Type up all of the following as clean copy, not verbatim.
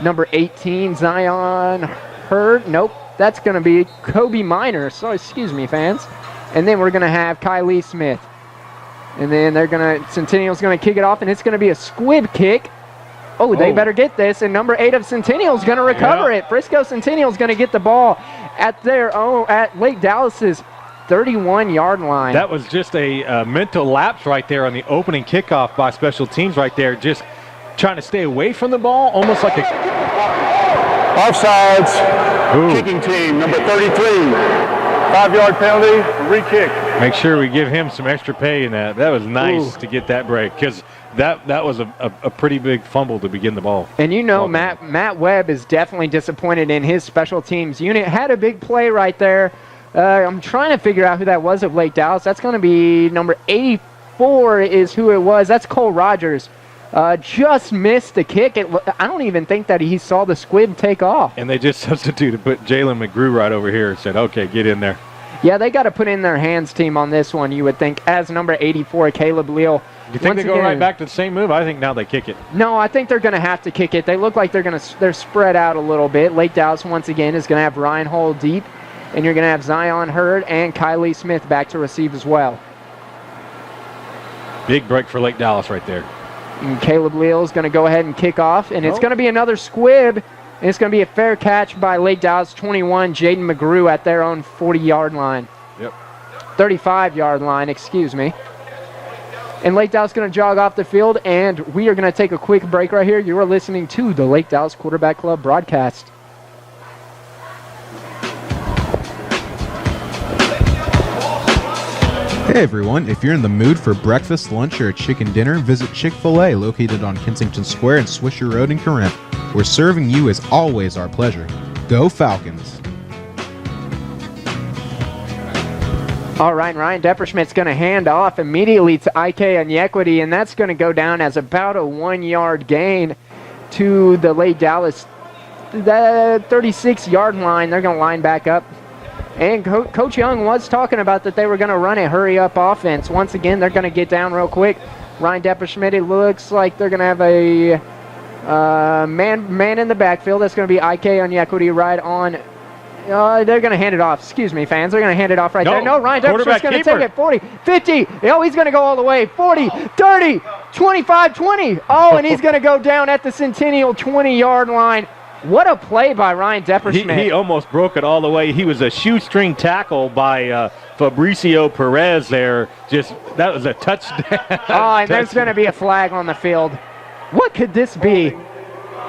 number 18, Zion Hurd. Nope, that's going to be Kobe Minor. So excuse me, fans. And then we're going to have Kylie Smith. And then Centennial's going to kick it off, and it's going to be a squib kick. Oh, they better get this. And number 8 of Centennial's going to recover it. Frisco Centennial's going to get the ball at Lake Dallas's 31-yard line. That was just a mental lapse right there on the opening kickoff by special teams right there. Just trying to stay away from the ball, almost like a... Offsides, kicking team, number 33. 5-yard penalty, re-kick. Make sure we give him some extra pay in that. That was nice to get that break, because that was a pretty big fumble to begin the ball. And Matt Webb is definitely disappointed in his special teams unit. Had a big play right there. I'm trying to figure out who that was of Lake Dallas. That's going to be number 84 is who it was. That's Cole Rogers. Just missed the kick. I don't even think that he saw the squib take off. And they just substituted, put Jalen McGrew right over here and said, okay, get in there. Yeah, they got to put in their hands team on this one, you would think, as number 84, Caleb Leal. You think they go right back to the same move? I think now they kick it. No, I think they're going to have to kick it. They look like they're spread out a little bit. Lake Dallas, once again, is going to have Ryan Hull deep, and you're going to have Zion Hurd and Kylie Smith back to receive as well. Big break for Lake Dallas right there. And Caleb Leal is going to go ahead and kick off, and it's going to be another squib, and it's going to be a fair catch by Lake Dallas 21, Jaden McGrew at their own 40-yard line. Yep. 35-yard line, excuse me. And Lake Dallas is going to jog off the field, and we are going to take a quick break right here. You are listening to the Lake Dallas Quarterback Club broadcast. Hey everyone, if you're in the mood for breakfast, lunch, or a chicken dinner, visit Chick-fil-A, located on Kensington Square and Swisher Road in Corinth. Where serving you is always our pleasure. Go Falcons! All right, Ryan Depperschmidt's going to hand off immediately to Ike Onyekwiti, and that's going to go down as about a 1-yard gain to the Lake Dallas 36-yard line. They're going to line back up. And Coach Young was talking about that they were going to run a hurry-up offense. Once again, they're going to get down real quick. Ryan Depperschmidt, it looks like they're going to have a man in the backfield. That's going to be Ike Onyekwiti right on. They're going to hand it off. Excuse me, fans. They're going to hand it off right there. No, Ryan Depperschmidt's going to take it. 40, 50. Oh, he's going to go all the way. 40, 30, 25, 20. Oh, and he's going to go down at the Centennial 20-yard line. What a play by Ryan Depperschmidt. He almost broke it all the way. He was a shoestring tackle by Fabricio Perez there. That was a touchdown. Oh, and there's going to be a flag on the field. What could this be?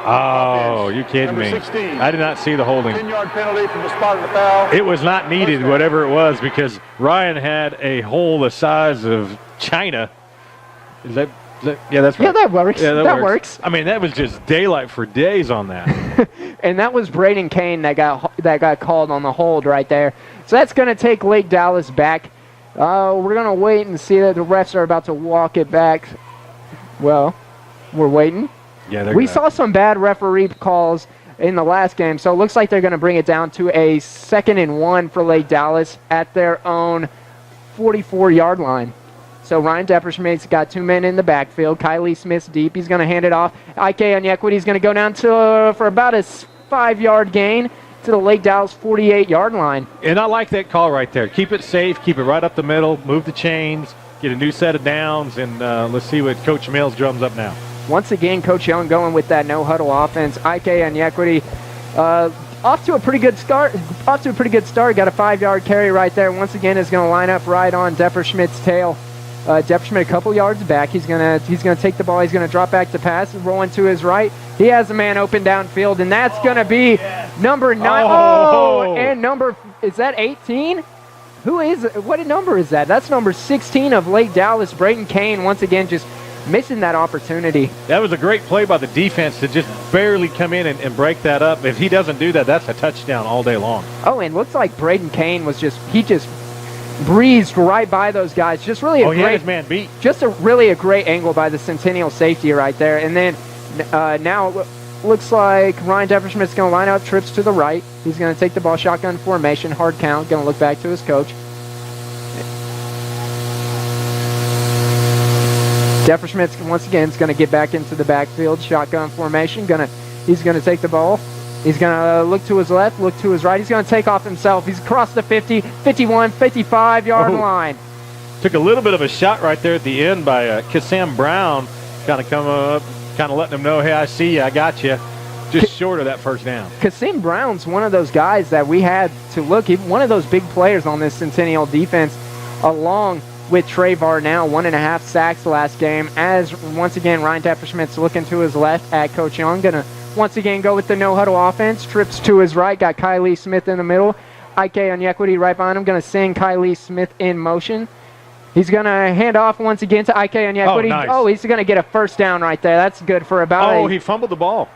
Oh, you kidding me. 16. I did not see the holding. 10-yard penalty from the spot of the foul. It was not needed, whatever it was, because Ryan had a hole the size of China. Yeah, that's right. Yeah, that works. Yeah, that works. I mean, that was just daylight for days on that. And that was Braden Kane that got called on the hold right there. So that's going to take Lake Dallas back. We're going to wait and see that the refs are about to walk it back. Well, we're waiting. Yeah, we saw some bad referee calls in the last game, so it looks like they're going to bring it down to a 2nd and 1 for Lake Dallas at their own 44-yard line. So Ryan Depperschmidt's got 2 men in the backfield. Kylie Smith's deep. He's going to hand it off. Ike Onyekwiti's going to go down for about a 5-yard gain to the Lake Dallas 48-yard line. And I like that call right there. Keep it safe. Keep it right up the middle. Move the chains. Get a new set of downs. And let's see what Coach Mills drums up now. Once again, Coach Young going with that no-huddle offense. Ike Onyekwiti off to a pretty good start. Got a 5-yard carry right there. Once again, is going to line up right on Depperschmidt's tail. Depperschmidt a couple yards back. He's gonna take the ball. He's gonna drop back to pass, rolling to his right. He has a man open downfield, and that's gonna be number 9. And is that 18? What number is that? That's number 16 of Lake Dallas. Braden Kane once again just missing that opportunity. That was a great play by the defense to just barely come in and break that up. If he doesn't do that, that's a touchdown all day long. Oh, and looks like Braden Kane was just breezed right by those guys. Just really he had his man beat. Just a great angle by the Centennial safety right there. And then now it looks like Ryan Depperschmidt's going to line up, trips to the right. He's going to take the ball, shotgun formation, hard count, going to look back to his coach. Depperschmidt once again is going to get back into the backfield, shotgun formation, going to He's going to take the ball. He's going to look to his left, look to his right. He's going to take off himself. He's across the 50, 51, 55-yard line. Took a little bit of a shot right there at the end by Kassam Brown, kind of coming up, kind of letting him know, hey, I see you, I got you. Just short of that first down. Kasim Brown's one of those guys that we had to look. One of those big players on this Centennial defense, along with Trayvar now, 1.5 sacks last game. As once again, Ryan Depperschmidt's looking to his left at Coach Young. Gonna once again go with the no-huddle offense. Trips to his right. Got Kylie Smith in the middle. Ike Onyekwiti right behind him. Gonna send Kylie Smith in motion. He's going to hand off once again to Ike Onyekwiti. Nice. Oh, he's going to get a first down right there. That's good for about he fumbled the ball.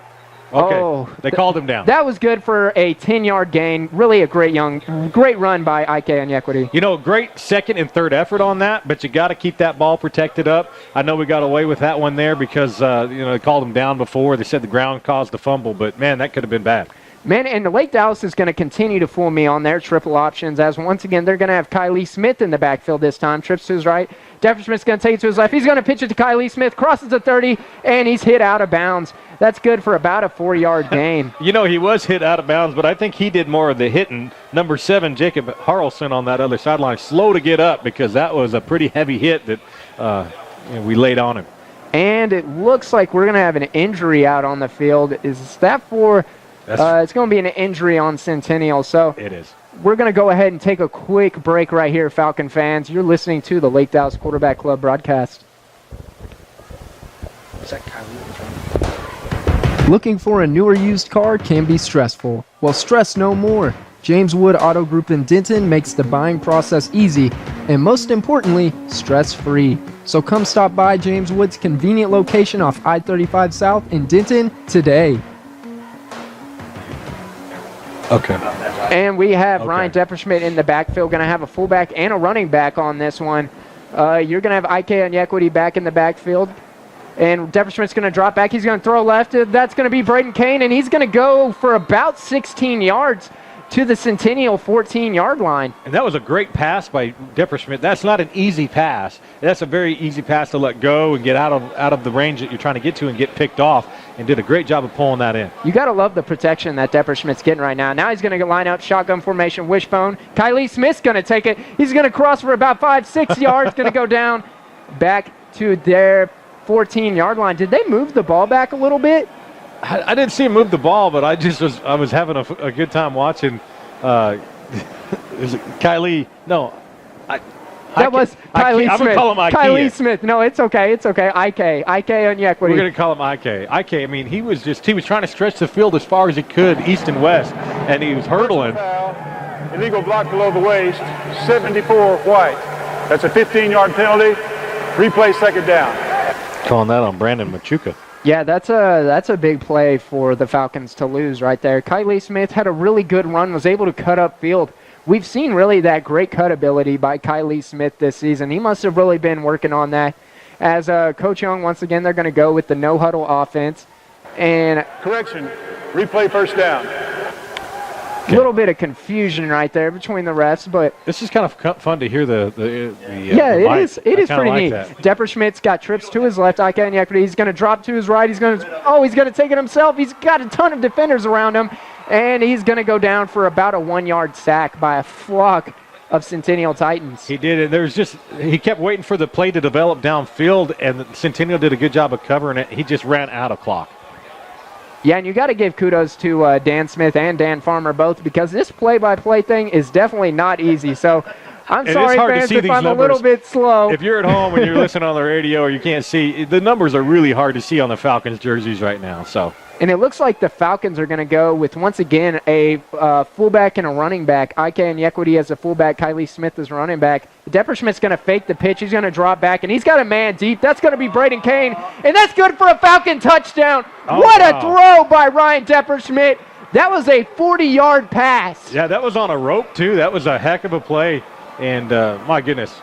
Okay, they called him down. That was good for a 10-yard gain. Really a great run by Ike Onyekwiti. You know, great second and third effort on that, but you got to keep that ball protected up. I know we got away with that one there because, they called him down before. They said the ground caused the fumble, but, man, that could have been bad. Man, and Lake Dallas is going to continue to fool me on their triple options as, once again, they're going to have Kylie Smith in the backfield this time. Trips to his right. Depperschmidt's going to take it to his left. He's going to pitch it to Kylie Smith, crosses the 30, and he's hit out of bounds. That's good for about a 4-yard gain. He was hit out of bounds, but I think he did more of the hitting. Number 7, Jacob Harrelson on that other sideline, slow to get up because that was a pretty heavy hit that we laid on him. And it looks like we're going to have an injury out on the field. Is that for... it's going to be an injury on Centennial. So it is. We're going to go ahead and take a quick break right here, Falcon fans. You're listening to the Lake Dallas Quarterback Club broadcast. Looking for a newer used car can be stressful. Well, stress no more. James Wood Auto Group in Denton makes the buying process easy and, most importantly, stress-free. So come stop by James Wood's convenient location off I-35 South in Denton today. Okay. And we have Ryan Depperschmidt in the backfield, going to have a fullback and a running back on this one. You're going to have Ike Onyekwiti back in the backfield. And Depperschmidt's going to drop back. He's going to throw left. That's going to be Braden Kane, and he's going to go for about 16 yards to the Centennial 14-yard line. And that was a great pass by Depperschmidt. That's not an easy pass. That's a very easy pass to let go and get out of the range that you're trying to get to and get picked off, and did a great job of pulling that in. You got to love the protection that Depperschmidt's getting right now. Now he's going to line up shotgun formation, wishbone. Kylie Smith's going to take it. He's going to cross for about 5-6 yards, going to go down back to their 14-yard line. Did they move the ball back a little bit? I didn't see him move the ball, but I was having a good time watching. Is it Kylie? No, that was Kylie Smith. I'm gonna call him Ike. Kylie Smith. No, it's okay. It's okay. Ike Onyekwiti. We're gonna call him Ike. Ike. I mean, he was trying to stretch the field as far as he could, east and west, and he was hurdling. Illegal block below the waist. 74 White. That's a 15-yard penalty. Replay second down. Calling that on Brandon Machuca. Yeah, that's a big play for the Falcons to lose right there. Kylie Smith had a really good run, was able to cut up field. We've seen really that great cut ability by Kylie Smith this season. He must have really been working on that. As Coach Young, once again, they're going to go with the no-huddle offense. And correction, replay first down. A little bit of confusion right there between the refs, but this is kind of fun to hear the it is pretty neat. Depperschmidt's got trips to his left. Ike Onyekwiti, he's going to drop to his right. He's going to take it himself. He's got a ton of defenders around him, and he's going to go down for about a 1-yard sack by a flock of Centennial Titans. He did it. He kept waiting for the play to develop downfield, and Centennial did a good job of covering it. He just ran out of clock. Yeah, and you got to give kudos to Dan Smith and Dan Farmer both, because this play-by-play thing is definitely not easy. So I'm sorry, fans, if I'm a little bit slow. If you're at home and you're listening on the radio or you can't see, the numbers are really hard to see on the Falcons jerseys right now. And it looks like the Falcons are going to go with, once again, a fullback and a running back. Ike Onyekwiti as a fullback, Kylie Smith as running back. Depperschmidt's going to fake the pitch. He's going to drop back, and he's got a man deep. That's going to be Braden Kane, and that's good for a Falcon touchdown. What a throw by Ryan Depperschmidt. That was a 40-yard pass. Yeah, that was on a rope, too. That was a heck of a play, and my goodness.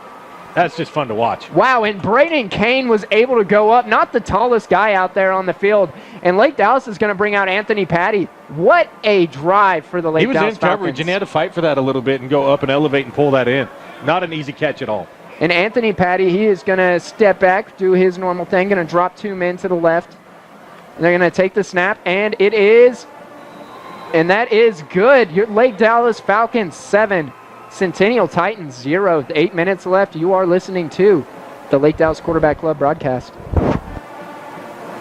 That's just fun to watch. Wow, and Braden Kane was able to go up, not the tallest guy out there on the field. And Lake Dallas is going to bring out Anthony Patty. What a drive for the Lake Dallas Falcons. He was in coverage, and he had to fight for that a little bit and go up and elevate and pull that in. Not an easy catch at all. And Anthony Patty, he is going to step back, do his normal thing, going to drop 2 men to the left. They're going to take the snap, and it is, and that is good. Your Lake Dallas Falcons 7, Centennial Titans 0. 8 minutes left. You are listening to the Lake Dallas Quarterback Club broadcast.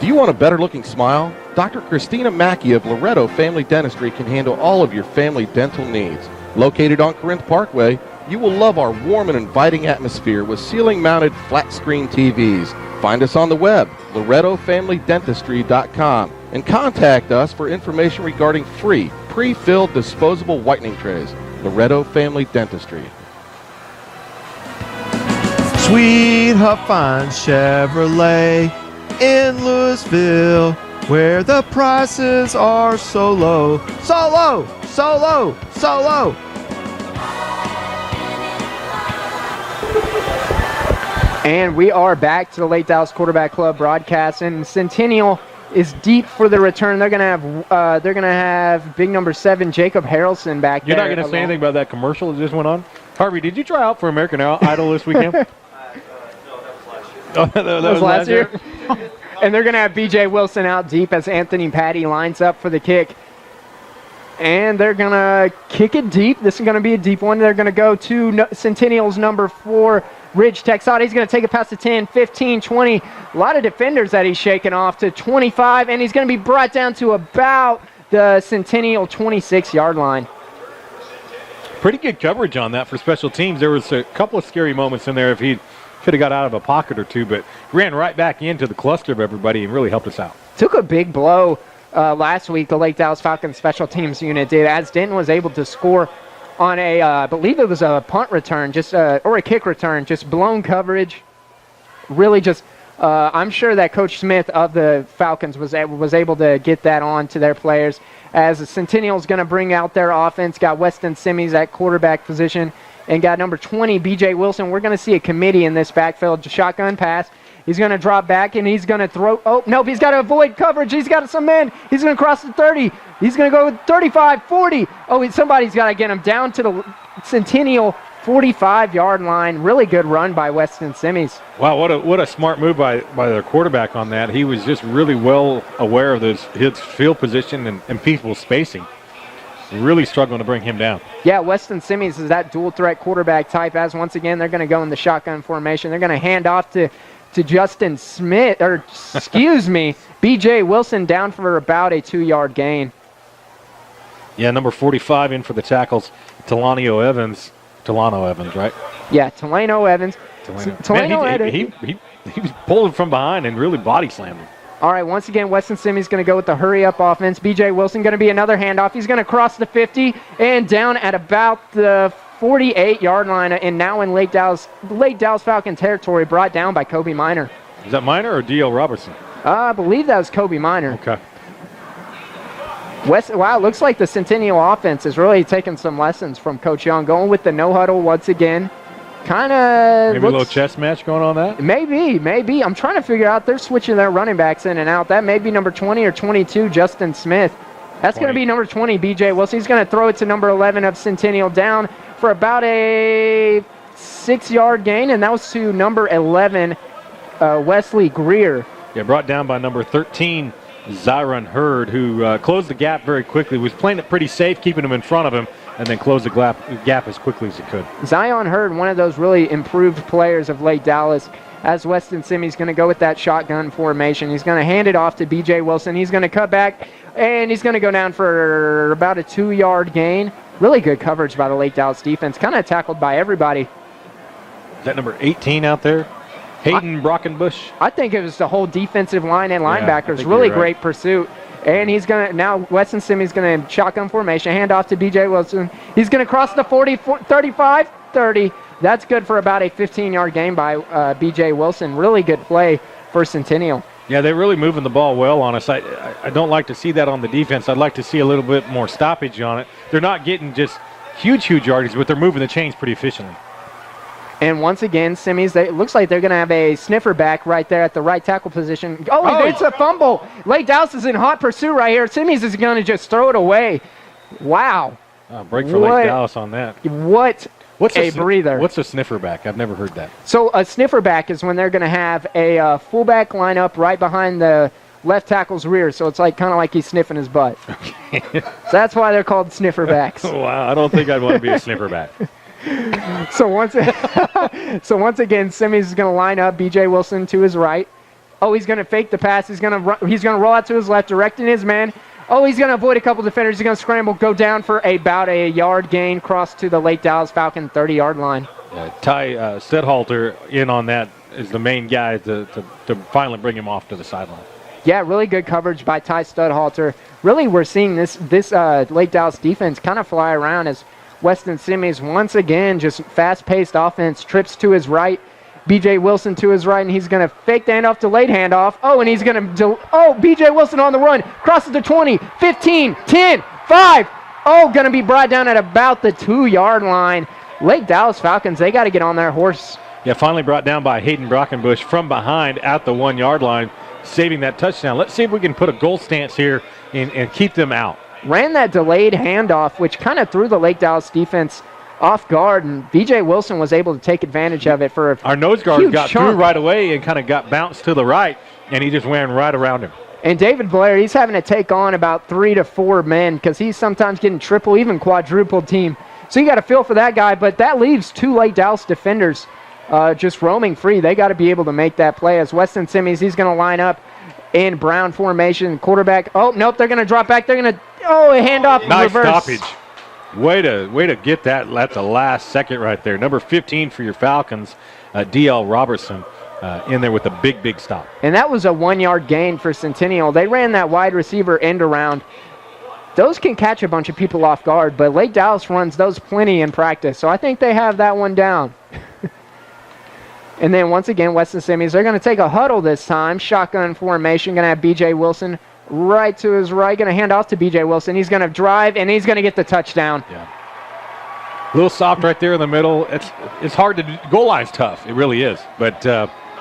Do you want a better-looking smile? Dr. Christina Mackey of Loretto Family Dentistry can handle all of your family dental needs. Located on Corinth Parkway, you will love our warm and inviting atmosphere with ceiling-mounted flat-screen TVs. Find us on the web, LorettoFamilyDentistry.com, and contact us for information regarding free, pre-filled disposable whitening trays. Loretto Family Dentistry. Sweet Huffine Chevrolet in Louisville, where the prices are so low. So low, so low, so low. And we are back to the Lake Dallas Quarterback Club broadcast, and Centennial is deep for the return. They're gonna have big number 7 Jacob Harrelson back there. You're not gonna say anything about that commercial that just went on? Harvey, did you try out for American Idol this weekend? No, that was last year. And they're gonna have BJ Wilson out deep as Anthony Patty lines up for the kick. And they're gonna kick it deep. This is gonna be a deep one. They're gonna go to Centennial's number 4, Ridge Texada. He's going to take it past the 10, 15, 20. A lot of defenders that he's shaking off to 25, and he's going to be brought down to about the Centennial 26-yard line. Pretty good coverage on that for special teams. There was a couple of scary moments in there if he could have got out of a pocket or two, but ran right back into the cluster of everybody and really helped us out. Took a big blow last week, the Lake Dallas Falcons special teams unit did, as Denton was able to score on a, I believe it was a punt return, or a kick return, just blown coverage. Really just, I'm sure that Coach Smith of the Falcons was able to get that on to their players. As the Centennial's going to bring out their offense, got Weston Simmies at quarterback position, and got number 20, B.J. Wilson. We're going to see a committee in this backfield, shotgun pass. He's going to drop back, and he's going to throw. Oh, nope, he's got to avoid coverage. He's got some men. He's going to cross the 30. He's going to go 35, 40. Oh, somebody's got to get him down to the Centennial 45-yard line. Really good run by Weston Simmies. Wow, what a smart move by their quarterback on that. He was just really well aware of his field position and people's spacing. Really struggling to bring him down. Yeah, Weston Simmies is that dual-threat quarterback type, as once again they're going to go in the shotgun formation. They're going to hand off to Justin Smith, or excuse me, B.J. Wilson down for about a 2-yard gain. Yeah, number 45 in for the tackles, Talano Evans, right? Yeah, Talano Evans. He was pulled from behind and really body slammed him. All right, once again, Weston Simmies going to go with the hurry-up offense. B.J. Wilson going to be another handoff. He's going to cross the 50 and down at about the 48-yard line, and now in Lake Dallas Falcon territory, brought down by Kobe Minor. Is that Minor or D.L. Robertson? I believe that was Kobe Minor. Okay. Wow, looks like the Centennial offense is really taking some lessons from Coach Young, going with the no-huddle once again. Kind of maybe a little chess match going on that? Maybe. I'm trying to figure out, they're switching their running backs in and out. That may be number 20 or 22, Justin Smith. That's going to be number 20, B.J. Wilson. He's going to throw it to number 11 of Centennial, down for about a 6-yard gain, and that was to number 11, Wesley Greer. Yeah, brought down by number 13, Zyron Hurd, who closed the gap very quickly, was playing it pretty safe, keeping him in front of him, and then closed the gap as quickly as he could. Zion Hurd, one of those really improved players of Lake Dallas, as Weston Simmies going to go with that shotgun formation. He's going to hand it off to B.J. Wilson. He's going to cut back, and he's going to go down for about a 2-yard gain. Really good coverage by the Lake Dallas defense, kind of tackled by everybody. Is that number 18 out there? Hayden Brockenbush? I think it was the whole defensive line and linebackers. Yeah, really right. Great pursuit. And he's going to, now Weston Simmies going to shotgun formation, hand off to B.J. Wilson. He's going to cross the 40, 35, 30. That's good for about a 15-yard gain by B.J. Wilson. Really good play for Centennial. Yeah, they're really moving the ball well on us. I don't like to see that on the defense. I'd like to see a little bit more stoppage on it. They're not getting just huge yardage, but they're moving the chains pretty efficiently. And once again, Simmies, it looks like they're going to have a sniffer back right there at the right tackle position. It's a fumble. Lake Dallas is in hot pursuit right here. Simmies is going to just throw it away. Wow. Break for Lake Dallas on that. What's a breather. What's a sniffer back? I've never heard that. So a sniffer back is when they're going to have a fullback line up right behind the left tackle's rear, so it's like kind of like he's sniffing his butt. So that's why they're called sniffer backs. Wow, I don't think I'd want to be a sniffer back. So once again, Simmies is going to line up. B.J. Wilson to his right. Oh, he's going to fake the pass. He's going to roll out to his left, directing his man. Oh, he's going to avoid a couple defenders. He's going to scramble, go down for about a yard gain, cross to the Lake Dallas Falcon 30-yard line. Ty Stedhalter in on that is the main guy to finally bring him off to the sideline. Yeah, really good coverage by Ty Stedhalter. Really, we're seeing this Lake Dallas defense kind of fly around as Weston Simmies once again just fast-paced offense, trips to his right. B.J. Wilson to his right, and he's going to fake the handoff, delayed handoff. Oh, and he's going to B.J. Wilson on the run. Crosses the 20, 15, 10, 5. Oh, going to be brought down at about the 2-yard line. Lake Dallas Falcons, they got to get on their horse. Yeah, finally brought down by Hayden Brockenbush from behind at the 1-yard line, saving that touchdown. Let's see if we can put a goal stance here and keep them out. Ran that delayed handoff, which kind of threw the Lake Dallas defense off guard, and B.J. Wilson was able to take advantage of it for our nose guard got chunk. through right away and kind of got bounced to the right, and he just ran right around him. And David Blair, he's having to take on about 3 to 4 men because he's sometimes getting triple, even quadruple team. So you got to feel for that guy, but that leaves 2 Lake Dallas defenders just roaming free. They got to be able to make that play. As Weston Simmies, he's going to line up in Brown formation. Quarterback, oh, nope, they're going to drop back. They're going to, a handoff, nice reverse. Stoppage. Way to get that at the last second right there. Number 15 for your Falcons, D.L. Robertson, in there with a big stop. And that was a 1-yard gain for Centennial. They ran that wide receiver end around. Those can catch a bunch of people off guard, but Lake Dallas runs those plenty in practice, so I think they have that one down. And then once again, Weston Simmies, they're going to take a huddle this time. Shotgun formation, going to have B.J. Wilson right to his right, going to hand off to B.J. Wilson. He's going to drive, and he's going to get the touchdown. Yeah. A little soft right there in the middle. It's hard to do. Goal line's tough. It really is. But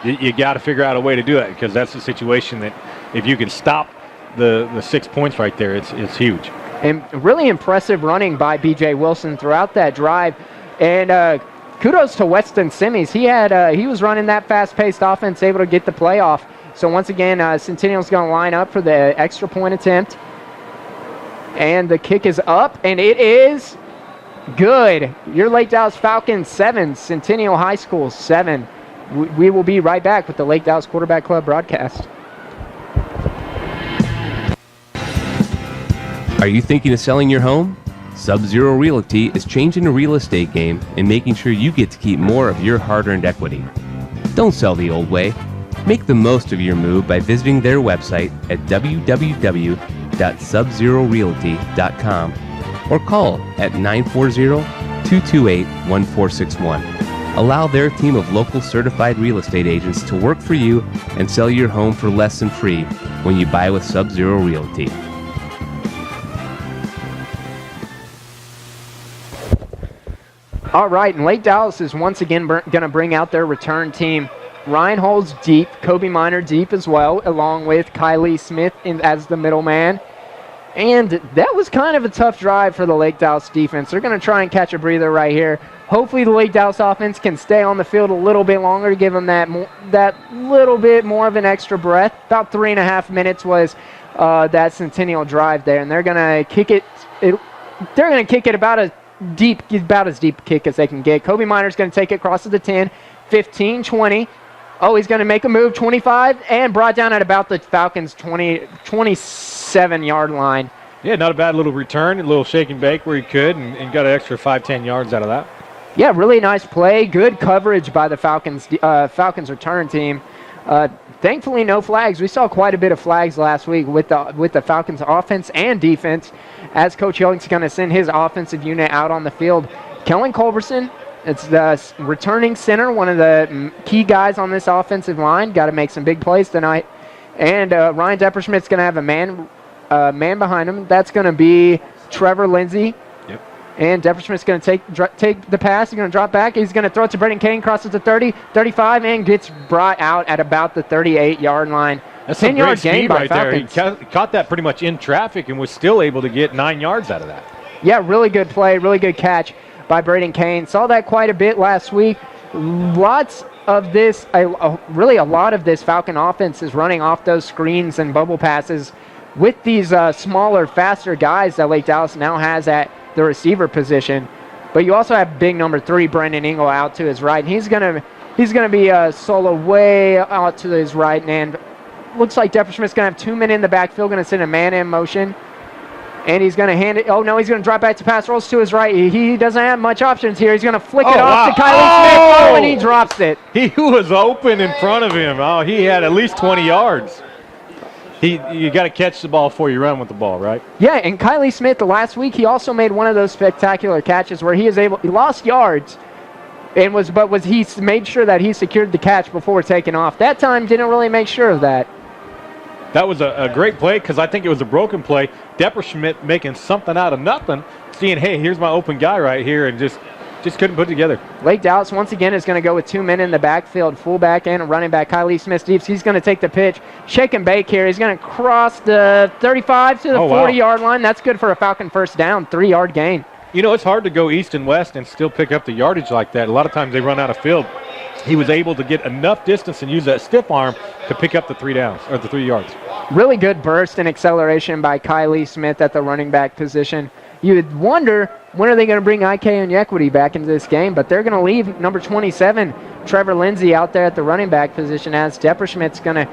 you got to figure out a way to do it because that's the situation that if you can stop the 6 points right there, it's huge. And really impressive running by B.J. Wilson throughout that drive. And kudos to Weston Simmies. He was running that fast-paced offense, able to get the play off. So once again, Centennial's going to line up for the extra point attempt. And the kick is up, and it is good. Your Lake Dallas Falcons 7, Centennial High School 7. We will be right back with the Lake Dallas Quarterback Club broadcast. Are you thinking of selling your home? Sub-Zero Realty is changing the real estate game and making sure you get to keep more of your hard-earned equity. Don't sell the old way. Make the most of your move by visiting their website at www.subzerorealty.com or call at 940-228-1461. Allow their team of local certified real estate agents to work for you and sell your home for less than free when you buy with Sub-Zero Realty. All right, and Lake Dallas is once again going to bring out their return team. Ryan Holds deep, Kobe Miner deep as well, along with Kylie Smith as the middleman. And that was kind of a tough drive for the Lake Dallas defense. They're going to try and catch a breather right here. Hopefully the Lake Dallas offense can stay on the field a little bit longer to give them that little bit more of an extra breath. About 3.5 minutes was that Centennial drive there, and they're going to kick it. They're going to kick it about as deep kick as they can get. Kobe Miner's going to take it across to the 10, 15, 20. Oh, he's going to make a move, 25, and brought down at about the Falcons' 27-yard line. Yeah, not a bad little return, a little shake and bake where he could, and got an extra 5-10 yards out of that. Yeah, really nice play. Good coverage by the Falcons return team. Thankfully, no flags. We saw quite a bit of flags last week with the Falcons offense and defense as Coach Young's going to send his offensive unit out on the field. Kellen Culberson, it's the returning center, one of the key guys on this offensive line. Got to make some big plays tonight. And Ryan Depperschmidt's going to have a man behind him. That's going to be Trevor Lindsay. Yep. And Depperschmidt's going to take the pass. He's going to drop back. He's going to throw it to Brendan Kane, crosses the 30, 35, and gets brought out at about the 38-yard line. That's a 10-yard gain by right there. Falcons. He caught that pretty much in traffic and was still able to get 9 yards out of that. Yeah, really good play, really good catch by Braden Kane. Saw that quite a bit last week. Lots of this, really a lot of this Falcon offense is running off those screens and bubble passes with these smaller, faster guys that Lake Dallas now has at the receiver position. But you also have big number 3, Brendan Ingle, out to his right. And he's gonna be solo way out to his right, and looks like Depperschmidt's gonna have 2 men in the backfield, gonna send a man in motion. And he's going to hand it. Oh, no, he's going to drop back to pass. Rolls to his right. He doesn't have much options here. He's going to flick it off to Kylie Smith. Oh, and he drops it. He was open in front of him. Oh, he had at least 20 yards. You got to catch the ball before you run with the ball, right? Yeah, and Kylie Smith, the last week, he also made one of those spectacular catches where he lost yards, and he made sure that he secured the catch before taking off. That time, didn't really make sure of that. That was a great play because I think it was a broken play. Depperschmidt making something out of nothing, seeing, hey, here's my open guy right here, and just couldn't put it together. Lake Dallas, once again, is going to go with 2 men in the backfield, fullback and a running back. Kylie Smith deeps. He's going to take the pitch. Shake and bake here. He's going to cross the 35 to the 40-yard line. That's good for a Falcon first down, 3-yard gain. You know, it's hard to go east and west and still pick up the yardage like that. A lot of times they run out of field. He was able to get enough distance and use that stiff arm to pick up the 3 downs, or the 3 yards. Really good burst and acceleration by Kylie Smith at the running back position. You would wonder, when are they going to bring IK and Yequity back into this game? But they're going to leave number 27, Trevor Lindsay, out there at the running back position, as Depperschmidt's going to,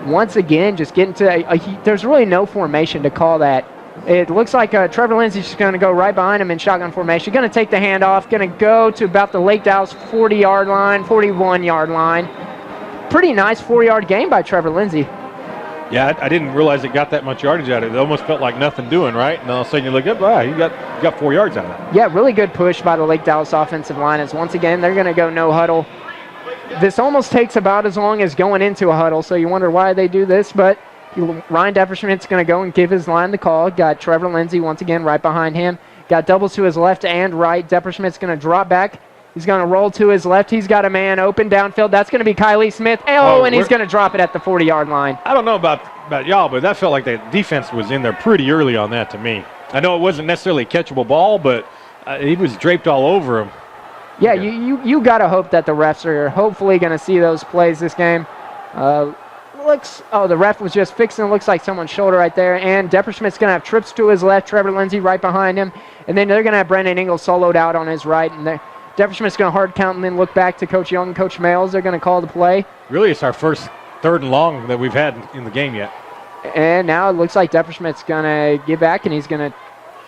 once again, just get into there's really no formation to call that. It looks like Trevor Lindsay's just going to go right behind him in shotgun formation. Going to take the handoff, going to go to about the Lake Dallas 40-yard line, 41-yard line. Pretty nice 4-yard gain by Trevor Lindsay. Yeah, I didn't realize it got that much yardage out of it. It almost felt like nothing doing, right? And all of a sudden you look up, wow, you got 4 yards out of it. Yeah, really good push by the Lake Dallas offensive line, as once again they're going to go no huddle. This almost takes about as long as going into a huddle, so you wonder why they do this, but Ryan Depperschmidt's going to go and give his line the call. Got Trevor Lindsay once again right behind him. Got doubles to his left and right. Depperschmidt's going to drop back. He's going to roll to his left. He's got a man open downfield. That's going to be Kylie Smith. And he's going to drop it at the 40-yard line. I don't know about y'all, but that felt like the defense was in there pretty early on that to me. I know it wasn't necessarily a catchable ball, but he was draped all over him. Yeah, you got to hope that the refs are hopefully going to see those plays this game. The ref was just fixing it. Looks like someone's shoulder right there. And Depperschmidt's going to have trips to his left. Trevor Lindsay right behind him. And then they're going to have Brendan Ingle soloed out on his right. And Depperschmidt's going to hard count and then look back to Coach Young and Coach Males. They're going to call the play. Really, it's our first 3rd and long that we've had in the game yet. And now it looks like Depperschmidt's going to get back, and he's going to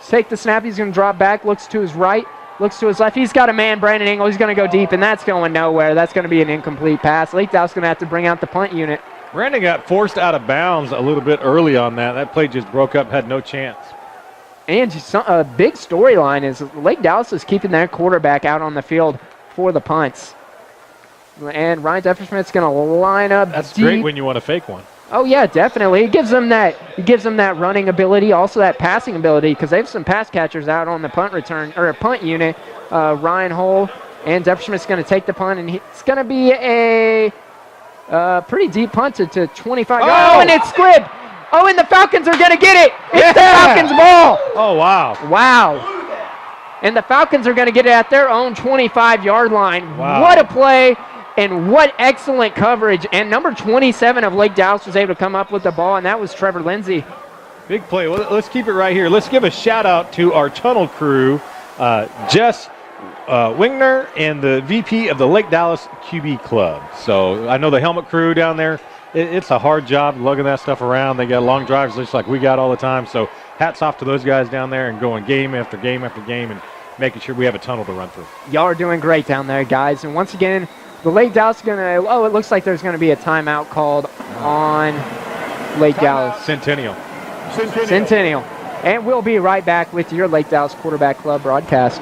take the snap. He's going to drop back, looks to his right, looks to his left. He's got a man, Brandon Ingle. He's going to go deep, and that's going nowhere. That's going to be an incomplete pass. Lake Dallas going to have to bring out the punt unit. Brandon got forced out of bounds a little bit early on that. That play just broke up, had no chance. And a big storyline is Lake Dallas is keeping their quarterback out on the field for the punts. And Ryan Depperschmidt's going to line up That's deep. great when you want to fake one. Oh yeah, definitely. It gives them that running ability, also that passing ability, because they have some pass catchers out on the punt return or punt unit. Ryan Hull and Depperschmidt's going to take the punt, and it's going to be a pretty deep punt to 25. Oh, and it's squibbed. Oh, and the Falcons are going to get it. It's the Falcons' ball. Oh wow. Wow. And the Falcons are going to get it at their own 25-yard line. Wow. What a play. And what excellent coverage. And number 27 of Lake Dallas was able to come up with the ball, and that was Trevor Lindsay. Big play. Well, let's keep it right here. Let's give a shout-out to our tunnel crew, Jess Wingner and the VP of the Lake Dallas QB Club. So I know the helmet crew down there, it's a hard job lugging that stuff around. They got long drives just like we got all the time. So hats off to those guys down there and going game after game after game and making sure we have a tunnel to run through. Y'all are doing great down there, guys. And once again, the Lake Dallas is going to, it looks like there's going to be a timeout called on Lake Dallas. Centennial. And we'll be right back with your Lake Dallas Quarterback Club broadcast.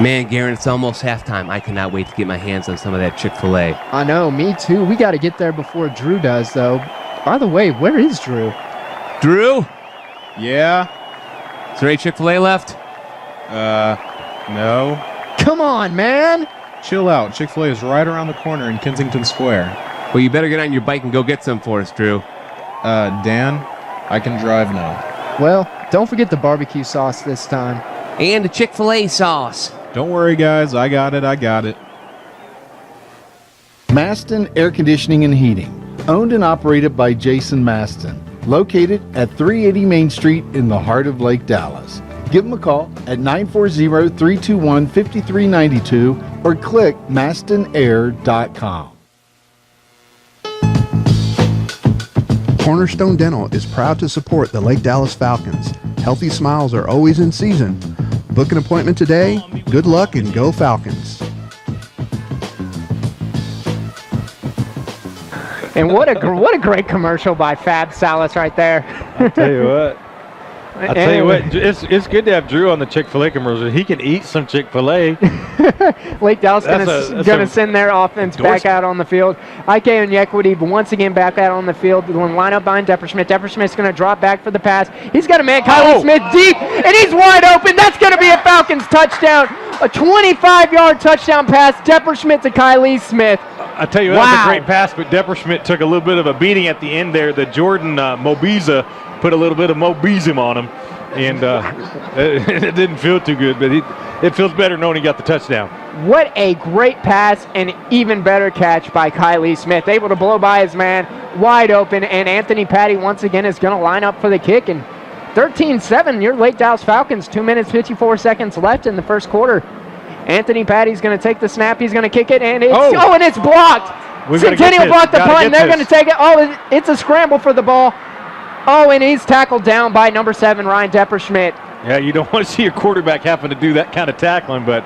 Man, Garen, it's almost halftime. I cannot wait to get my hands on some of that Chick-fil-A. I know, me too. We got to get there before Drew does, though. By the way, where is Drew? Drew? Yeah. Is there any Chick-fil-A left? No. Come on, man. Chill out. Chick-fil-A is right around the corner in Kensington Square. Well, you better get on your bike and go get some for us, Drew. Dan, I can drive now. Well, don't forget the barbecue sauce this time. And the Chick-fil-A sauce. Don't worry, guys. I got it. Maston Air Conditioning and Heating, owned and operated by Jason Maston, located at 380 Main Street in the heart of Lake Dallas. Give them a call at 940-321-5392 or click mastonair.com. Cornerstone Dental is proud to support the Lake Dallas Falcons. Healthy smiles are always in season. Book an appointment today. Good luck and go Falcons. And what a great commercial by Fab Salas right there. I'll tell you what. It's good to have Drew on the Chick-fil-A commercial. He can eat some Chick-fil-A. Lake Dallas going to send their offense back out on the field. Ike and Yequity once again back out on the field. Going to line up behind Depperschmidt. Depperschmidt's going to drop back for the pass. He's got a man, Kylie Smith, deep, and he's wide open. That's going to be a Falcons touchdown. A 25-yard touchdown pass, Depperschmidt to Kylie Smith. I tell you, that was a great pass, but Depperschmidt took a little bit of a beating at the end there. The Jordan Mobiza put a little bit of Mobizum on him, and it didn't feel too good, but it feels better knowing he got the touchdown. What a great pass and even better catch by Kylie Smith. Able to blow by his man, wide open, and Anthony Patty once again is going to line up for the kick. And 13-7, your Lake Dallas Falcons, 2 minutes, 54 seconds left in the first quarter. Anthony Patty's going to take the snap. He's going to kick it, and it's blocked. Centennial blocked the punt, and they're going to take it. Oh, it's a scramble for the ball. Oh, and he's tackled down by number 7, Ryan Depperschmidt. Yeah, you don't want to see your quarterback having to do that kind of tackling, but,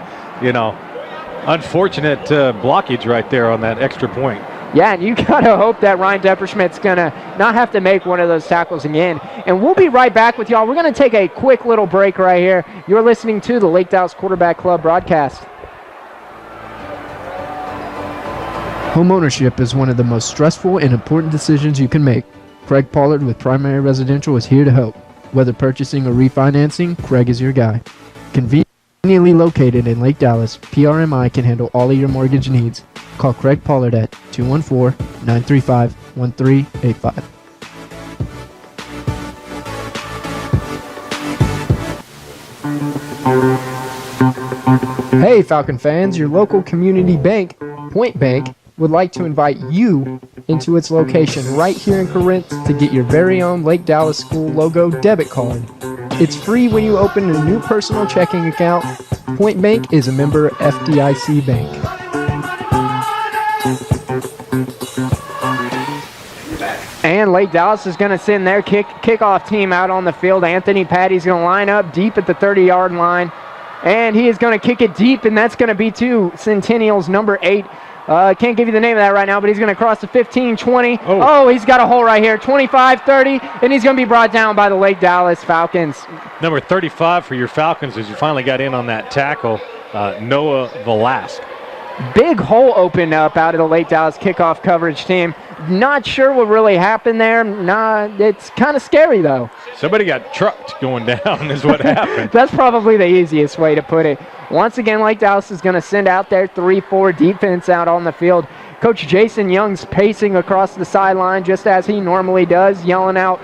unfortunate blockage right there on that extra point. Yeah, and you got to hope that Ryan Depperschmidt's going to not have to make one of those tackles again. And we'll be right back with y'all. We're going to take a quick little break right here. You're listening to the Lake Dallas Quarterback Club broadcast. Home ownership is one of the most stressful and important decisions you can make. Craig Pollard with Primary Residential is here to help. Whether purchasing or refinancing, Craig is your guy. Conveniently located in Lake Dallas, PRMI can handle all of your mortgage needs. Call Craig Pollard at 214-935-1385. Hey Falcon fans, your local community bank, Point Bank, would like to invite you into its location right here in Corinth to get your very own Lake Dallas School logo debit card. It's free when you open a new personal checking account. Point Bank is a member FDIC bank. And Lake Dallas is going to send their kickoff team out on the field. Anthony Patty's going to line up deep at the 30-yard line. And he is going to kick it deep, and that's going to be to Centennial's number 8. Can't give you the name of that right now, but he's going to cross the 15-20. Oh, he's got a hole right here, 25-30, and he's going to be brought down by the Lake Dallas Falcons. Number 35 for your Falcons as you finally got in on that tackle, Noah Velasque. Big hole opened up out of the Lake Dallas kickoff coverage team. Not sure what really happened there. It's kind of scary, though. Somebody got trucked going down is what happened. That's probably the easiest way to put it. Once again, Lake Dallas is going to send out their 3-4 defense out on the field. Coach Jason Young's pacing across the sideline just as he normally does, yelling out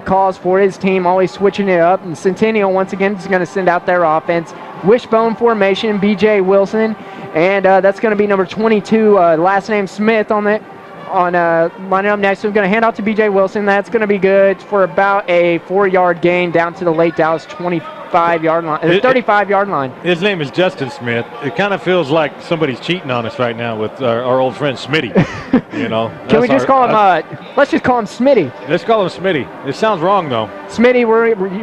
calls for his team, always switching it up. And Centennial, once again, is going to send out their offense. Wishbone formation, B.J. Wilson. And that's going to be number 22, last name Smith lining up next. So I'm going to hand out to B.J. Wilson. That's going to be good for about a 4-yard gain down to the Lake Dallas 35-yard line, 35-yard line. His name is Justin Smith. It kind of feels like somebody's cheating on us right now with our old friend Smitty. Can we just call him? Let's just call him Smitty. Let's call him Smitty. It sounds wrong though. Smitty,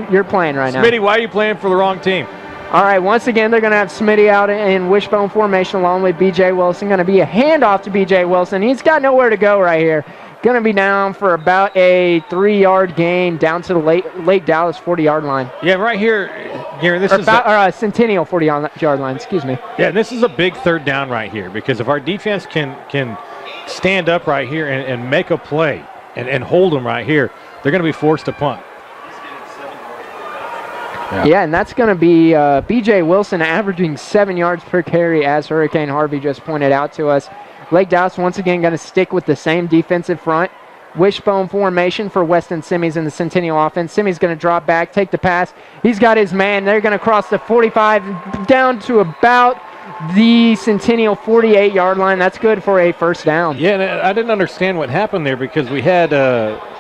you're playing right now. Smitty, why are you playing for the wrong team? All right, once again, they're going to have Smitty out in wishbone formation along with B.J. Wilson. Going to be a handoff to B.J. Wilson. He's got nowhere to go right here. Going to be down for about a 3-yard gain down to the Lake Dallas 40-yard line. Yeah, right here, this is Centennial 40-yard line, excuse me. Yeah, this is a big third down right here because if our defense can stand up right here and make a play and hold them right here, they're going to be forced to punt. Yeah, and that's going to be B.J. Wilson averaging 7 yards per carry, as Hurricane Harvey just pointed out to us. Lake Dallas once again going to stick with the same defensive front. wishbone formation for Weston Simmies in the Centennial offense. Simmies going to drop back, take the pass. He's got his man. They're going to cross the 45 down to about the Centennial 48-yard line. That's good for a first down. Yeah, and I didn't understand what happened there because we had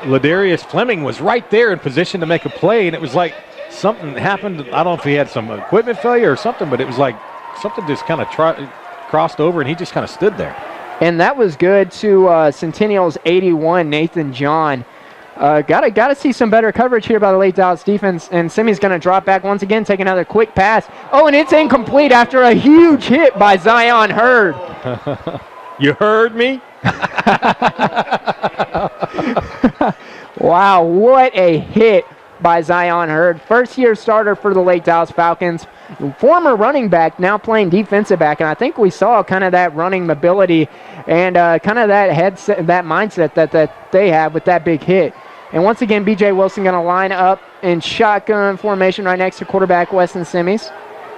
Ladarius Fleming was right there in position to make a play, and it was like something happened. I don't know if he had some equipment failure or something, but it was like something just kind of crossed over, and he just kind of stood there. And that was good to Centennial's 81, Nathan John. Gotta see some better coverage here by the Lake Dallas defense. And Simi's going to drop back once again, take another quick pass. Oh, and it's incomplete after a huge hit by Zion Hurd. You heard me? Wow, what a hit by Zion Hurd. First-year starter for the Lake Dallas Falcons. Former running back, now playing defensive back. And I think we saw kind of that running mobility and kind of that headset, that mindset that they have with that big hit. And once again, B.J. Wilson going to line up in shotgun formation right next to quarterback Weston Simmies.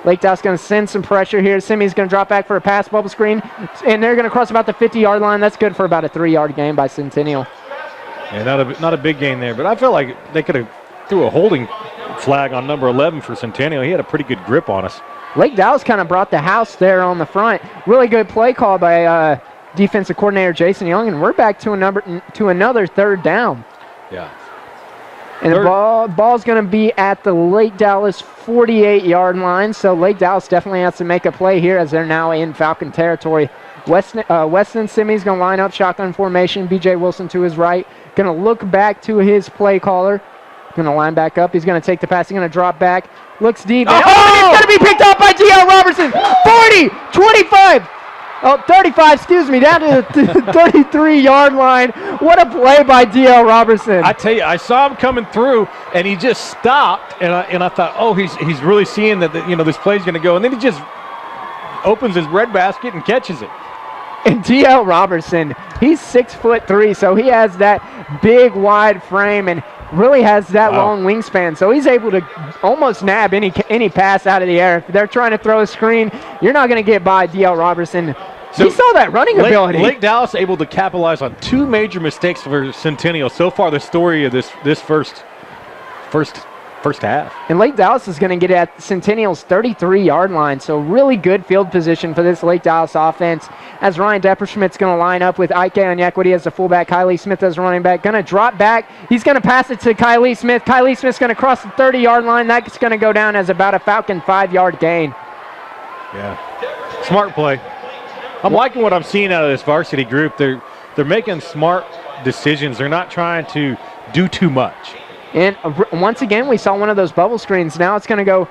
Lake Dallas going to send some pressure here. Simmies going to drop back for a pass bubble screen. And they're going to cross about the 50-yard line. That's good for about a 3-yard gain by Centennial. Yeah, not a big gain there. But I felt like they could have threw a holding flag on number 11 for Centennial. He had a pretty good grip on us. Lake Dallas kind of brought the house there on the front. Really good play call by defensive coordinator Jason Young. And we're back to another third down. Yeah. And the ball's going to be at the Lake Dallas 48-yard line. So Lake Dallas definitely has to make a play here as they're now in Falcon territory. Weston Simmies going to line up shotgun formation. B.J. Wilson to his right. Going to look back to his play caller. Going to line back up. He's going to take the pass. He's going to drop back. Looks deep. And it's going to be picked up by D.L. Robertson. 40, 25. Oh, 35, excuse me, down to the 33-yard line. What a play by D.L. Robertson. I tell you, I saw him coming through, and he just stopped, and I thought, oh, he's really seeing that this play's going to go. And then he just opens his breadbasket and catches it. And D.L. Robertson, he's 6'3", so he has that big, wide frame and really has that long wingspan. So he's able to almost nab any pass out of the air. If they're trying to throw a screen, you're not going to get by D.L. Robertson. So he saw that running ability. Lake Dallas able to capitalize on two major mistakes for Centennial. So far, the story of this first half. And Lake Dallas is going to get at Centennial's 33-yard line. So really good field position for this Lake Dallas offense as Ryan Depperschmidt's going to line up with Ike Onyekwiti as the fullback, Kylie Smith as running back. Going to drop back. He's going to pass it to Kylie Smith. Kylie Smith's going to cross the 30-yard line. That's going to go down as about a Falcon 5-yard gain. Yeah. Smart play. I'm liking what I'm seeing out of this varsity group. They're making smart decisions. They're not trying to do too much. And once again, we saw one of those bubble screens. Now it's going to go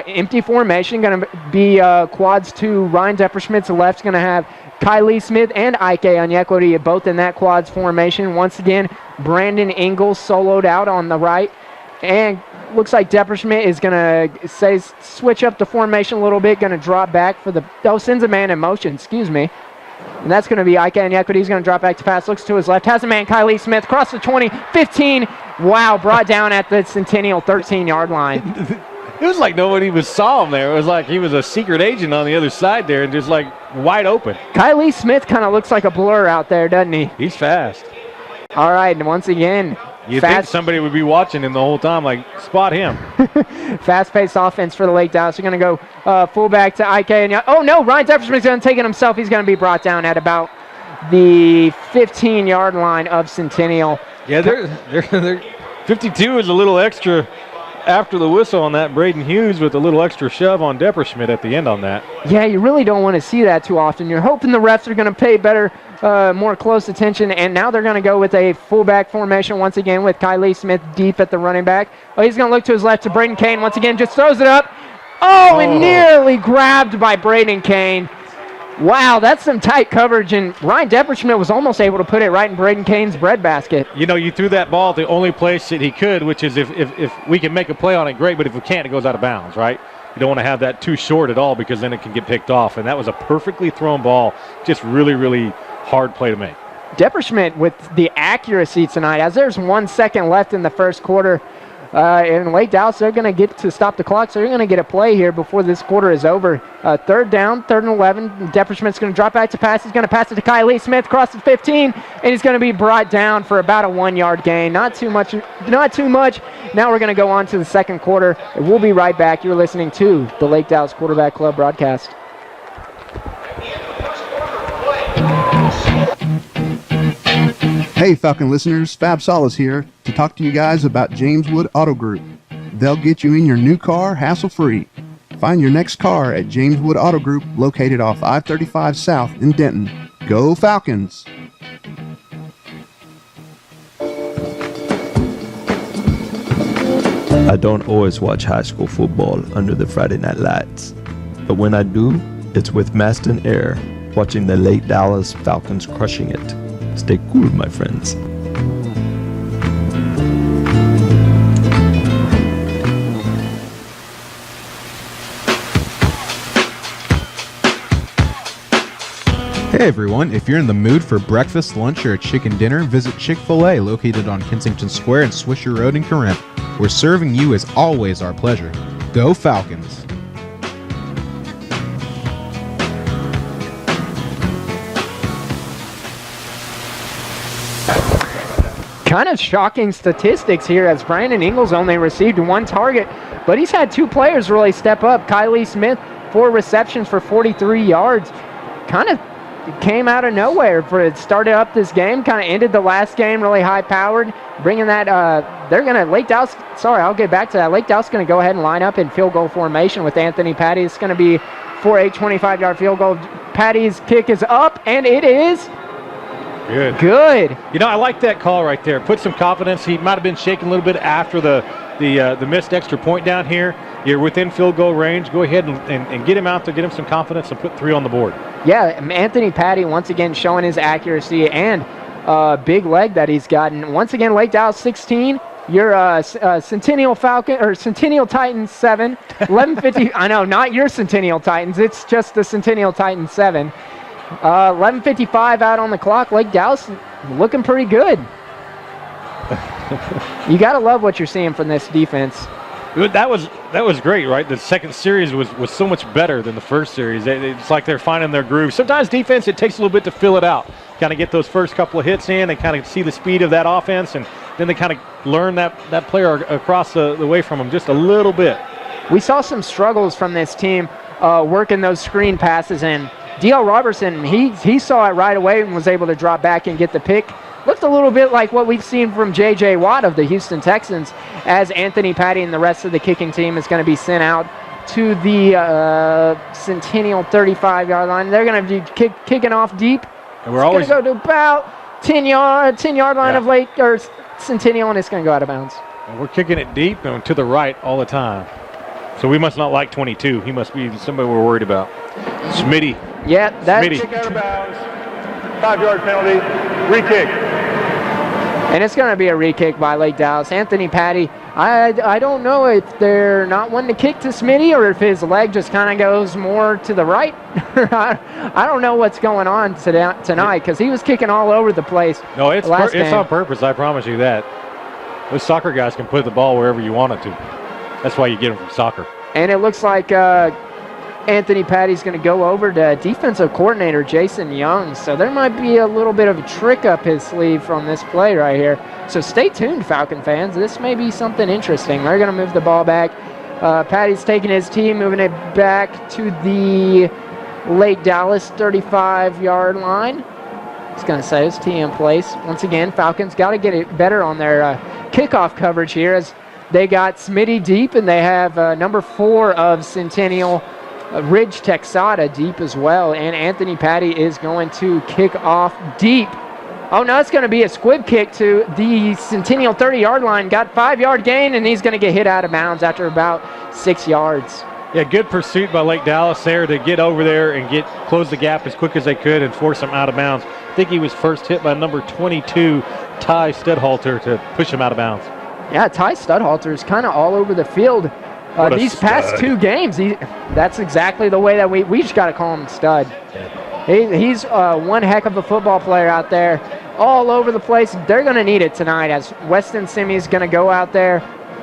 empty formation. Going to be quads to Ryan Depperschmidt's left. Going to have Kylie Smith and Ike Onyekwiti both in that quads formation. Once again, Brandon Ingalls soloed out on the right. And looks like Depperschmidt is going to switch up the formation a little bit. Going to drop back for sends a man in motion, excuse me. And that's going to be Ike Onyekwiti. He's going to drop back to pass. Looks to his left. Has a man, Kylie Smith. Cross the 20, 15. Wow, brought down at the Centennial 13-yard line. It was like nobody even saw him there. It was like he was a secret agent on the other side there and just like wide open. Kylie Smith kind of looks like a blur out there, doesn't he? He's fast. All right, and once again, you think somebody would be watching him the whole time, like, spot him. Fast-paced offense for the Lake Dallas. They're going to go fullback to Ike. Oh, no, Ryan Depperschmidt's going to take it himself. He's going to be brought down at about the 15-yard line of Centennial. Yeah, they're 52 is a little extra after the whistle on that. Braden Hughes with a little extra shove on Depperschmidt at the end on that. Yeah, you really don't want to see that too often. You're hoping the refs are going to pay better, more close attention, and now they're going to go with a fullback formation once again with Kylie Smith deep at the running back. Oh, he's going to look to his left to Braden Kane once again, just throws it up. Oh, and nearly grabbed by Braden Kane. Wow, that's some tight coverage, and Ryan Depperschmidt was almost able to put it right in Braden Kane's breadbasket. You know, you threw that ball at the only place that he could, which is if we can make a play on it, great, but if we can't, it goes out of bounds, right? You don't want to have that too short at all because then it can get picked off, and that was a perfectly thrown ball, just really, really hard play to make. Depperschmidt with the accuracy tonight, as there's 1 second left in the first quarter. And Lake Dallas, they're going to get to stop the clock, so they're going to get a play here before this quarter is over. Third down, 3rd and 11. Depperschmidt's going to drop back to pass. He's going to pass it to Kylie Smith across the 15, and he's going to be brought down for about a 1-yard gain. Not too much. Now we're going to go on to the second quarter. We'll be right back. You're listening to the Lake Dallas Quarterback Club broadcast. Hey Falcon listeners, Fab Solis here to talk to you guys about James Wood Auto Group. They'll get you in your new car hassle-free. Find your next car at James Wood Auto Group, located off I-35 South in Denton. Go Falcons! I don't always watch high school football under the Friday night lights, but when I do, it's with Maston Air, watching the Lake Dallas Falcons crushing it. Stay cool, my friends. Hey everyone, if you're in the mood for breakfast, lunch, or a chicken dinner, visit Chick-fil-A, located on Kensington Square and Swisher Road in Corinth. Where serving you is always our pleasure. Go Falcons! Kind of shocking statistics here, as Brandon Ingles only received 1 target, but he's had 2 players really step up. Kylie Smith, 4 receptions for 43 yards. Kind of came out of nowhere. It started up this game, kind of ended the last game really high-powered, bringing that, Lake Dallas, I'll get back to that. Lake Dallas going to go ahead and line up in field goal formation with Anthony Patty. It's going to be for a 25-yard field goal. Patty's kick is up, and it is good. You know, I like that call right there. Put some confidence. He might have been shaking a little bit after the missed extra point down here. You're within field goal range. Go ahead and get him out there, get him some confidence, and put 3 on the board. Yeah, Anthony Patty once again showing his accuracy and big leg that he's gotten. Once again, Lake Dallas 16. Your Centennial Falcon or Centennial Titans 7. 11:50. I know, not your Centennial Titans. It's just the Centennial Titans 7. 11:55 out on the clock. Lake Dallas looking pretty good. You got to love what you're seeing from this defense. That was great, right? The second series was so much better than the first series. It's like they're finding their groove. Sometimes defense, it takes a little bit to fill it out. Kind of get those first couple of hits in and kind of see the speed of that offense, and then they kind of learn that player across the way from them just a little bit. We saw some struggles from this team working those screen passes, and D.L. Robertson, he saw it right away and was able to drop back and get the pick. Looked a little bit like what we've seen from J.J. Watt of the Houston Texans, as Anthony Patty and the rest of the kicking team is going to be sent out to the Centennial 35-yard line. They're going to be kicking off deep. And we're always going to go to about 10-yard line of Lake or Centennial, and it's going to go out of bounds. And we're kicking it deep and to the right all the time. So we must not like 22. He must be somebody we're worried about. Smitty. Yeah, that's Kick out of bounds. 5-yard penalty. Re-kick. And it's going to be a re-kick by Lake Dallas. Anthony Patty, I don't know if they're not wanting to kick to Smitty or if his leg just kind of goes more to the right. I don't know what's going on tonight, because he was kicking all over the place. No, it's on purpose, I promise you that. Those soccer guys can put the ball wherever you want it to. That's why you get them from soccer. And it looks like Anthony Patty's going to go over to defensive coordinator Jason Young. So there might be a little bit of a trick up his sleeve from this play right here. So stay tuned, Falcon fans. This may be something interesting. They're going to move the ball back. Patty's taking his tee, moving it back to the Lake Dallas 35-yard line. He's going to set his tee in place. Once again, Falcons got to get it better on their kickoff coverage here, as they got Smitty deep, and they have number 4 of Centennial, Ridge Texada, deep as well. And Anthony Patty is going to kick off deep. Oh, no, it's going to be a squib kick to the Centennial 30-yard line. Got 5-yard gain, and he's going to get hit out of bounds after about 6 yards. Yeah, good pursuit by Lake Dallas there to get over there and close the gap as quick as they could and force him out of bounds. I think he was first hit by number 22, Ty Studhalter, to push him out of bounds. Yeah, Ty Studhalter is kind of all over the field. These past 2 games, that's exactly the way that we just got to call him stud. He's one heck of a football player out there, all over the place. They're going to need it tonight, as Weston Simi's going to go out there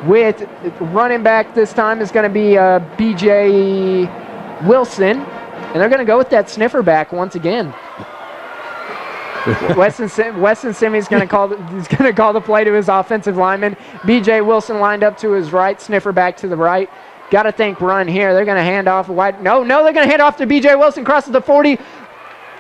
with running back this time is going to be B.J. Wilson, and they're going to go with that sniffer back once again. Weston Simi's going to call the play to his offensive lineman. B.J. Wilson lined up to his right, sniffer back to the right. Got to think run here. They're going to hand off wide. No, they're going to hand off to B.J. Wilson, crosses the 40.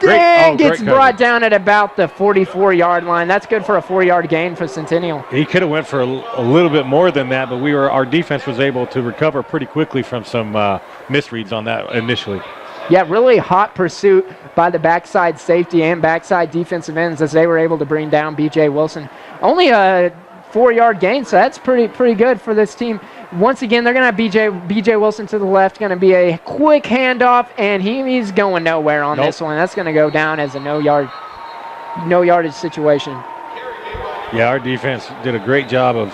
And gets brought down at about the 44-yard line. That's good for a 4-yard gain for Centennial. He could have went for a little bit more than that, but our defense was able to recover pretty quickly from some misreads on that initially. Yeah, really hot pursuit by the backside safety and backside defensive ends as they were able to bring down B.J. Wilson. Only a 4-yard gain, so that's pretty good for this team. Once again, they're going to have B.J. Wilson to the left, going to be a quick handoff, and he's going nowhere on this one. That's going to go down as a no yardage situation. Yeah, our defense did a great job of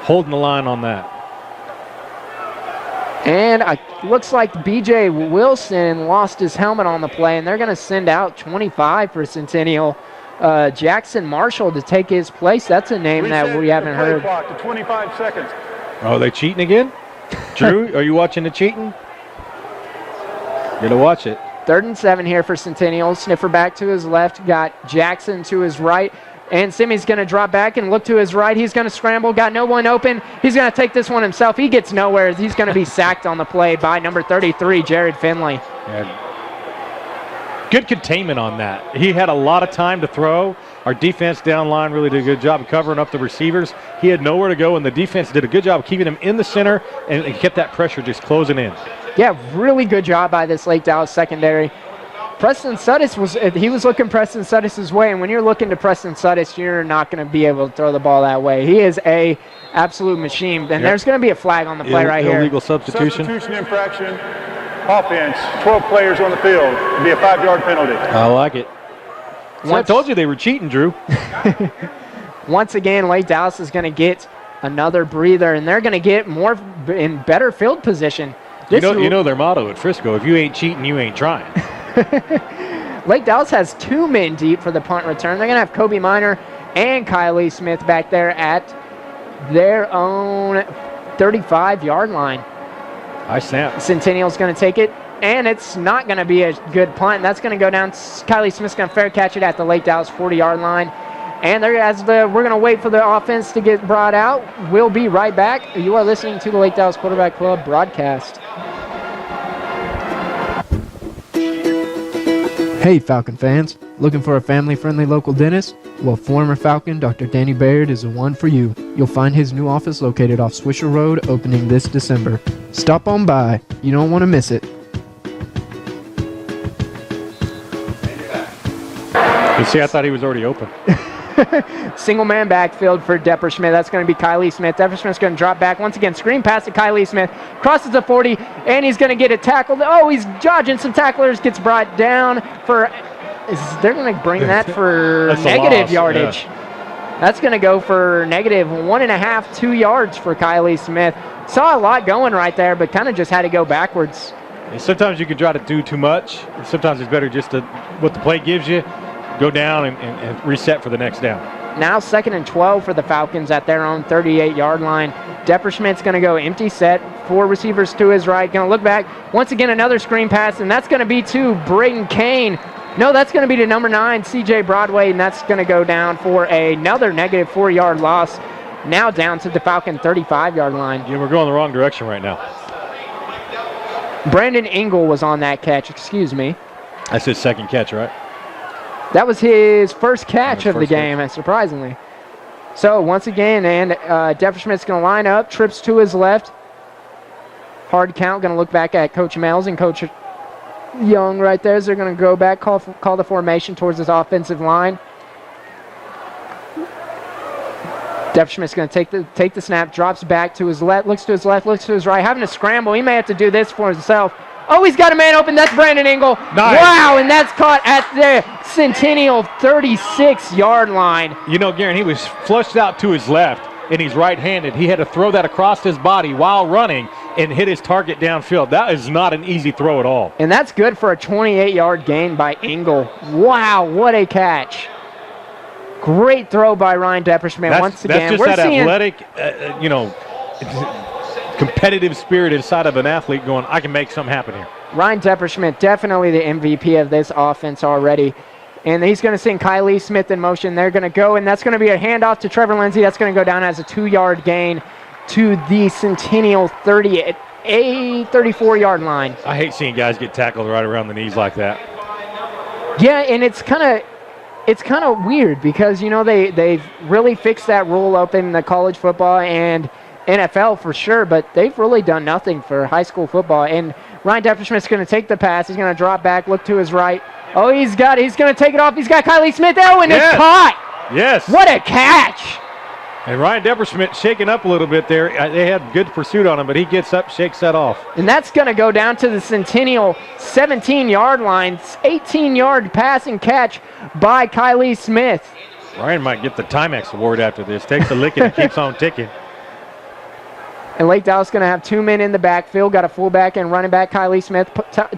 holding the line on that. And looks like B.J. Wilson lost his helmet on the play, and they're going to send out 25 for Centennial. Jackson Marshall to take his place. That's a name that we haven't heard. Clock to 25 seconds. Oh, are they cheating again? Drew, are you watching the cheating? You're to watch it. 3rd and 7 here for Centennial. Sniffer back to his left. Got Jackson to his right. And Simi's going to drop back and look to his right. He's going to scramble. Got no one open. He's going to take this one himself. He gets nowhere. He's going to be sacked on the play by number 33, Jared Finley. Yeah. Good containment on that. He had a lot of time to throw. Our defense down line really did a good job of covering up the receivers. He had nowhere to go, and the defense did a good job of keeping him in the center and kept that pressure just closing in. Yeah, really good job by this Lake Dallas secondary. Preston Sudis was looking Preston Sudis' way, and when you're looking to Preston Sudis, you're not going to be able to throw the ball that way. He is a absolute machine, and there's going to be a flag on the play right here. Illegal substitution. Substitution infraction. Offense, 12 players on the field. It'll be a 5-yard penalty. I like it. So I told you they were cheating, Drew. Once again, Lake Dallas is going to get another breather, and they're going to get more in better field position. You know their motto at Frisco: if you ain't cheating, you ain't trying. Lake Dallas has 2 men deep for the punt return. They're going to have Kobe Minor and Kylie Smith back there at their own 35-yard line. I snap. Centennial's going to take it, and it's not going to be a good punt. That's going to go down. Kylie Smith's going to fair catch it at the Lake Dallas 40-yard line. And we're going to wait for the offense to get brought out. We'll be right back. You are listening to the Lake Dallas Quarterback Club broadcast. Hey, Falcon fans. Looking for a family-friendly local dentist? Well, former Falcon Dr. Danny Baird is the one for you. You'll find his new office located off Swisher Road, opening this December. Stop on by. You don't want to miss it. You see, I thought he was already open. Single man backfield for Depperschmidt. That's going to be Kylie Smith. Depperschmidt's going to drop back. Once again, screen pass to Kylie Smith. Crosses the 40, and he's going to get it tackled. Oh, he's dodging some tacklers. Gets brought down for... They're going to bring that for negative yardage. Yeah. That's going to go for negative 1.5, 2 yards for Kylie Smith. Saw a lot going right there, but kind of just had to go backwards. And sometimes you can try to do too much. Sometimes it's better just to, what the play gives you, go down and reset for the next down. Now 2nd and 12 for the Falcons at their own 38-yard line. Depperschmidt's going to go empty set. 4 receivers to his right. Going to look back. Once again, another screen pass, and that's going to be to Braden Kane. No, that's going to be to number 9, C.J. Broadway, and that's going to go down for another negative 4-yard loss. Now down to the Falcon 35-yard line. Yeah, we're going the wrong direction right now. Brandon Engel was on that catch. Excuse me. That's his second catch, right? That was his first catch of the game, surprisingly. So, once again, and Depperschmidt's going to line up, trips to his left. Hard count, going to look back at Coach Mills and Coach Young right there. So they're going to go back, call the formation towards his offensive line. Depperschmidt's going to take the snap, drops back to his left, looks to his left, looks to his right, having to scramble. He may have to do this for himself. Oh, he's got a man open. That's Brandon Engel. Nice. Wow, and that's caught at the Centennial 36-yard line. You know, Garen, he was flushed out to his left, and he's right-handed. He had to throw that across his body while running and hit his target downfield. That is not an easy throw at all. And that's good for a 28-yard gain by Engel. Wow, what a catch. Great throw by Ryan Depperschmidt once again. That's just that athletic, competitive spirit inside of an athlete going, I can make something happen here. Ryan Depperschmidt, definitely the MVP of this offense already. And he's going to send Kylie Smith in motion. They're going to go, and that's going to be a handoff to Trevor Lindsay. That's going to go down as a 2-yard gain to the Centennial 34-yard line. I hate seeing guys get tackled right around the knees like that. Yeah, and it's kind of weird because, you know, they've really fixed that rule up in the college football and NFL for sure, but they've really done nothing for high school football. And Ryan Depperschmidt's going to take the pass. He's going to drop back, look to his right. Oh, he's going to take it off. He's got Kylie Smith. Oh, and it's caught. Yes. What a catch. And Ryan Depperschmidt shaking up a little bit there. They had good pursuit on him, but he gets up, shakes that off. And that's going to go down to the Centennial 17-yard line. 18-yard pass and catch by Kylie Smith. Ryan might get the Timex award after this. Takes a licking and keeps on ticking. And Lake Dallas going to have 2 men in the backfield. Got a fullback and running back, Kylie Smith.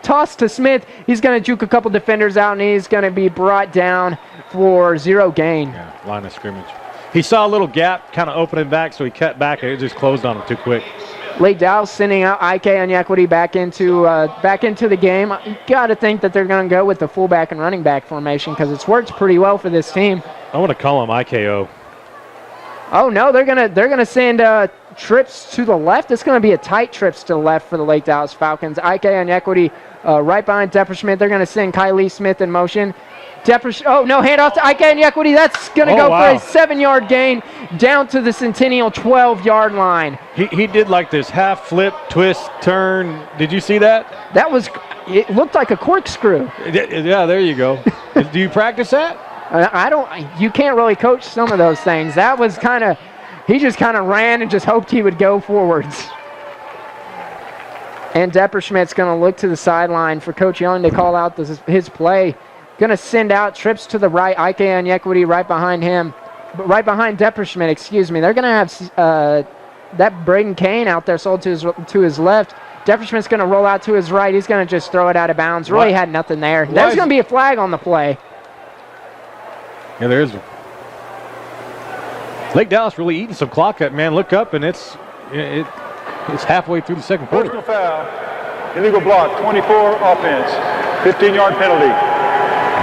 Toss to Smith. He's going to juke a couple defenders out, and he's going to be brought down for 0 gain. Yeah, line of scrimmage. He saw a little gap kind of opening back, so he cut back, and it just closed on him too quick. Lake Dallas sending out Ike Onyekwiti back into the game. You got to think that they're going to go with the fullback and running back formation because it's worked pretty well for this team. I want to call him IKO. Oh no, they're gonna send trips to the left. It's going to be a tight trips to the left for the Lake Dallas Falcons. Ike Onyekwiti right behind Depperschmidt. They're going to send Kylie Smith in motion. Oh, no, handoff to Ike Onyekwiti. That's going to go for a 7-yard gain down to the Centennial 12-yard line. He did like this half flip, twist, turn. Did you see that? It looked like a corkscrew. Yeah, there you go. Do you practice that? You can't really coach some of those things. That was he just kind of ran and just hoped he would go forwards. And Depperschmidt's going to look to the sideline for Coach Young to call out his play. Going to send out trips to the right. Ike Onyekwiti right behind him. Right behind Depperschmidt, excuse me. They're going to have that Braden Kane out there sold to his left. Depperschmidt's going to roll out to his right. He's going to just throw it out of bounds. Really had nothing there. There's going to be a flag on the play. Yeah, there is. Lake Dallas really eating some clock up, man. Look up, and it's halfway through the second quarter. Personal foul, illegal block, 24 offense, 15-yard penalty.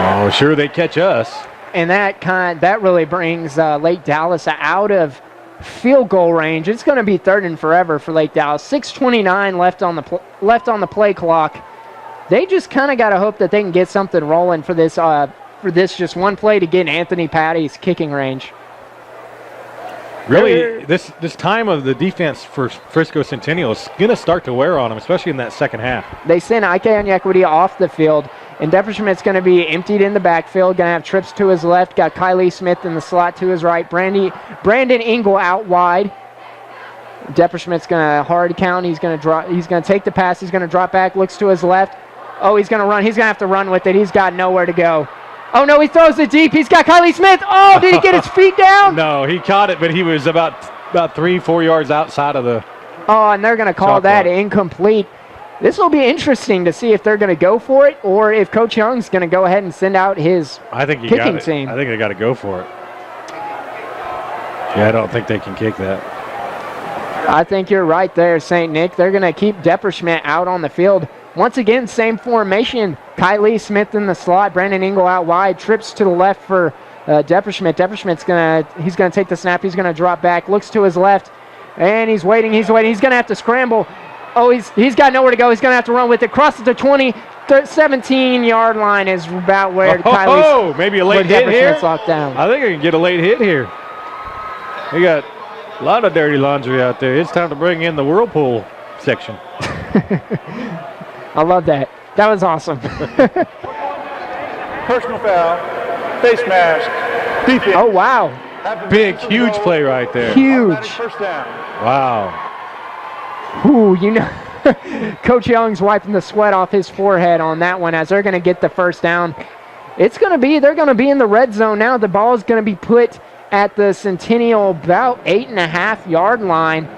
Oh, sure, they catch us. And that really brings Lake Dallas out of field goal range. It's going to be 3rd and forever for Lake Dallas. 6:29 left on the play clock. They just kind of got to hope that they can get something rolling for this just one play to get Anthony Patty's kicking range. Really, this time of the defense for Frisco Centennial is going to start to wear on them, especially in that second half. They send Ike Onyekwiti off the field, and Depperschmidt's going to be emptied in the backfield, going to have trips to his left, got Kylie Smith in the slot to his right, Brandon Engel out wide. Depperschmidt's going to hard count. He's going to take the pass. He's going to drop back, looks to his left. Oh, he's going to run. He's going to have to run with it. He's got nowhere to go. Oh, no, he throws it deep. He's got Kylie Smith. Oh, did he get his feet down? No, he caught it, but he was about 3-4 yards outside of the... Oh, and they're going to call that incomplete. This will be interesting to see if they're going to go for it or if Coach Young's going to go ahead and send out his kicking team. I think they got to go for it. Yeah, I don't think they can kick that. I think you're right there, St. Nick. They're going to keep Depperschmidt out on the field. Once again, same formation. Kylie Smith in the slot. Brandon Engel out wide. Trips to the left for Depperschmidt. Depperschmidt's he's going to take the snap. He's going to drop back. Looks to his left. And he's waiting. He's going to have to scramble. Oh, he's got nowhere to go. He's going to have to run with it. Crosses the 17-yard line is about where Kylie's... maybe a late hit here? Locked down. I think I can get a late hit here. We got a lot of dirty laundry out there. It's time to bring in the whirlpool section. I love that. That was awesome. Personal foul, face mask, defense. Oh, wow. Big, huge play right there. Huge. First down. Wow. Ooh, Coach Young's wiping the sweat off his forehead on that one as they're going to get the first down. They're going to be in the red zone now. The ball is going to be put at the Centennial about 8.5-yard line.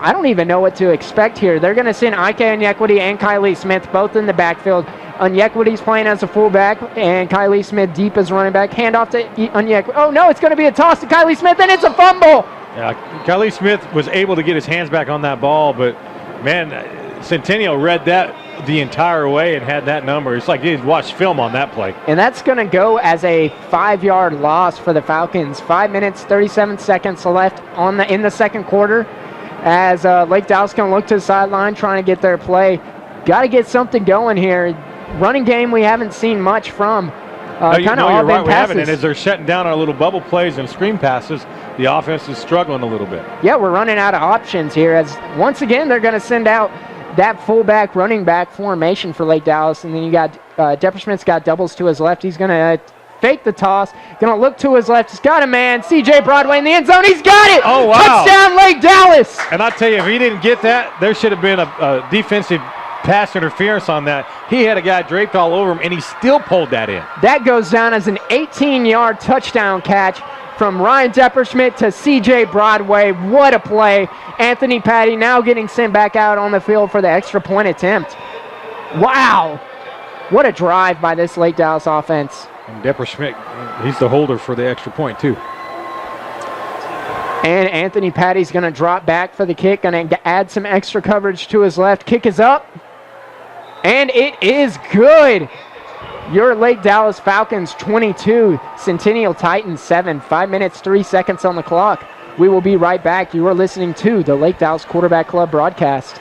I don't even know what to expect here. They're going to send Ike Onyekwiti and Kylie Smith both in the backfield. Onyekwiti's playing as a fullback, and Kylie Smith deep as running back. Handoff to Onyekwiti. Oh, no, it's going to be a toss to Kylie Smith, and it's a fumble. Kylie Smith was able to get his hands back on that ball, but, man, Centennial read that the entire way and had that number. It's like he watched film on that play. And that's going to go as a 5-yard loss for the Falcons. 5 minutes, 37 seconds left in the second quarter as Lake Dallas going to look to the sideline trying to get their play. Got to get something going here. Running game we haven't seen much from. You're right, we haven't. And as they're shutting down our little bubble plays and screen passes, the offense is struggling a little bit. Yeah, we're running out of options here as once again they're going to send out that fullback running back formation for Lake Dallas. And then you got Depperschmidt's got doubles to his left. He's going to fake the toss, going to look to his left. He's got a man, C.J. Broadway in the end zone. He's got it! Oh, wow. Touchdown, Lake Dallas! And I tell you, if he didn't get that, there should have been a defensive pass interference on that. He had a guy draped all over him, and he still pulled that in. That goes down as an 18-yard touchdown catch from Ryan Depperschmidt to C.J. Broadway. What a play. Anthony Patty now getting sent back out on the field for the extra point attempt. Wow. What a drive by this Lake Dallas offense. And Depperschmidt, he's the holder for the extra point, too. And Anthony Patty's going to drop back for the kick, going to add some extra coverage to his left. Kick is up. And it is good. Your Lake Dallas Falcons 22, Centennial Titans 7. 5 minutes, 3 seconds on the clock. We will be right back. You are listening to the Lake Dallas Quarterback Club broadcast.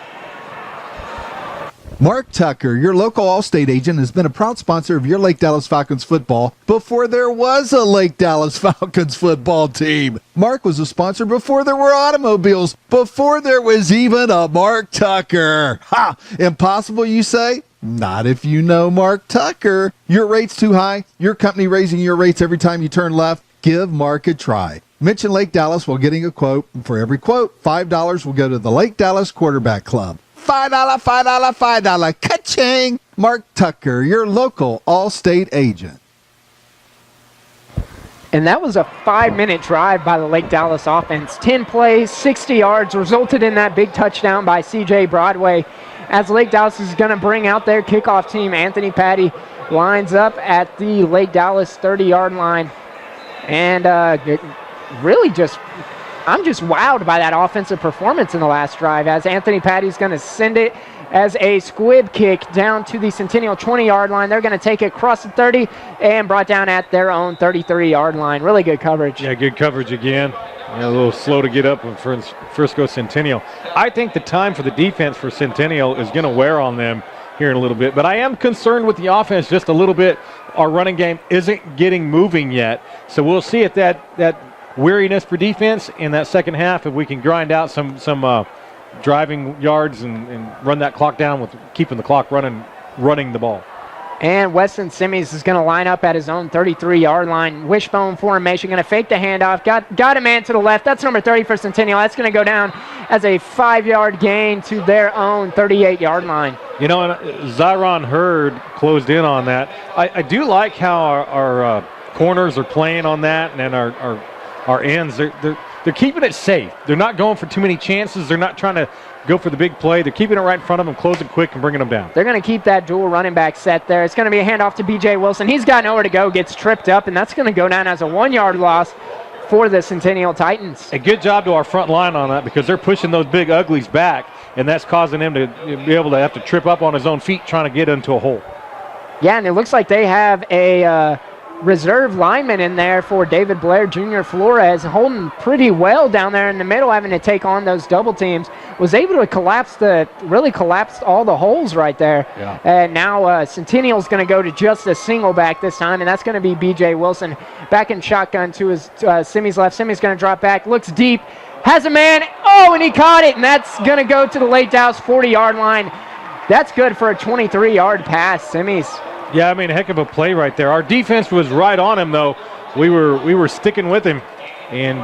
Mark Tucker, your local Allstate agent, has been a proud sponsor of your Lake Dallas Falcons football before there was a Lake Dallas Falcons football team. Mark was a sponsor before there were automobiles, before there was even a Mark Tucker. Ha! Impossible, you say? Not if you know Mark Tucker. Your rate's too high? Your company raising your rates every time you turn left? Give Mark a try. Mention Lake Dallas while getting a quote, and for every quote, $5 will go to the Lake Dallas Quarterback Club. $5, $5, ka-ching! Mark Tucker, your local Allstate agent. And that was a 5-minute drive by the Lake Dallas offense. 10 plays, 60 yards, resulted in that big touchdown by C.J. Broadway. As Lake Dallas is going to bring out their kickoff team, Anthony Patty lines up at the Lake Dallas 30-yard line. And really I'm just wowed by that offensive performance in the last drive as Anthony Patty's going to send it as a squib kick down to the Centennial 20-yard line. They're going to take it across the 30 and brought down at their own 33-yard line. Really good coverage. Yeah, good coverage again. Yeah, a little slow to get up for Frisco Centennial. I think the time for the defense for Centennial is going to wear on them here in a little bit, but I am concerned with the offense just a little bit. Our running game isn't getting moving yet, so we'll see if that weariness for defense in that second half, if we can grind out some driving yards and run that clock down with keeping the clock running the ball. And Weston Simmies is going to line up at his own 33-yard line. Wishbone formation, going to fake the handoff. Got a man to the left. That's number 30 for Centennial. That's going to go down as a 5-yard gain to their own 38-yard line. You know, and Zyron Hurd closed in on that. I do like how our corners are playing on that, and our ends, they're keeping it safe. They're not going for too many chances. They're not trying to go for the big play. They're keeping it right in front of them, closing quick and bringing them down. They're going to keep that dual running back set there. It's going to be a handoff to B.J. Wilson. He's got nowhere to go, gets tripped up, and that's going to go down as a 1-yard loss for the Centennial Titans. A good job to our front line on that because they're pushing those big uglies back, and that's causing him to be able to have to trip up on his own feet trying to get into a hole. Yeah, and it looks like they have a reserve lineman in there for David Blair Jr. Flores, holding pretty well down there in the middle, having to take on those double teams. Was able to collapse all the holes right there. Yeah. And now Centennial's going to go to just a single back this time, and that's going to be B.J. Wilson back in shotgun to his Simi's left. Simi's going to drop back, looks deep, has a man, and he caught it, and that's going to go to the Lake Dallas 40-yard line. That's good for a 23-yard pass, Simi's. Yeah, I mean, a heck of a play right there. Our defense was right on him, though. We were sticking with him, and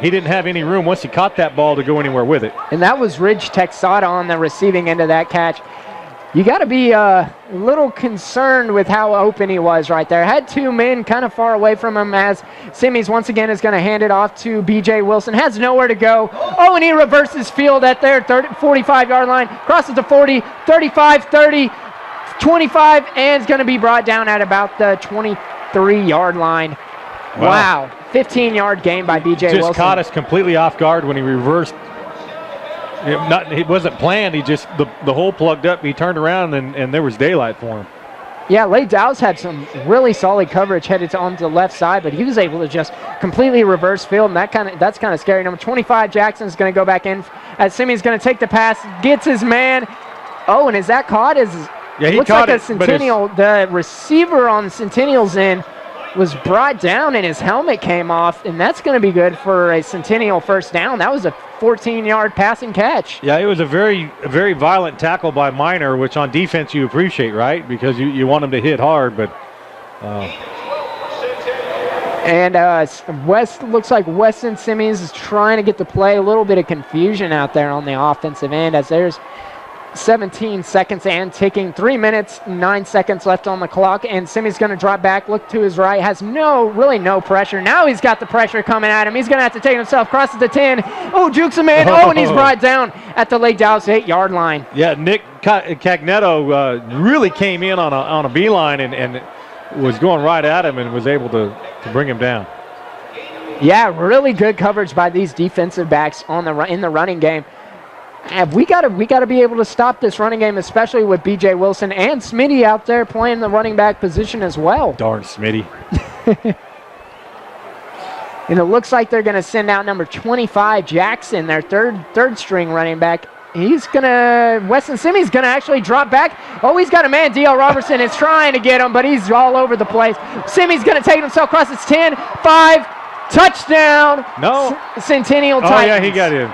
he didn't have any room once he caught that ball to go anywhere with it. And that was Ridge Texada on the receiving end of that catch. You got to be a little concerned with how open he was right there. Had two men kind of far away from him as Simmies once again is going to hand it off to B.J. Wilson. Has nowhere to go. And he reverses field at their 45-yard line. Crosses the 40, 35, 30, 25, and is going to be brought down at about the 23-yard line. Wow. 15-yard gain by B.J. Wilson. Just caught us completely off guard when he reversed. It wasn't planned. He just, the hole plugged up. He turned around, and there was daylight for him. Yeah, Lake Dallas had some really solid coverage headed onto the left side, but he was able to just completely reverse field, and that's kind of scary. Number 25, Jackson's going to go back in as Simmy's going to take the pass, gets his man. Oh, and is that caught? Yeah, he looks caught like it, a Centennial. The receiver on Centennial's end was brought down, and his helmet came off, and that's going to be good for a Centennial first down. That was a 14-yard passing catch. Yeah, it was a very violent tackle by Minor, which on defense you appreciate, right? Because you want him to hit hard, but. And West looks like Weston Simmies is trying to get the play. A little bit of confusion out there on the offensive end as there's 17 seconds and ticking. 3 minutes, 9 seconds left on the clock, and Simmy's going to drop back, look to his right, has really no pressure. Now he's got the pressure coming at him. He's going to have to take himself, crosses the 10. Oh, jukes him in. Oh, and he's brought down at the Lake Dallas 8-yard line. Yeah, Nick Cagnetto really came in on a beeline and was going right at him and was able to bring him down. Yeah, really good coverage by these defensive backs in the running game. And we got to be able to stop this running game, especially with B.J. Wilson and Smitty out there playing the running back position as well. Darn Smitty. And it looks like they're going to send out number 25, Jackson, their third string running back. Weston Simmy's going to actually drop back. Oh, he's got a man. D.L. Robertson is trying to get him, but he's all over the place. Simmy's going to take himself across. It's 10, 5, touchdown. No. Centennial Titans. Oh, yeah, he got in.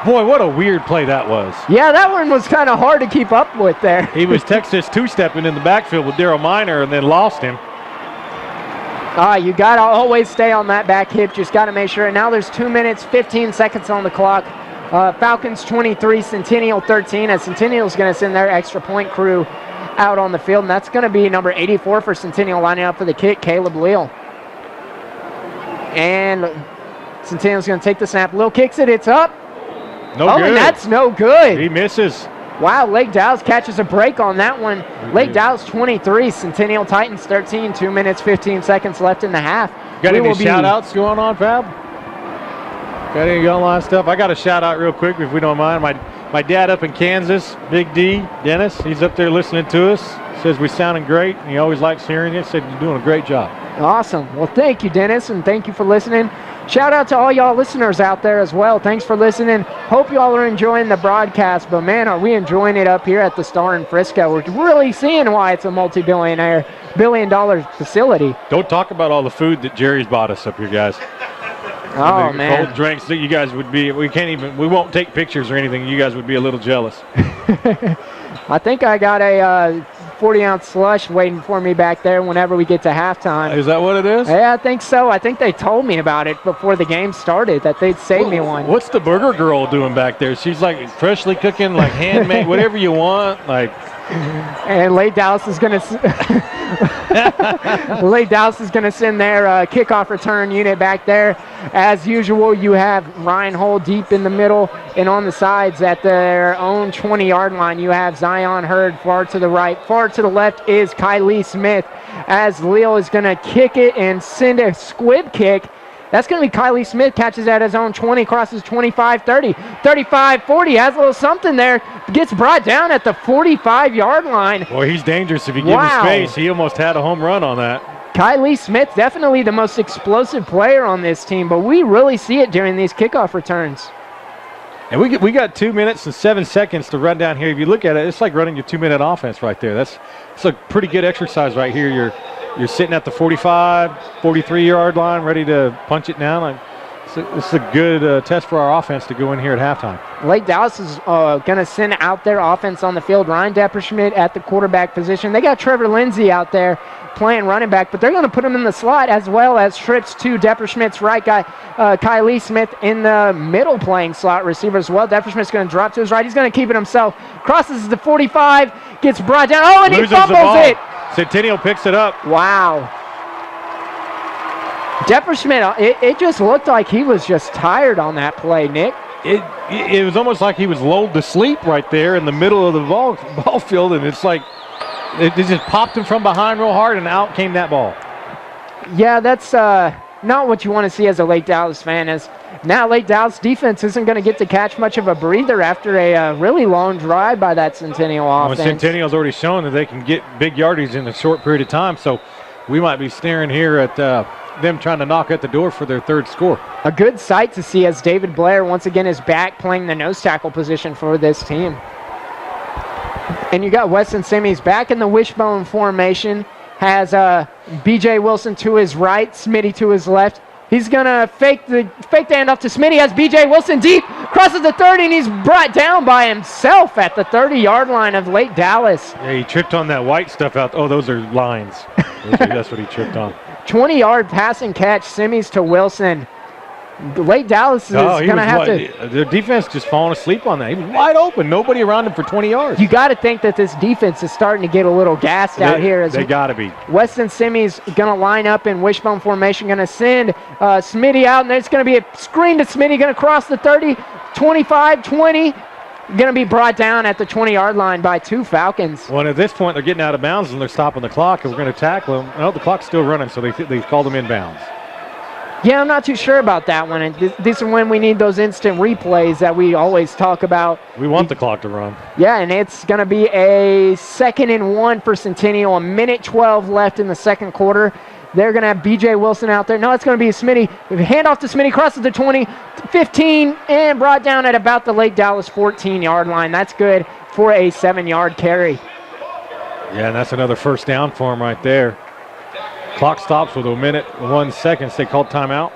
Boy, what a weird play that was. Yeah, that one was kind of hard to keep up with there. He was Texas two-stepping in the backfield with Darryl Minor and then lost him. You got to always stay on that back hip. Just got to make sure. Now there's 2 minutes, 15 seconds on the clock. Falcons 23, Centennial 13, as Centennial's going to send their extra point crew out on the field, and that's going to be number 84 for Centennial lining up for the kick, Caleb Leal. And Centennial's going to take the snap. Leal kicks it. It's up. No good. And that's no good. He misses. Wow, Lake Dallas catches a break on that one. Lake Dallas 23, Centennial Titans 13, 2 minutes, 15 seconds left in the half. Got any shout-outs going on, Fab? Got any online stuff? I got a shout-out real quick, if we don't mind. My dad up in Kansas, Big D, Dennis, he's up there listening to us. Says we're sounding great, and he always likes hearing it. Said you're doing a great job. Awesome. Well, thank you, Dennis, and thank you for listening. Shout out to all y'all listeners out there as well. Thanks for listening. Hope y'all are enjoying the broadcast, but man, are we enjoying it up here at the Star in Frisco. We're really seeing why it's a billion-dollar facility. Don't talk about all the food that Jerry's bought us up here, guys. Oh, man. Cold drinks that you guys would be, we won't take pictures or anything. You guys would be a little jealous. I think I got a 40-ounce slush waiting for me back there whenever we get to halftime. Is that what it is? Yeah, I think so. I think they told me about it before the game started, that they'd save me one. What's the burger girl doing back there? She's like freshly cooking, like handmade, whatever you want. Like. And Lake Dallas is going to send their kickoff return unit back there. As usual, you have Ryan Hull deep in the middle, and on the sides at their own 20-yard line, you have Zion Hurd far to the right. Far to the left is Kylie Smith, as Leal is going to kick it and send a squib kick. That's going to be Kylie Smith, catches at his own 20, crosses 25, 30, 35, 40, has a little something there, gets brought down at the 45-yard line. Boy, he's dangerous if you give him space. He almost had a home run on that. Kylie Smith, definitely the most explosive player on this team, but we really see it during these kickoff returns. And we got 2 minutes and 7 seconds to run down here. If you look at it, it's like running your 2-minute offense right there. It's a pretty good exercise right here. You're sitting at the 45, 43-yard line, ready to punch it down. It's a good test for our offense to go in here at halftime. Lake Dallas is going to send out their offense on the field. Ryan Depperschmidt at the quarterback position. They got Trevor Lindsay out there playing running back, but they're going to put him in the slot, as well as trips to Depperschmidt's right guy, Kylie Smith, in the middle playing slot receiver as well. Depperschmidt's going to drop to his right. He's going to keep it himself. Crosses the 45, gets brought down. Oh, and he fumbles it. Centennial picks it up. Wow. Depperschmidt, it just looked like he was just tired on that play, Nick. It was almost like he was lulled to sleep right there in the middle of the ball field, and it's like it just popped him from behind real hard, and out came that ball. Yeah, that's not what you want to see as a Lake Dallas fan. As now Lake Dallas defense isn't going to get to catch much of a breather after a really long drive by that Centennial offense. Well, Centennial's already shown that they can get big yardage in a short period of time, so we might be staring here at them trying to knock at the door for their third score. A good sight to see as David Blair once again is back playing the nose tackle position for this team. And you got Weston Simmies back in the wishbone formation. Has B.J. Wilson to his right, Smitty to his left. He's going to fake the handoff to Smitty. Has B.J. Wilson deep, crosses the 30, and he's brought down by himself at the 30-yard line of Lake Dallas. Yeah, he tripped on that white stuff out. Oh, those are lines. That's what he tripped on. 20-yard passing catch, Simmies to Wilson. Lake Dallas is going to have to... Their defense just falling asleep on that. He was wide open. Nobody around him for 20 yards. You got to think that this defense is starting to get a little gassed out here. They got to be. Weston Simmies going to line up in wishbone formation, going to send Smitty out, and there's going to be a screen to Smitty, going to cross the 30, 25, 20. Going to be brought down at the 20-yard line by two Falcons. Well, at this point, they're getting out of bounds, and they're stopping the clock, and we're going to tackle them. No, the clock's still running, so they called them inbounds. Yeah, I'm not too sure about that one. And this is when we need those instant replays that we always talk about. We want the clock to run. Yeah, and it's going to be a 2nd and 1 for Centennial. 1:12 left in the second quarter. They're going to have B.J. Wilson out there. No, it's going to be Smitty. Handoff to Smitty, crosses the 20, 15, and brought down at about the Lake Dallas 14-yard line. That's good for a 7-yard carry. Yeah, and that's another first down for him right there. Clock stops with 1:01. They called timeout.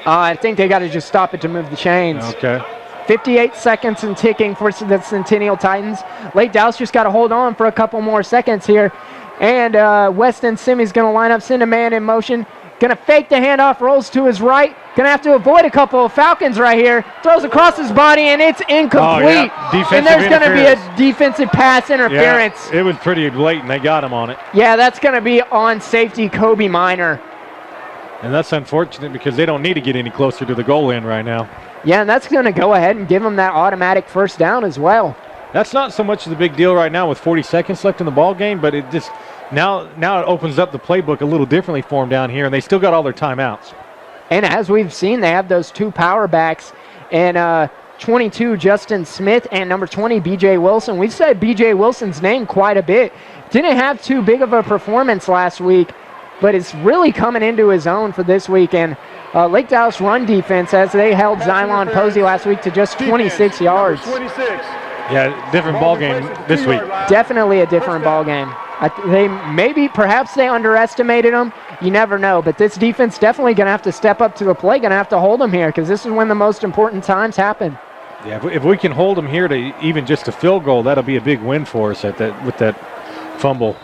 I think they got to just stop it to move the chains. Okay. 58 seconds and ticking for the Centennial Titans. Lake Dallas just got to hold on for a couple more seconds here. And Weston Simmies going to line up, send a man in motion. Going to fake the handoff, rolls to his right. Going to have to avoid a couple of Falcons right here. Throws across his body, and it's incomplete. Oh, yeah. And there's going to be a defensive pass interference. Yeah, it was pretty blatant. They got him on it. Yeah, that's going to be on safety Kobe Minor. And that's unfortunate because they don't need to get any closer to the goal line right now. Yeah, and that's going to go ahead and give them that automatic first down as well. That's not so much of the big deal right now with 40 seconds left in the ball game, but it just now it opens up the playbook a little differently for them down here, and they still got all their timeouts. And as we've seen, they have those two power backs, and 22 Justin Smith and number 20 B.J. Wilson. We've said B.J. Wilson's name quite a bit. Didn't have too big of a performance last week, but it's really coming into his own for this week. And Lake Dallas run defense, as they held Xylon Posey last week to just 26 yards. 26. Yeah, different ball game this week. Definitely a different ball game. Perhaps they underestimated them. You never know. But this defense definitely going to have to step up to the plate. Going to have to hold them here because this is when the most important times happen. Yeah, if we can hold them here to even just a field goal, that'll be a big win for us with that fumble.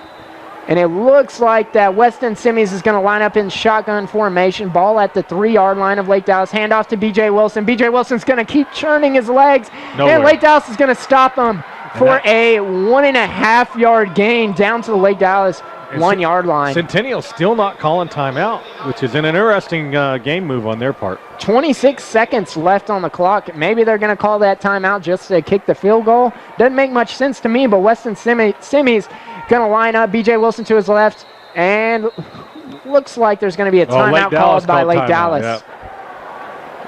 And it looks like that Weston Simmies is going to line up in shotgun formation. Ball at the 3-yard line of Lake Dallas. Handoff to B.J. Wilson. B.J. Wilson's going to keep churning his legs. Nowhere. And Lake Dallas is going to stop him for a 1.5-yard gain down to the Lake Dallas 1-yard line. Centennial still not calling timeout, which is an interesting game move on their part. 26 seconds left on the clock. Maybe they're going to call that timeout just to kick the field goal. Doesn't make much sense to me, but Weston Simmies going to line up. B.J. Wilson to his left, and looks like there's going to be a timeout called by Lake Dallas. Yeah.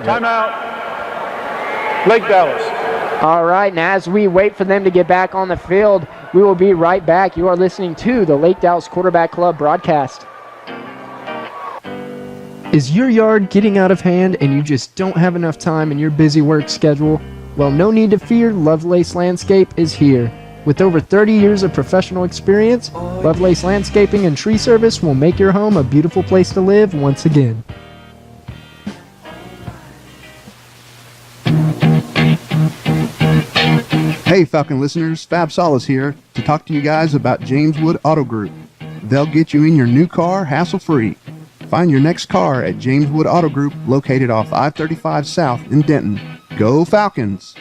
Timeout. Lake Dallas. All right, and as we wait for them to get back on the field, we will be right back. You are listening to the Lake Dallas Quarterback Club broadcast. Is your yard getting out of hand and you just don't have enough time in your busy work schedule? Well, no need to fear. Lovelace Landscape is here. With over 30 years of professional experience, Lovelace Landscaping and Tree Service will make your home a beautiful place to live once again. Hey Falcon listeners, Fab Solis here to talk to you guys about James Wood Auto Group. They'll get you in your new car hassle-free. Find your next car at James Wood Auto Group, located off I-35 South in Denton. Go Falcons!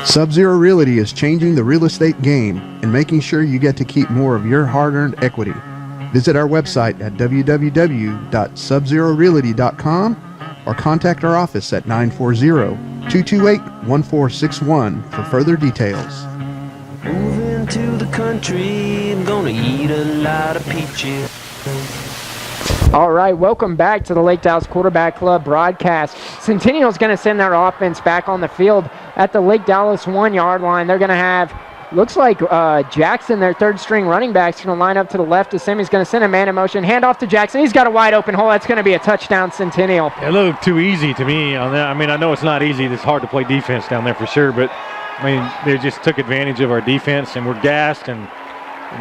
Sub-Zero Realty is changing the real estate game and making sure you get to keep more of your hard-earned equity. Visit our website at www.subzerorealty.com or contact our office at 940-228-1461 for further details. to the country. I'm gonna eat a lot of peaches. All right, welcome back to the Lake Dallas Quarterback Club broadcast. Centennial's going to send their offense back on the field at the Lake Dallas 1-yard line. They're going to have, looks like Jackson, their third-string running back, is going to line up to the left. Semi's going to send a man in motion. Hand off to Jackson. He's got a wide-open hole. That's going to be a touchdown, Centennial. It looked too easy to me on that. I mean, I know it's not easy. It's hard to play defense down there for sure, but, I mean, they just took advantage of our defense, and we're gassed, and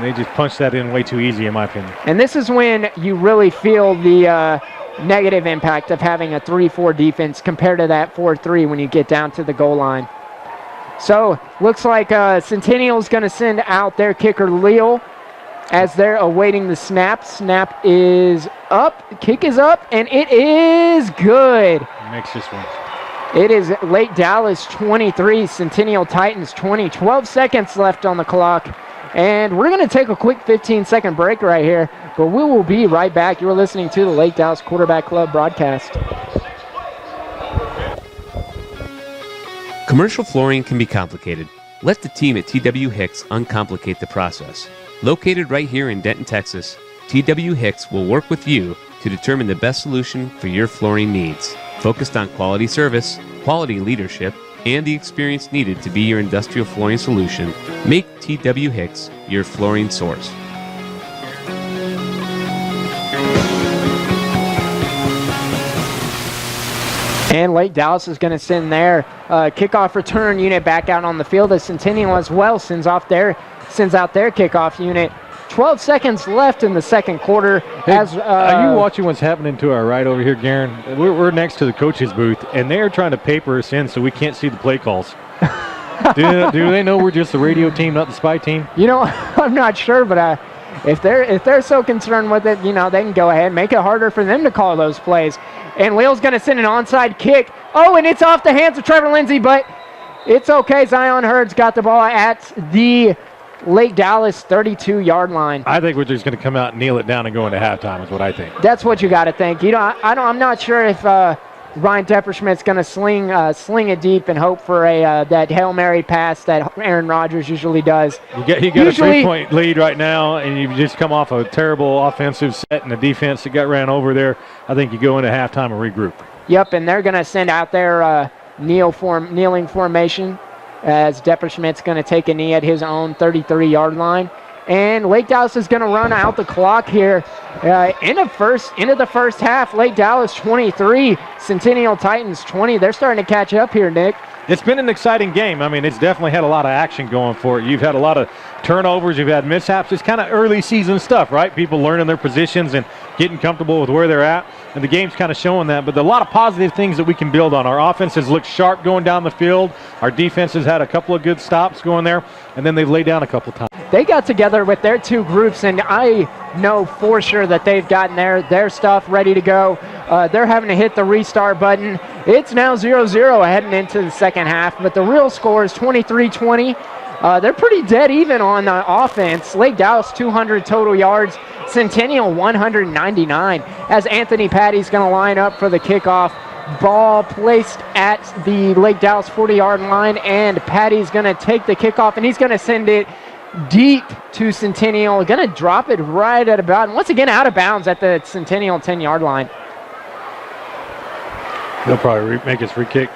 they just punched that in way too easy, in my opinion. And this is when you really feel the negative impact of having a 3-4 defense compared to that 4-3 when you get down to the goal line. So, looks like Centennial's going to send out their kicker, Leal, as they're awaiting the snap. Snap is up, kick is up, and it is good. Makes this one. It is Lake Dallas 23, Centennial Titans 20. 12 seconds left on the clock. And we're going to take a quick 15-second break right here, but we will be right back. You're listening to the Lake Dallas Quarterback Club broadcast. Commercial flooring can be complicated. Let the team at TW Hicks uncomplicate the process. Located right here in Denton, Texas, TW Hicks will work with you to determine the best solution for your flooring needs. Focused on quality service, quality leadership, and the experience needed to be your industrial flooring solution, make TW Hicks your flooring source. And Lake Dallas is going to send their kickoff return unit back out on the field. The Centennial as well sends out their kickoff unit. 12 seconds left in the second quarter. Hey, are you watching what's happening to our right over here, Garen? We're next to the coach's booth, and they're trying to paper us in so we can't see the play calls. do they know we're just the radio team, not the spy team? You know, I'm not sure, but if they're so concerned with it, you know, they can go ahead and make it harder for them to call those plays. And Leal's going to send an onside kick. Oh, and it's off the hands of Trevor Lindsay, but it's okay. Zion Hurd's got the ball at the Lake Dallas 32-yard line. I think we're just going to come out and kneel it down and go into halftime is what I think. That's what you got to think. You know, I'm not sure if Ryan Depperschmidt's going to sling it deep and hope for that Hail Mary pass that Aaron Rodgers usually does. You got a 3-point lead right now, and you've just come off a terrible offensive set and the defense that got ran over there. I think you go into halftime and regroup. Yep, and they're going to send out their kneeling formation, as Depperschmidt's going to take a knee at his own 33-yard line. And Lake Dallas is going to run out the clock here into the first half. Lake Dallas 23, Centennial Titans 20. They're starting to catch up here, Nick. It's been an exciting game. I mean, it's definitely had a lot of action going for it. You've had a lot of turnovers. You've had mishaps. It's kind of early season stuff, right? People learning their positions and getting comfortable with where they're at. And the game's kind of showing that. But a lot of positive things that we can build on. Our offense has looked sharp going down the field. Our defense has had a couple of good stops going there. And then they've laid down a couple times. They got together with their two groups, and I know for sure that they've gotten their stuff ready to go. They're having to hit the restart button. It's now 0-0 heading into the second half, but the real score is 23-20. They're pretty dead even on offense. Lake Dallas 200 total yards, Centennial 199. As Anthony Patty's going to line up for the kickoff. Ball placed at the Lake Dallas 40-yard line, and Patty's going to take the kickoff, and he's going to send it deep to Centennial. Going to drop it right at about, once again, out of bounds at the Centennial 10-yard line. They'll probably make his free kick.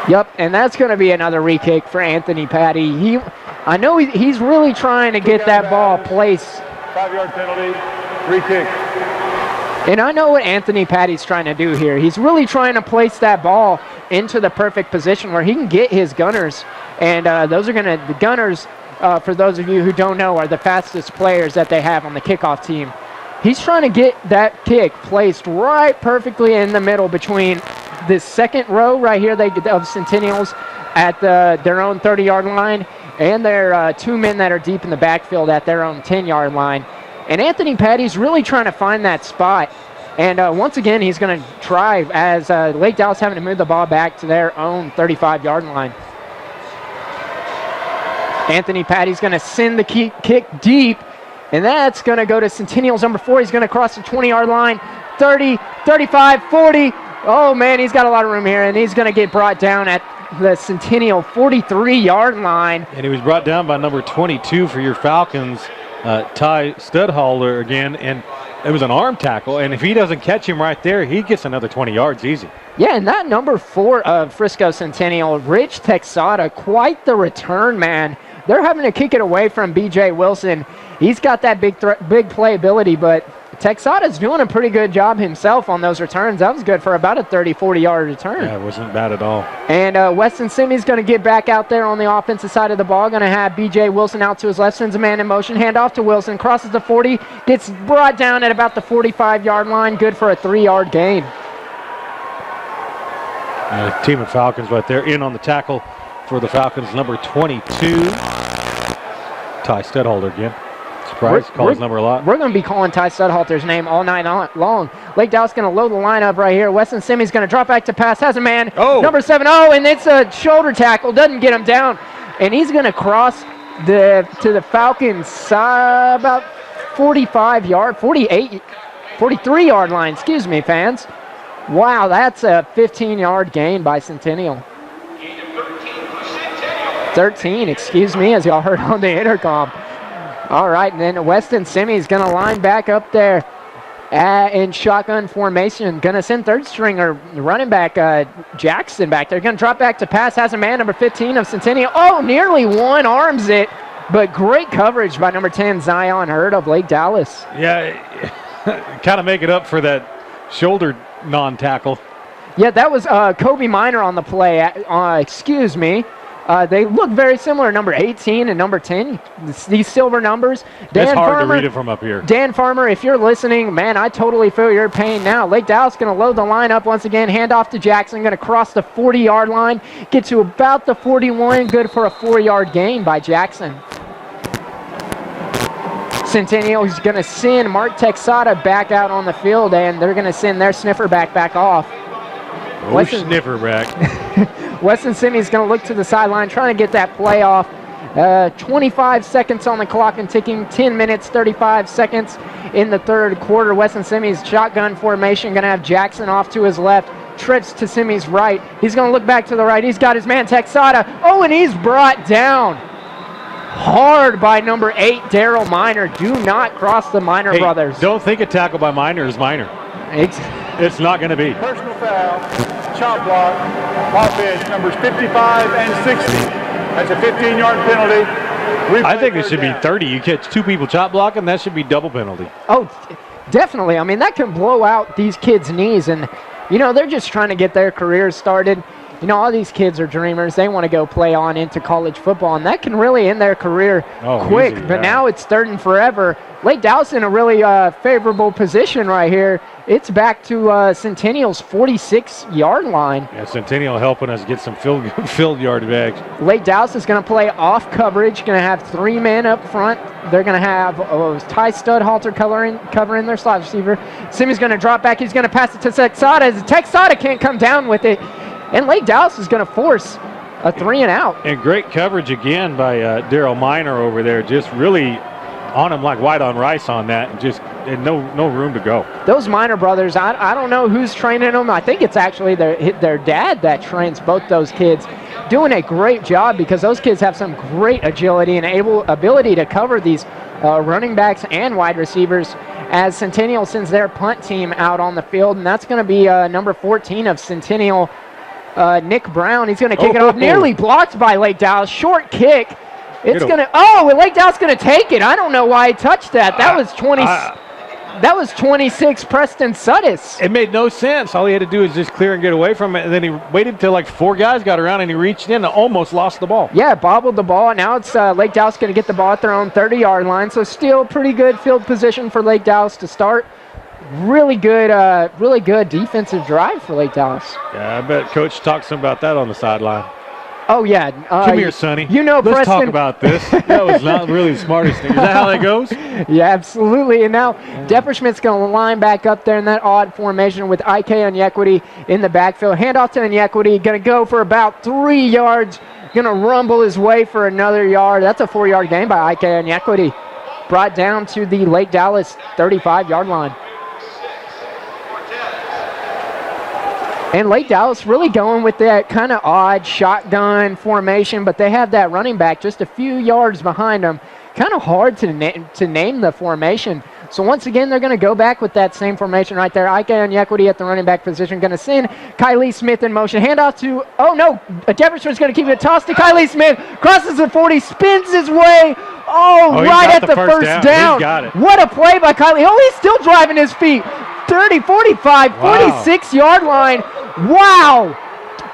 Yep, and that's going to be another re-kick for Anthony Patty. I know he's really trying to get that ball placed. 5-yard penalty, free kick. And I know what Anthony Patty's trying to do here. He's really trying to place that ball into the perfect position where he can get his gunners. And the gunners, for those of you who don't know, are the fastest players that they have on the kickoff team. He's trying to get that kick placed right perfectly in the middle between this second row right here of Centennials at their own 30-yard line and their two men that are deep in the backfield at their own 10-yard line. And Anthony Patty's really trying to find that spot. And once again, he's going to try as Lake Dallas having to move the ball back to their own 35-yard line. Anthony Patty's going to send the kick deep, and that's going to go to Centennial's number 4. He's going to cross the 20-yard line, 30, 35, 40. Oh, man, he's got a lot of room here, and he's going to get brought down at the Centennial 43-yard line. And he was brought down by number 22 for your Falcons, Ty Studholder again, and it was an arm tackle, and if he doesn't catch him right there, he gets another 20 yards easy. Yeah, and that number 4 of Frisco Centennial, Rich Texada, quite the return man. They're having to kick it away from B.J. Wilson. He's got that big playability, but Texada's doing a pretty good job himself on those returns. That was good for about a 30, 40-yard return. Yeah, it wasn't bad at all. And Weston Simi's going to get back out there on the offensive side of the ball. Going to have B.J. Wilson out to his left, sends a man in motion, handoff to Wilson, crosses the 40, gets brought down at about the 45-yard line, good for a 3-yard gain. Team of Falcons right there in on the tackle for the Falcons, number 22. Ty Studholder again. Surprise, call his number a lot. We're going to be calling Ty Studhalter's name all night long. Lake Dallas going to load the lineup right here. Weston Simi's going to drop back to pass, has a man, number 7. Oh, and it's a shoulder tackle, doesn't get him down. And he's going to cross to the Falcons about 43-yard line, excuse me, fans. Wow, that's a 15-yard gain by Centennial. 13, excuse me, as y'all heard on the intercom. All right, and then Weston Simi's going to line back up there in shotgun formation. Going to send third stringer running back Jackson back there. Going to drop back to pass, has a man, number 15 of Centennial. Oh, nearly one-arms it, but great coverage by number 10, Zion Hurd of Lake Dallas. Yeah, kind of make it up for that shoulder non-tackle. Yeah, that was Kobe Minor on the play. Excuse me. They look very similar, number 18 and number 10. These silver numbers. It's hard to read it from up here. Dan Farmer, if you're listening, man, I totally feel your pain now. Lake Dallas going to load the lineup once again. Hand off to Jackson. Going to cross the 40-yard line. Get to about the 41. Good for a 4-yard gain by Jackson. Centennial is going to send Mark Texada back out on the field, and they're going to send their sniffer back off. Sniffer back. Weston Simi's going to look to the sideline, trying to get that play off. 25 seconds on the clock and ticking. 10 minutes, 35 seconds in the third quarter. Weston Simi's shotgun formation, going to have Jackson off to his left. Trips to Simi's right. He's going to look back to the right. He's got his man Texada. Oh, and he's brought down hard by number 8, Daryl Minor. Do not cross the Minor brothers. Don't think a tackle by Minor is Minor. It's not going to be. Personal foul, chop block, offense numbers 55 and 60. That's a 15-yard penalty. I think it should be 30. You catch 2 people chop blocking, that should be double penalty. Oh, definitely. I mean, that can blow out these kids' knees, and, you know, they're just trying to get their careers started. You know, all these kids are dreamers. They want to go play on into college football, and that can really end their career quick. Easy, but now it's third and forever. Lake Dallas in a really favorable position right here. It's back to Centennial's 46-yard line. Yeah, Centennial helping us get some field yard bags. Lake Dallas is going to play off coverage, going to have 3 men up front. They're going to have Ty Studhalter covering their slot receiver. Simi's going to drop back. He's going to pass it to Texada. Texada can't come down with it. And Lake Dallas is going to force a 3-and-out. And great coverage again by Daryl Minor over there. Just really on him like white on rice on that, and no room to go. Those Minor brothers, I don't know who's training them. I think it's actually their dad that trains both those kids. Doing a great job because those kids have some great agility and ability to cover these running backs and wide receivers as Centennial sends their punt team out on the field, and that's going to be number 14 of Centennial, Nick Brown. He's going to kick it off. Nearly blocked by Lake Dallas. Short kick. It's going to, Lake Dallas going to take it. I don't know why he touched that. That was 20. That was 26 Preston Sudis. It made no sense. All he had to do is just clear and get away from it, and then he waited till like 4 guys got around, and he reached in and almost lost the ball. Yeah, bobbled the ball. Now it's Lake Dallas going to get the ball at their own 30-yard line, so still pretty good field position for Lake Dallas to start. Really good defensive drive for Lake Dallas. Yeah, I bet Coach talks some about that on the sideline. Oh, yeah. Come here, Sonny. You know, let's Preston. Talk about this. That was not really the smartest thing. Is that how that goes? Yeah, absolutely. And now Depperschmidt's going to line back up there in that odd formation with IK Onyekwiti in the backfield. Handoff to Onyekwiti. Going to go for about 3 yards. Going to rumble his way for another yard. That's a 4-yard gain by IK Onyekwiti. Brought down to the Lake Dallas 35-yard line. And Lake Dallas really going with that kind of odd shotgun formation, but they have that running back just a few yards behind them. Kind of hard to name the formation. So once again, they're going to go back with that same formation right there. Ike Onyekwiti at the running back position. Going to send Kylie Smith in motion. Handoff to, oh no, Jefferson's going to keep it. Toss to Kylie Smith. Crosses the 40, spins his way. Oh, right at the first down. He's got it. What a play by Kylie. Oh, he's still driving his feet. 30, 45, 46-yard line. Wow.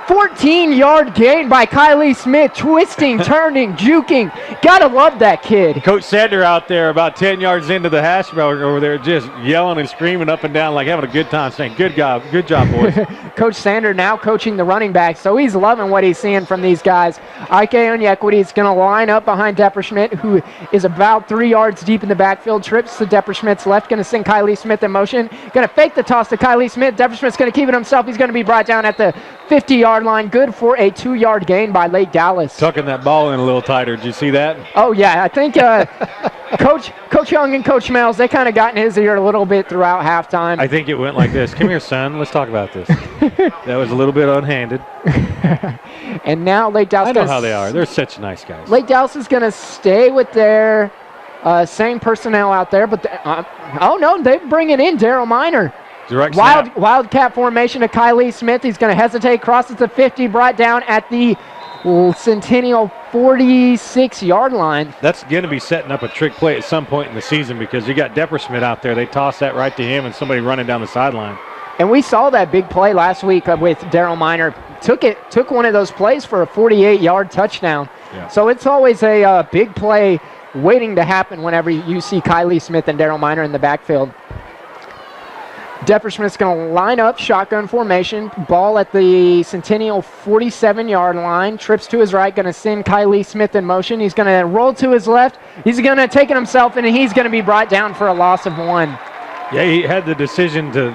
14-yard gain by Kylie Smith, twisting, turning, juking. Gotta love that kid. Coach Sander out there about 10 yards into the hash brown over there just yelling and screaming up and down like having a good time, saying, good job, boys. Coach Sander now coaching the running back, so he's loving what he's seeing from these guys. Ike Onyekwiti is going to line up behind Depperschmidt, who is about 3 yards deep in the backfield. Trips to Depperschmidt's left, going to send Kylie Smith in motion. Going to fake the toss to Kylie Smith. Depperschmidt's going to keep it himself. He's going to be brought down at the 50-yard line. Good for a 2-yard gain by Lake Dallas. Tucking that ball in a little tighter. Did you see that? Oh, yeah. I think Coach Young and Coach Mells, they kind of got in his ear a little bit throughout halftime. I think it went like this. Come here, son. Let's talk about this. That was a little bit unhanded. And now Lake Dallas. I know how they are. They're such nice guys. Lake Dallas is going to stay with their same personnel out there. But, oh, no, they're bringing in Daryl Miner. Wildcat formation to Kylie Smith. He's going to hesitate, crosses the 50, brought down at the Centennial 46-yard line. That's going to be setting up a trick play at some point in the season because you got Depperschmidt out there. They toss that right to him and somebody running down the sideline. And we saw that big play last week with Daryl Miner. Took one of those plays for a 48-yard touchdown. Yeah. So it's always a big play waiting to happen whenever you see Kylie Smith and Daryl Miner in the backfield. Depperschmidt's going to line up, shotgun formation, ball at the Centennial 47-yard line, trips to his right, going to send Kylie Smith in motion. He's going to roll to his left. He's going to take it himself, and he's going to be brought down for a loss of 1. Yeah, he had the decision to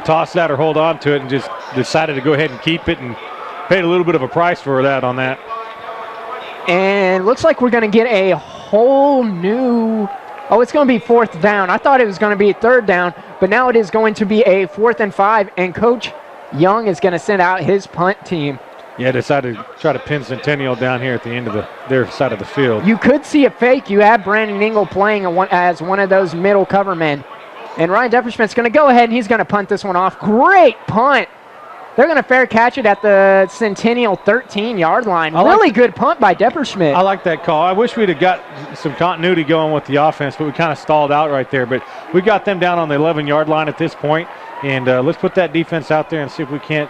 toss that or hold on to it and just decided to go ahead and keep it and paid a little bit of a price for that on that. And looks like we're going to get a whole new... Oh, it's going to be 4th down. I thought it was going to be 3rd down, but now it is going to be a 4th and 5, and Coach Young is going to send out his punt team. Yeah, decided to try to pin Centennial down here at the end of their side of the field. You could see a fake. You have Brandon Engel playing as one of those middle cover men. And Ryan Depperschmidt's going to go ahead, and he's going to punt this one off. Great punt. They're going to fair catch it at the Centennial 13-yard line. Really good punt by Depperschmidt. I like that call. I wish we'd have got some continuity going with the offense, but we kind of stalled out right there. But we got them down on the 11-yard line at this point, and let's put that defense out there and see if we can't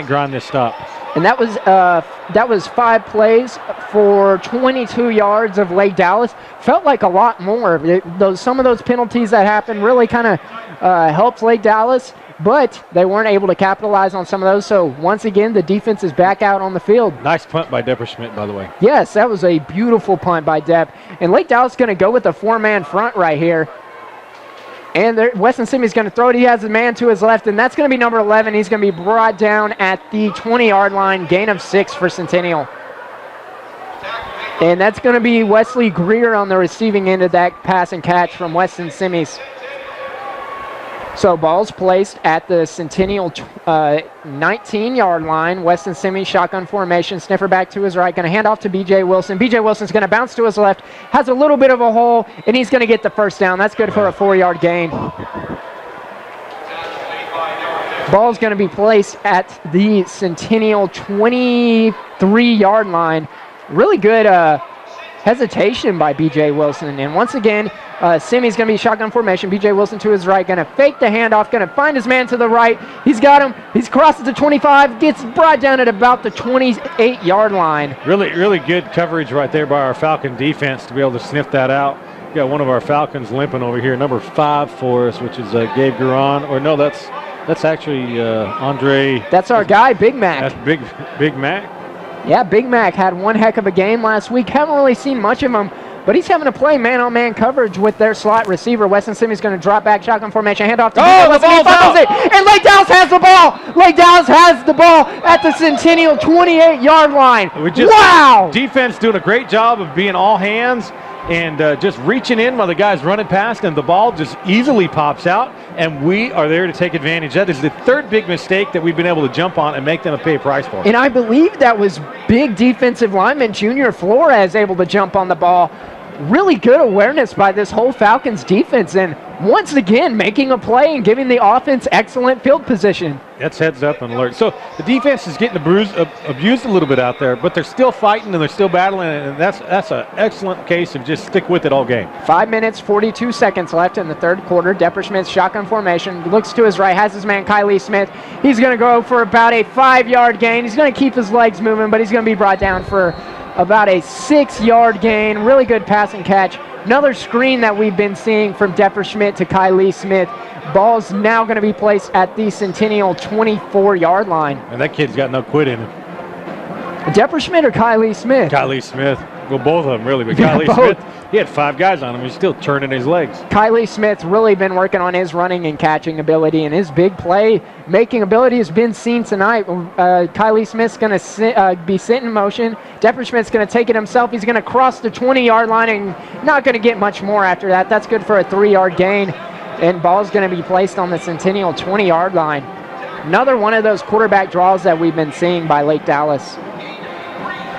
grind this stop. And that was 5 plays for 22 yards of Lake Dallas. Felt like a lot more. Some of those penalties that happened really kind of helped Lake Dallas, but they weren't able to capitalize on some of those. So once again, the defense is back out on the field. Nice punt by Depperschmidt, by the way. Yes, that was a beautiful punt by Depp. And Lake Dallas is going to go with a 4-man front right here. And Weston Simmons going to throw it. He has a man to his left, and that's going to be number 11. He's going to be brought down at the 20-yard line, gain of 6 for Centennial. And that's going to be Wesley Greer on the receiving end of that pass and catch from Weston Simmons. So ball's placed at the Centennial 19-yard line. Weston Simmons, shotgun formation. Sniffer back to his right. Going to hand off to B.J. Wilson. B.J. Wilson's going to bounce to his left. Has a little bit of a hole, and he's going to get the first down. That's good for a 4-yard gain. Ball's going to be placed at the Centennial 23-yard line. Really good hesitation by B.J. Wilson. And once again, Simmy's going to be shotgun formation. B.J. Wilson to his right, going to fake the handoff, going to find his man to the right. He's got him. He's crossed the 25, gets brought down at about the 28-yard line. Really, really good coverage right there by our Falcon defense to be able to sniff that out. We got one of our Falcons limping over here, number 5 for us, which is Gabe Gueron. Or no, that's actually Andre. That's our guy, Big Mac. That's Big Mac. Yeah, Big Mac had one heck of a game last week. Haven't really seen much of him, but he's having to play man-on-man coverage with their slot receiver. Weston Simmons going to drop back, shotgun formation, handoff to Wilson. He fumbles it, and Lake Dallas has the ball. Lake Dallas has the ball at the Centennial 28-yard line. Defense doing a great job of being all hands and just reaching in while the guy's running past, and the ball just easily pops out, and we are there to take advantage. That is the third big mistake that we've been able to jump on and make them pay a price for. And I believe that was big defensive lineman Junior Flores able to jump on the ball. Really good awareness by this whole Falcons defense, and once again making a play and giving the offense excellent field position. That's heads up and alert. So the defense is getting abused a little bit out there, but they're still fighting and they're still battling, and that's an excellent case of just stick with it all game. 5 minutes, 42 seconds left in the third quarter. Depperschmidt's shotgun formation, looks to his right, has his man Kylie Smith. He's going to go for about a 5-yard gain. He's going to keep his legs moving, but he's going to be brought down for about a 6-yard gain. Really good pass and catch. Another screen that we've been seeing from Depperschmidt to Kylie Smith. Ball's now going to be placed at the Centennial 24-yard line. And that kid's got no quit in him. Depperschmidt or Kylie Smith? Kylie Smith. Well, both of them, really. But Yeah, Kylie both. Smith, he had 5 guys on him. He's still turning his legs. Kylie Smith's really been working on his running and catching ability, and his big play making ability has been seen tonight. Kylie Smith's going to be sitting in motion. Depperschmidt's going to take it himself. He's going to cross the 20-yard line and not going to get much more after that. That's good for a 3-yard gain, and ball's going to be placed on the Centennial 20-yard line. Another one of those quarterback draws that we've been seeing by Lake Dallas.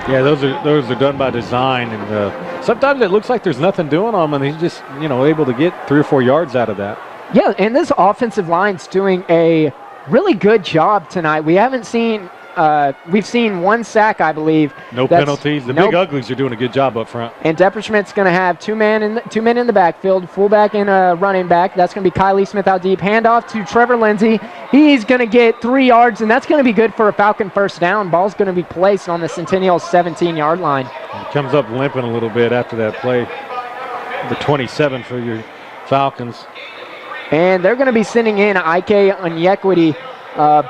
Yeah, those are done by design, and sometimes it looks like there's nothing doing on him, and he's just able to get 3 or 4 yards out of that. Yeah, and this offensive line's doing a really good job tonight. We haven't seen we've seen 1 sack, I believe. No penalties. The big uglies are doing a good job up front. And Depperschmidt's going to have two men in the backfield, fullback and a running back. That's going to be Kylie Smith out deep. Handoff to Trevor Lindsay. He's going to get 3 yards, and that's going to be good for a Falcon first down. Ball's going to be placed on the Centennial 17-yard line. He comes up limping a little bit after that play. The 27 for your Falcons. And they're going to be sending in Ike Onyekwiti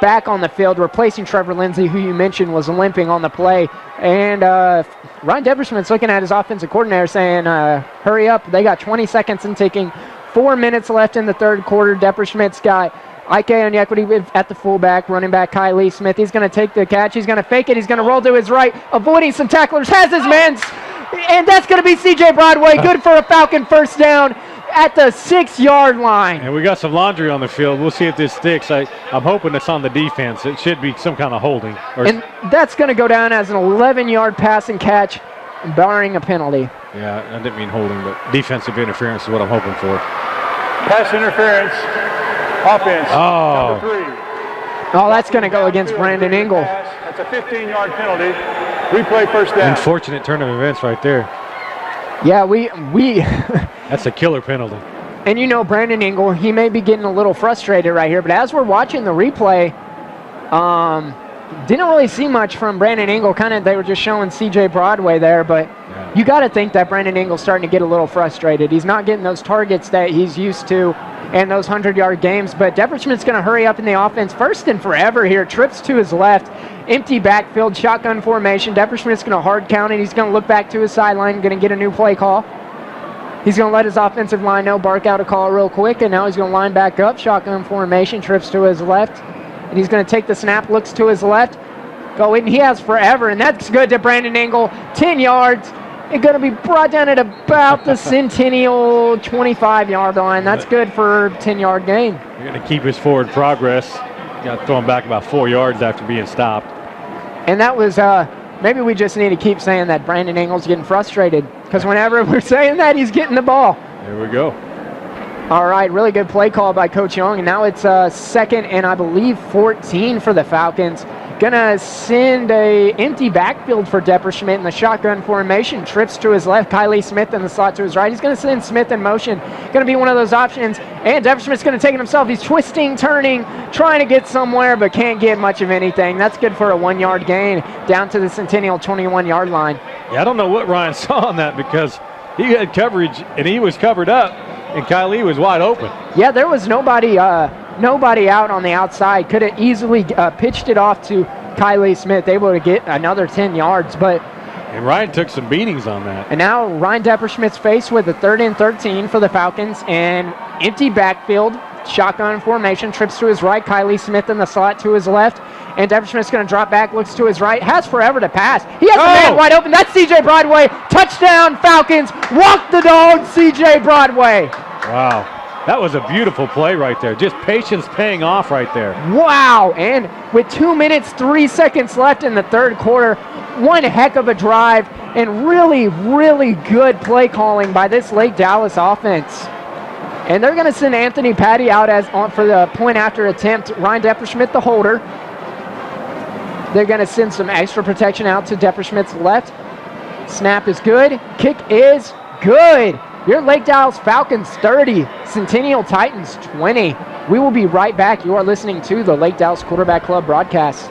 back on the field, replacing Trevor Lindsay, who you mentioned was limping on the play. And Ryan Depperschmidt's looking at his offensive coordinator saying, hurry up. They got 20 seconds and ticking. 4 minutes left in the third quarter. Depperschmidt's got Ike Onyekwiti at the fullback, running back Kylie Smith. He's going to take the catch. He's going to fake it. He's going to roll to his right, avoiding some tacklers. Has his man. And that's going to be C.J. Broadway. Good for a Falcon first down at the 6-yard line. And we got some laundry on the field. We'll see if this sticks. I'm hoping it's on the defense. It should be some kind of holding. And that's going to go down as an 11-yard pass and catch, barring a penalty. Yeah, I didn't mean holding, but defensive interference is what I'm hoping for. Pass interference, offense, number 3. Oh, that's going to go against Brandon Engel. That's a 15-yard penalty. Replay first down. Unfortunate turn of events right there. Yeah, we That's a killer penalty. And Brandon Engel, he may be getting a little frustrated right here, but as we're watching the replay, didn't really see much from Brandon Engel. They were just showing C.J. Broadway there, but you got to think that Brandon Engel's starting to get a little frustrated. He's not getting those targets that he's used to and those 100-yard games, but Depperschmidt's going to hurry up in the offense first and forever here. Trips to his left, empty backfield, shotgun formation. Depperschmidt's going to hard count it. He's going to look back to his sideline, going to get a new play call. He's going to let his offensive line know, bark out a call real quick, and now he's going to line back up, shotgun formation, trips to his left, and he's going to take the snap, looks to his left, go in. He has forever, and that's good to Brandon Engel. 10 yards. It's going to be brought down at about the Centennial 25-yard line. That's good for a 10-yard gain. You're going to keep his forward progress. Got to throw him back about 4 yards after being stopped. And that was, maybe we just need to keep saying that Brandon Engel's getting frustrated, because whenever we're saying that, he's getting the ball. There we go. All right, really good play call by Coach Young, and now it's 2nd and I believe 14 for the Falcons. Gonna send a empty backfield for Depperschmidt in the shotgun formation. Trips to his left, Kylie Smith in the slot to his right. He's gonna send Smith in motion. Gonna be one of those options, and Depperschmidt's gonna take it himself. He's twisting, turning, trying to get somewhere, but can't get much of anything. That's good for a 1-yard gain down to the Centennial 21-yard line. Yeah, I don't know what Ryan saw on that, because he had coverage and he was covered up, and Kylie was wide open. Yeah, there was nobody out on the outside. Could have easily pitched it off to Kylie Smith, able to get another 10 yards. And Ryan took some beatings on that. And now Ryan Depperschmidt's faced with a 3rd and 13 for the Falcons, and empty backfield, shotgun formation, trips to his right, Kylie Smith in the slot to his left, And Depperschmidt's going to drop back, looks to his right, has forever to pass. He has a man wide open. That's C.J. Broadway. Touchdown, Falcons. Walk the dog, C.J. Broadway. Wow. That was a beautiful play right there. Just patience paying off right there. Wow. And with 2 minutes, 3 seconds left in the third quarter, one heck of a drive and really, really good play calling by this Lake Dallas offense. And they're going to send Anthony Patty out for the point after attempt. Ryan Depperschmidt, the holder. They're going to send some extra protection out to Depperschmidt's left. Snap is good. Kick is good. Your Lake Dallas Falcons 30, Centennial Titans 20. We will be right back. You are listening to the Lake Dallas Quarterback Club broadcast.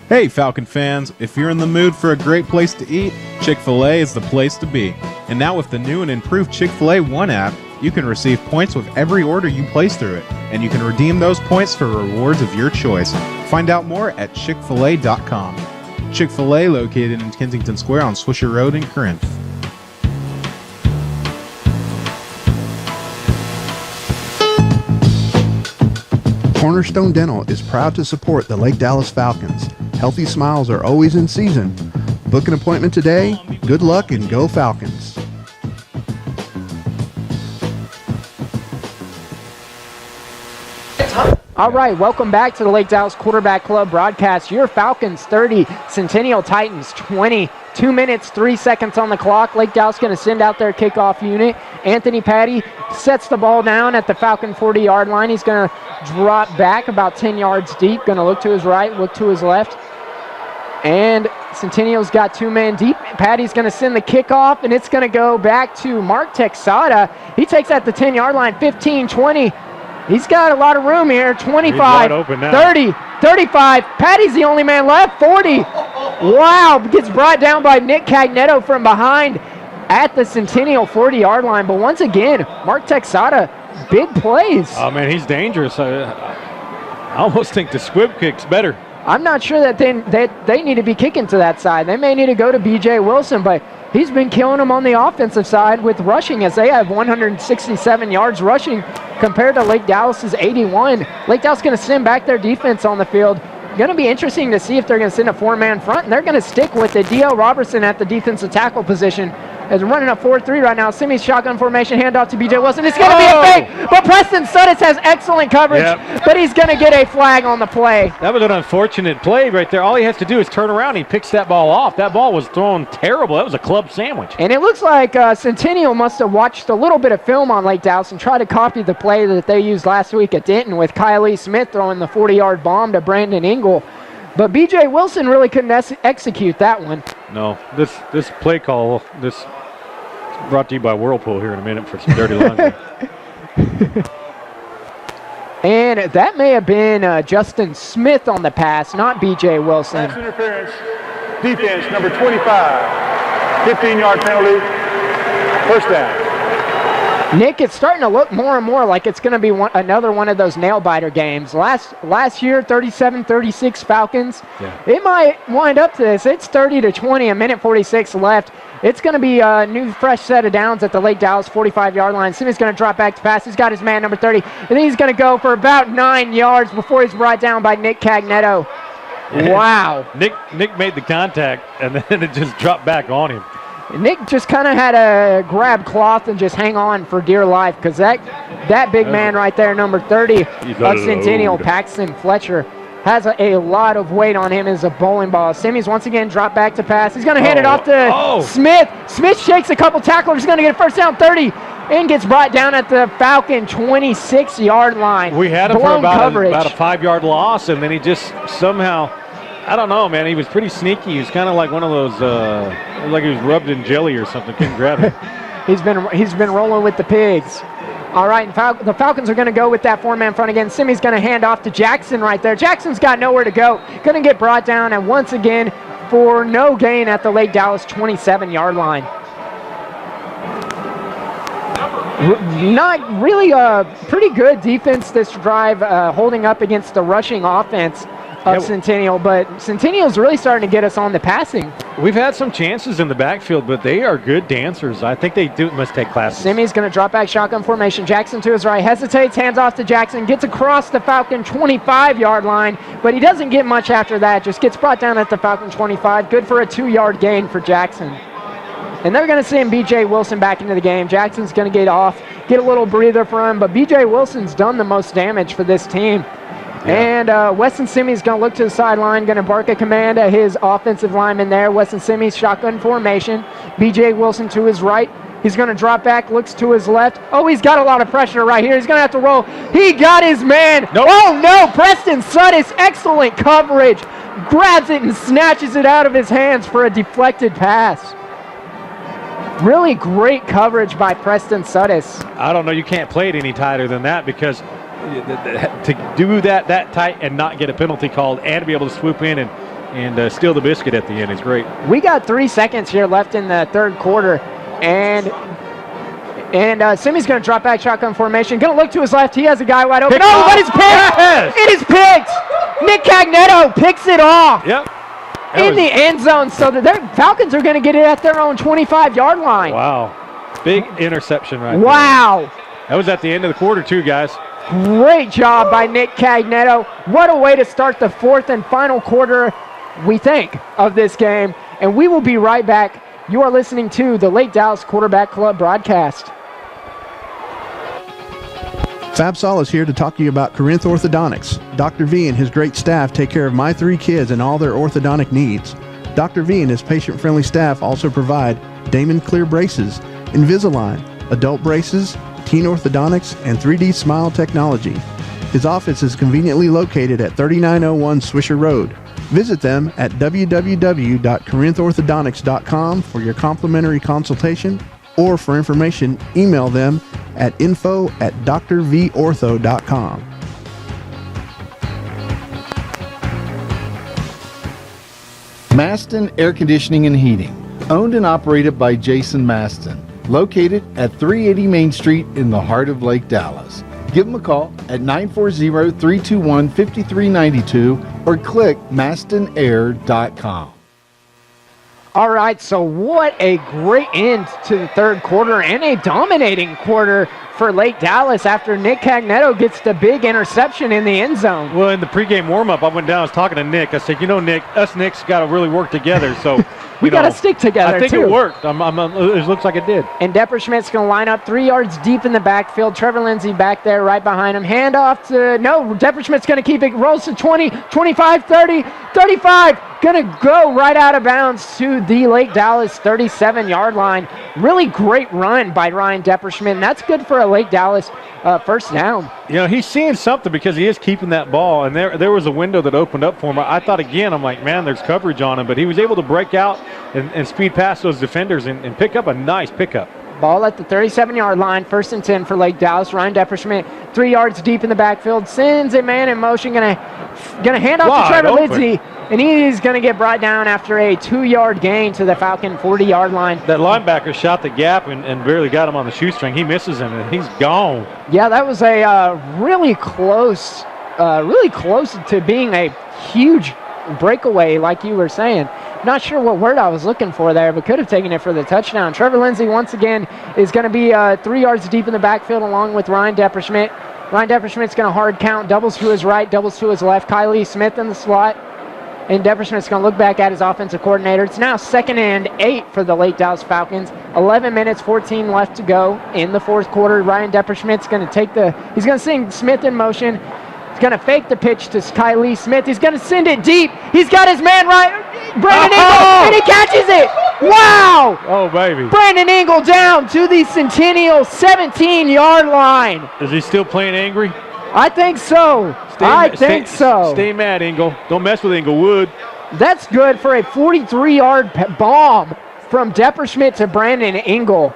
Hey, Falcon fans, if you're in the mood for a great place to eat, Chick-fil-A is the place to be. And now with the new and improved Chick-fil-A One app, you can receive points with every order you place through it, and you can redeem those points for rewards of your choice. Find out more at chickfil-a.com. Chick-fil-A located in Kensington Square on Swisher Road in Corinth. Cornerstone Dental is proud to support the Lake Dallas Falcons. Healthy smiles are always in season. Book an appointment today. Good luck and go Falcons. All right, welcome back to the Lake Dallas Quarterback Club broadcast. Your Falcons 30, Centennial Titans 20. 2 minutes, 3 seconds on the clock. Lake Dallas going to send out their kickoff unit. Anthony Patty sets the ball down at the Falcon 40-yard line. He's going to drop back about 10 yards deep. Going to look to his right, look to his left. And Centennial's got 2 men deep. Patty's going to send the kickoff, and it's going to go back to Mark Texada. He takes at the 10-yard line, 15, 20. He's got a lot of room here. 25, 30, 35. Patty's the only man left. 40. Wow. Gets brought down by Nick Cagnetto from behind at the Centennial 40-yard line. But once again, Mark Texada, big plays. Oh, man, he's dangerous. I almost think the squib kick's better. I'm not sure that they need to be kicking to that side. They may need to go to B.J. Wilson, but he's been killing them on the offensive side with rushing, as they have 167 yards rushing compared to Lake Dallas's 81. Lake Dallas going to send back their defense on the field. Going to be interesting to see if they're going to send a four-man front, and they're going to stick with it. D.L. Robertson at the defensive tackle position is running a 4-3 right now. Simi's shotgun formation, handoff to B.J. Wilson. It's going to be a fake, but Preston Suddis has excellent coverage, but he's going to get a flag on the play. That was an unfortunate play right there. All he has to do is turn around. He picks that ball off. That ball was thrown terrible. That was a club sandwich. And it looks like Centennial must have watched a little bit of film on Lake Dallas and tried to copy the play that they used last week at Denton with Kylie Smith throwing the 40-yard bomb to Brandon Ingle. But B.J. Wilson really couldn't execute that one. No, this play call, this brought to you by Whirlpool here in a minute for some dirty laundry. And that may have been Justin Smith on the pass, not B.J. Wilson. Pass interference, defense, number 25, 15-yard penalty, first down. Nick, it's starting to look more and more like it's going to be another one of those nail-biter games. Last year, 37-36 Falcons. Yeah. It might wind up to this. It's 30-20, a minute 46 left. It's going to be a new, fresh set of downs at the Lake Dallas 45-yard line. Simmons going to drop back to pass. He's got his man, number 30. And then he's going to go for about 9 yards before he's brought down by Nick Cagnetto. Wow. Nick made the contact, and then it just dropped back on him. Nick just kind of had to grab cloth and just hang on for dear life, because that big man right there, number 30 of Centennial, Paxton Fletcher, has a lot of weight on him as a bowling ball. Simmons once again dropped back to pass. He's going to hand it off to Smith. Smith shakes a couple tacklers. He's going to get a first down, 30, and gets brought down at the Falcon 26-yard line. We had him for about a 5-yard loss, and then he just somehow, I don't know, man. He was pretty sneaky. He was kind of like one of those, like he was rubbed in jelly or something. Couldn't grab it. He's been rolling with the pigs. All right, and the Falcons are going to go with that four-man front again. Simi's going to hand off to Jackson right there. Jackson's got nowhere to go. Going to get brought down, and once again for no gain at the Lake Dallas 27-yard line. Not really a pretty good defense this drive, holding up against the rushing offense of Centennial, but Centennial's really starting to get us on the passing. We've had some chances in the backfield, but they are good dancers. I think they must take classes. Simi's going to drop back shotgun formation. Jackson to his right, hesitates, hands off to Jackson, gets across the Falcon 25-yard line, but he doesn't get much after that. Just gets brought down at the Falcon 25. Good for a 2-yard gain for Jackson. And they're going to send B.J. Wilson back into the game. Jackson's going to get off, get a little breather for him, but B.J. Wilson's done the most damage for this team. And Weston Simi's going to look to the sideline, going to bark a command at his offensive lineman there. Weston Simi's shotgun formation. B.J. Wilson to his right. He's going to drop back, looks to his left. Oh, he's got a lot of pressure right here. He's going to have to roll. He got his man. Nope. Oh, no. Preston Suttis, excellent coverage. Grabs it and snatches it out of his hands for a deflected pass. Really great coverage by Preston Suttis. I don't know. You can't play it any tighter than that, because to do that tight and not get a penalty called and to be able to swoop in and steal the biscuit at the end is great. We got 3 seconds here left in the third quarter, and Simi's going to drop back shotgun formation. Going to look to his left. He has a guy wide open. Pick Oh, off. but it's picked. Yes. It is picked. Nick Cagnetto picks it off. Yep. In the end zone, so that their Falcons are going to get it at their own 25-yard line. Wow. Big interception right Wow. there. That was at the end of the quarter too, guys. Great job by Nick Cagnetto. What a way to start the fourth and final quarter, we think, of this game. And we will be right back. You are listening to the Lake Dallas Quarterback Club broadcast. FabSol is here to talk to you about Corinth Orthodontics. Dr. V and his great staff take care of my 3 kids and all their orthodontic needs. Dr. V and his patient-friendly staff also provide Damon Clear braces, Invisalign, adult braces, teen orthodontics, and 3D Smile technology. His office is conveniently located at 3901 Swisher Road. Visit them at www.corinthorthodontics.com for your complimentary consultation, or for information, email them at info@drvortho.com. Maston Air Conditioning and Heating, owned and operated by Jason Maston, located at 380 Main Street in the heart of Lake Dallas. Give them a call at 940-321-5392 or click mastonair.com. All right, so what a great end to the third quarter and a dominating quarter for Lake Dallas after Nick Cagnetto gets the big interception in the end zone. Well, in the pregame warm-up, I went down, I was talking to Nick. I said, Nick, us Knicks got to really work together. So we got to stick together, I think too. it worked. It looks like it did. And Depperschmidt's going to line up 3 yards deep in the backfield. Trevor Lindsay back there right behind him. Handoff to, Depperschmidt's going to keep it. Rolls to 20, 25, 30, 35. Going to go right out of bounds to the Lake Dallas 37-yard line. Really great run by Ryan Depperschmidt, and that's good for a Lake Dallas first down. He's seeing something because he is keeping that ball, and there was a window that opened up for him. I thought again, I'm like, man, there's coverage on him, but he was able to break out and speed past those defenders and pick up a nice pickup. Ball at the 37-yard line, 1st and 10 for Lake Dallas. Ryan Depperschmidt, 3 yards deep in the backfield, sends a man in motion, gonna hand off to Trevor Lindsay, and he's gonna get brought down after a 2-yard gain to the Falcon 40-yard line. That linebacker shot the gap and barely got him on the shoestring. He misses him, and he's gone. Yeah, that was a really close to being a huge breakaway, like you were saying. Not sure what word I was looking for there, but could have taken it for the touchdown. Trevor Lindsay, once again, is going to be 3 yards deep in the backfield along with Ryan Depperschmidt. Ryan Depperschmidt's going to hard count, doubles to his right, doubles to his left. Kylie Smith in the slot. And Depperschmidt's going to look back at his offensive coordinator. It's now 2nd and 8 for the Lake Dallas Falcons. 11 minutes, 14 left to go in the fourth quarter. Ryan Depperschmidt's going to he's going to send Smith in motion. He's going to fake the pitch to Kylie Smith. He's going to send it deep. He's got his man Brandon Ingle, and he catches it. Wow! Oh, baby. Brandon Ingle down to the Centennial 17-yard line. Is he still playing angry? I think so. I think so. Stay mad, Ingle. Don't mess with Inglewood. That's good for a 43-yard bomb from Depperschmidt to Brandon Ingle.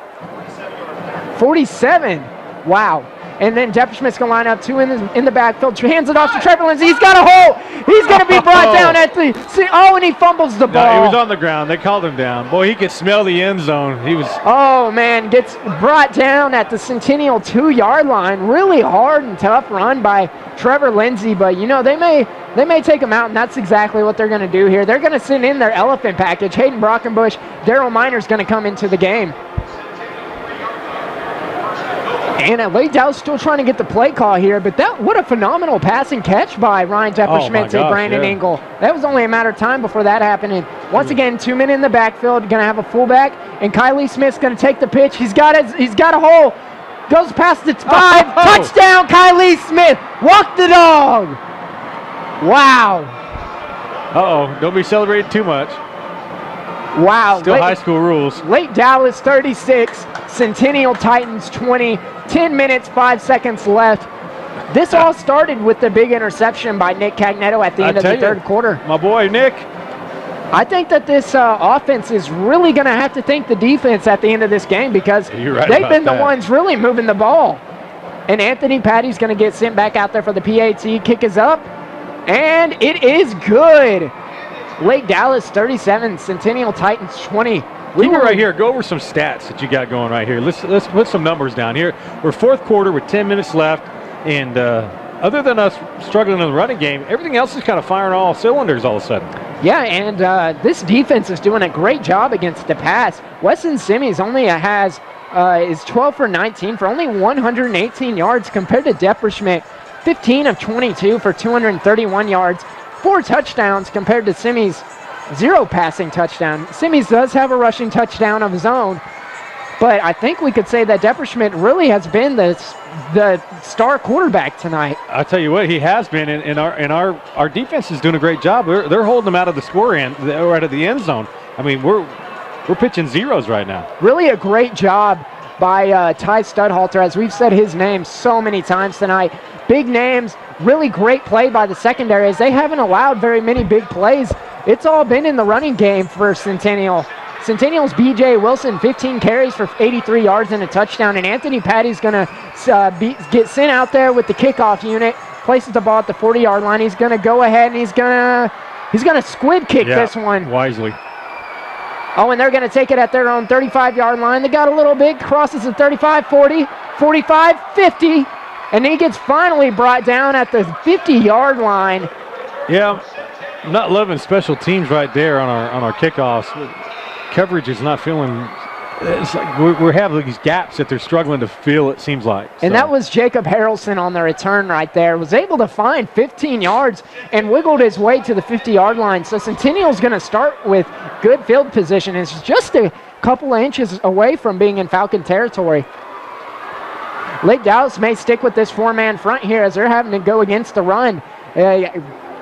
47. Wow. And then Depperschmidt's going to line up 2 in the backfield. Hands it off to Trevor Lindsay. He's got a hole. He's going to be brought down at the... and he fumbles the ball. No, he was on the ground. They called him down. Boy, he could smell the end zone. He was... Oh, man. Gets brought down at the Centennial 2-yard line. Really hard and tough run by Trevor Lindsay. But, they may They may take him out, and that's exactly what they're going to do here. They're going to send in their elephant package. Hayden Brockenbush, Daryl Miner's going to come into the game. And Lake Dallas still trying to get the play call here, but what a phenomenal pass and catch by Ryan Depperschmidt to Brandon Engel. That was only a matter of time before that happened. And once again, 2 men in the backfield, going to have a fullback, and Kylie Smith's going to take the pitch. He's got a hole. Goes past the 5. Touchdown, Kylie Smith. Walk the dog. Wow. Uh-oh. Don't be celebrating too much. Wow. Still high school rules. Lake Dallas 36, Centennial Titans 20. 10 minutes, 5 seconds left. This all started with the big interception by Nick Cagnetto at the end of the third quarter. My boy, Nick. I think that this offense is really going to have to thank the defense at the end of this game because they've been the ones really moving the ball. And Anthony Patty's going to get sent back out there for the PAT. Kick is up, and it is good. Lake Dallas 37, Centennial Titans 20. Keep it right here. Go over some stats that you got going right here. Let's put some numbers down here. We're fourth quarter with 10 minutes left, and other than us struggling in the running game, everything else is kind of firing all cylinders all of a sudden. Yeah, and this defense is doing a great job against the pass. Weston Simmies only is 12 for 19 for only 118 yards compared to Depperschmidt, 15 of 22 for 231 yards, 4 touchdowns compared to Simmies. 0 passing touchdown. Simmies does have a rushing touchdown of his own, but I think we could say that Depperschmidt really has been the star quarterback tonight. I'll tell you what, he has been, and our defense is doing a great job. They're holding them out of the score end, or out of the end zone. I mean, we're pitching zeros right now. Really a great job by Ty Studhalter, as we've said his name so many times tonight. Big names, really great play by the secondary, as they haven't allowed very many big plays. It's all been in the running game for Centennial. Centennial's B.J. Wilson, 15 carries for 83 yards and a touchdown, and Anthony Patty's going to get sent out there with the kickoff unit, places the ball at the 40-yard line. He's going to go ahead and he's going to squib kick this one. Wisely. Oh, and they're going to take it at their own 35-yard line. They got a little big, crosses the 35, 40, 45, 50, and he gets finally brought down at the 50-yard line. Yeah. I'm not loving special teams right there on our kickoffs. Coverage is not feeling. It's like we're having these gaps that they're struggling to fill, it seems like. And that was Jacob Harrelson on the return right there. Was able to find 15 yards and wiggled his way to the 50-yard line. So Centennial's going to start with good field position. It's just a couple of inches away from being in Falcon territory. Lake Dallas may stick with this 4-man front here as they're having to go against the run.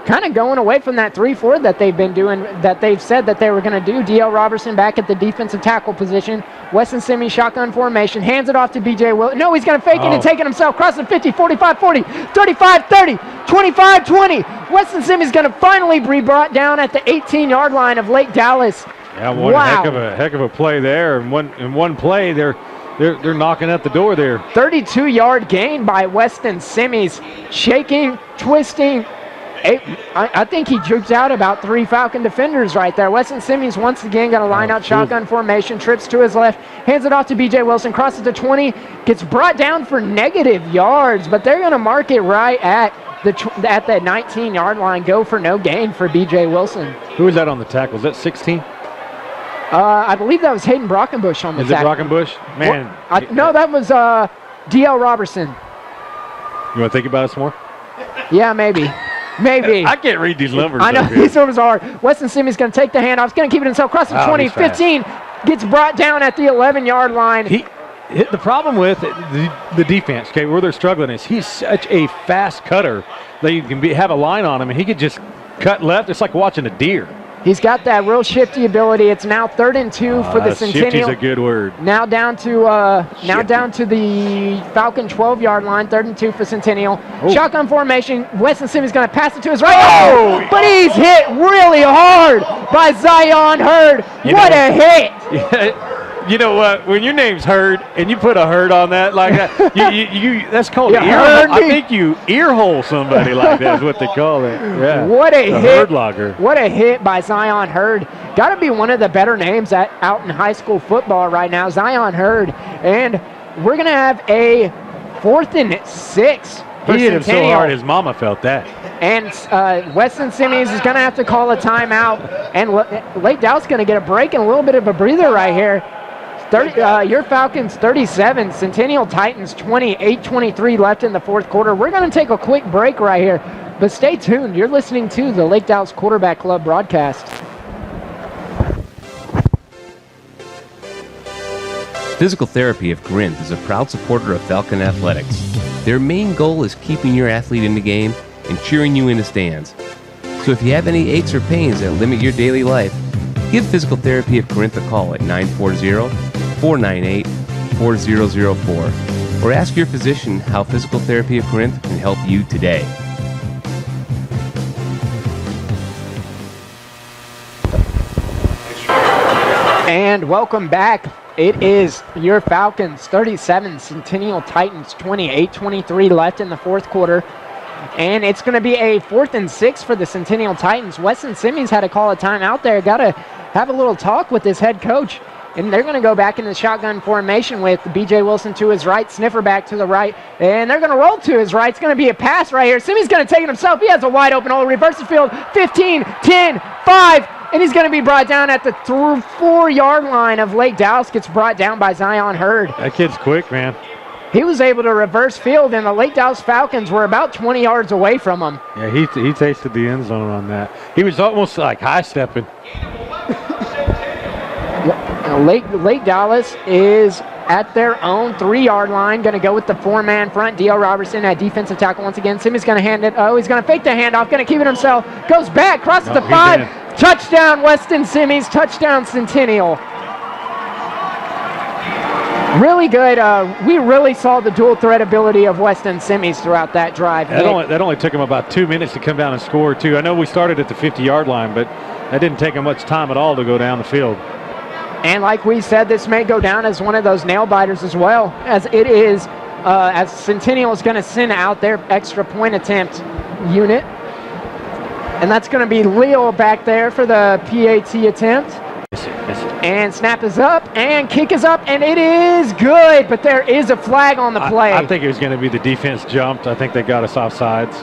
Kind of going away from that 3-4 that they've been doing, that they've said that they were going to do. D.L. Robertson back at the defensive tackle position. Weston Simmy shotgun formation. Hands it off to B.J. Will. No, he's going to fake it and take it himself. Crossing 50, 45, 40, 35, 30, 25, 20. Weston Simmy's going to finally be brought down at the 18-yard line of Lake Dallas. Yeah, one heck of a play there. In one play, they're knocking at the door there. 32-yard gain by Weston Simmies. Shaking, twisting. I think he jukes out about 3 Falcon defenders right there. Weston Simmies once again going to line out shotgun formation, trips to his left, hands it off to B.J. Wilson, crosses the 20, gets brought down for negative yards, but they're going to mark it right at the 19-yard line. Go for no gain for B.J. Wilson. Who was that on the tackle? Was that 16? I believe that was Hayden Brockenbush on the tackle. Is it Brockenbush? Man. No, that was D.L. Robertson. You want to think about it some more? Yeah, maybe. Maybe. I can't read these numbers. I know, these numbers are hard. Weston Simmons going to take the handoff. He's going to keep it himself. Cross the 20, 15. Gets brought down at the 11-yard line. The problem with the defense, okay, where they're struggling is he's such a fast cutter that you can have a line on him, and he could just cut left. It's like watching a deer. He's got that real shifty ability. It's now 3rd and 2 for the Centennial. Shifty's a good word. Now down to the Falcon 12-yard line. 3rd and 2 for Centennial. Shotgun formation. Weston Simmons going to pass it to his right. But he's hit really hard by Zion Hurd. What a hit! You know what? When your name's Hurd and you put a Hurd on that like that, you that's called ear hole. I think you ear hole somebody like that is what they call it. Yeah. What a hit! Hurd locker. What a hit by Zion Hurd. Got to be one of the better names out in high school football right now, Zion Hurd. And we're gonna have a 4th and 6. He hit him so hard his mama felt that. And Weston Simmies is going to have to call a timeout. And Lake Dallas going to get a break and a little bit of a breather right here. Your Falcons 37, Centennial Titans 20, 8:23 left in the fourth quarter. We're going to take a quick break right here, but stay tuned. You're listening to the Lake Dallas Quarterback Club broadcast. Physical Therapy of Corinth is a proud supporter of Falcon Athletics. Their main goal is keeping your athlete in the game and cheering you in the stands. So if you have any aches or pains that limit your daily life, give Physical Therapy of Corinth a call at 940-498-4004 or ask your physician how Physical Therapy of Corinth can help you today. And welcome back. It is your Falcons 37, Centennial Titans 20, 8:23 left in the fourth quarter. And it's going to be a 4th and 6 for the Centennial Titans. Weston Simmies had to call a timeout there. Got to have a little talk with his head coach. And they're going to go back in the shotgun formation with B.J. Wilson to his right, Sniffer back to the right. And they're going to roll to his right. It's going to be a pass right here. Simmies going to take it himself. He has a wide open hole. Reverse the field. 15, 10, 5. And he's going to be brought down at the 4-yard line of Lake Dallas. Gets brought down by Zion Hurd. That kid's quick, man. He was able to reverse field, and the Lake Dallas Falcons were about 20 yards away from him. Yeah, he tasted the end zone on that. He was almost like high-stepping. Lake Dallas is at their own 3-yard line. Going to go with the 4-man front. D.L. Robertson at defensive tackle once again. Simmons going to hand it. Oh, he's going to fake the handoff. Going to keep it himself. Goes back. Crosses the 5. Touchdown, Weston Simmies. Touchdown, Centennial. Really good. We really saw the dual threat ability of Weston Simmies throughout that drive. That only took him about 2 minutes to come down and score, too. I know we started at the 50-yard line, but that didn't take him much time at all to go down the field. And like we said, this may go down as one of those nail-biters as well, as it is, as Centennial is going to send out their extra point attempt unit. And that's going to be Leo back there for the PAT attempt. And snap is up, and kick is up, and it is good, but there is a flag on the play. I think it was going to be the defense jumped. I think they got us offsides.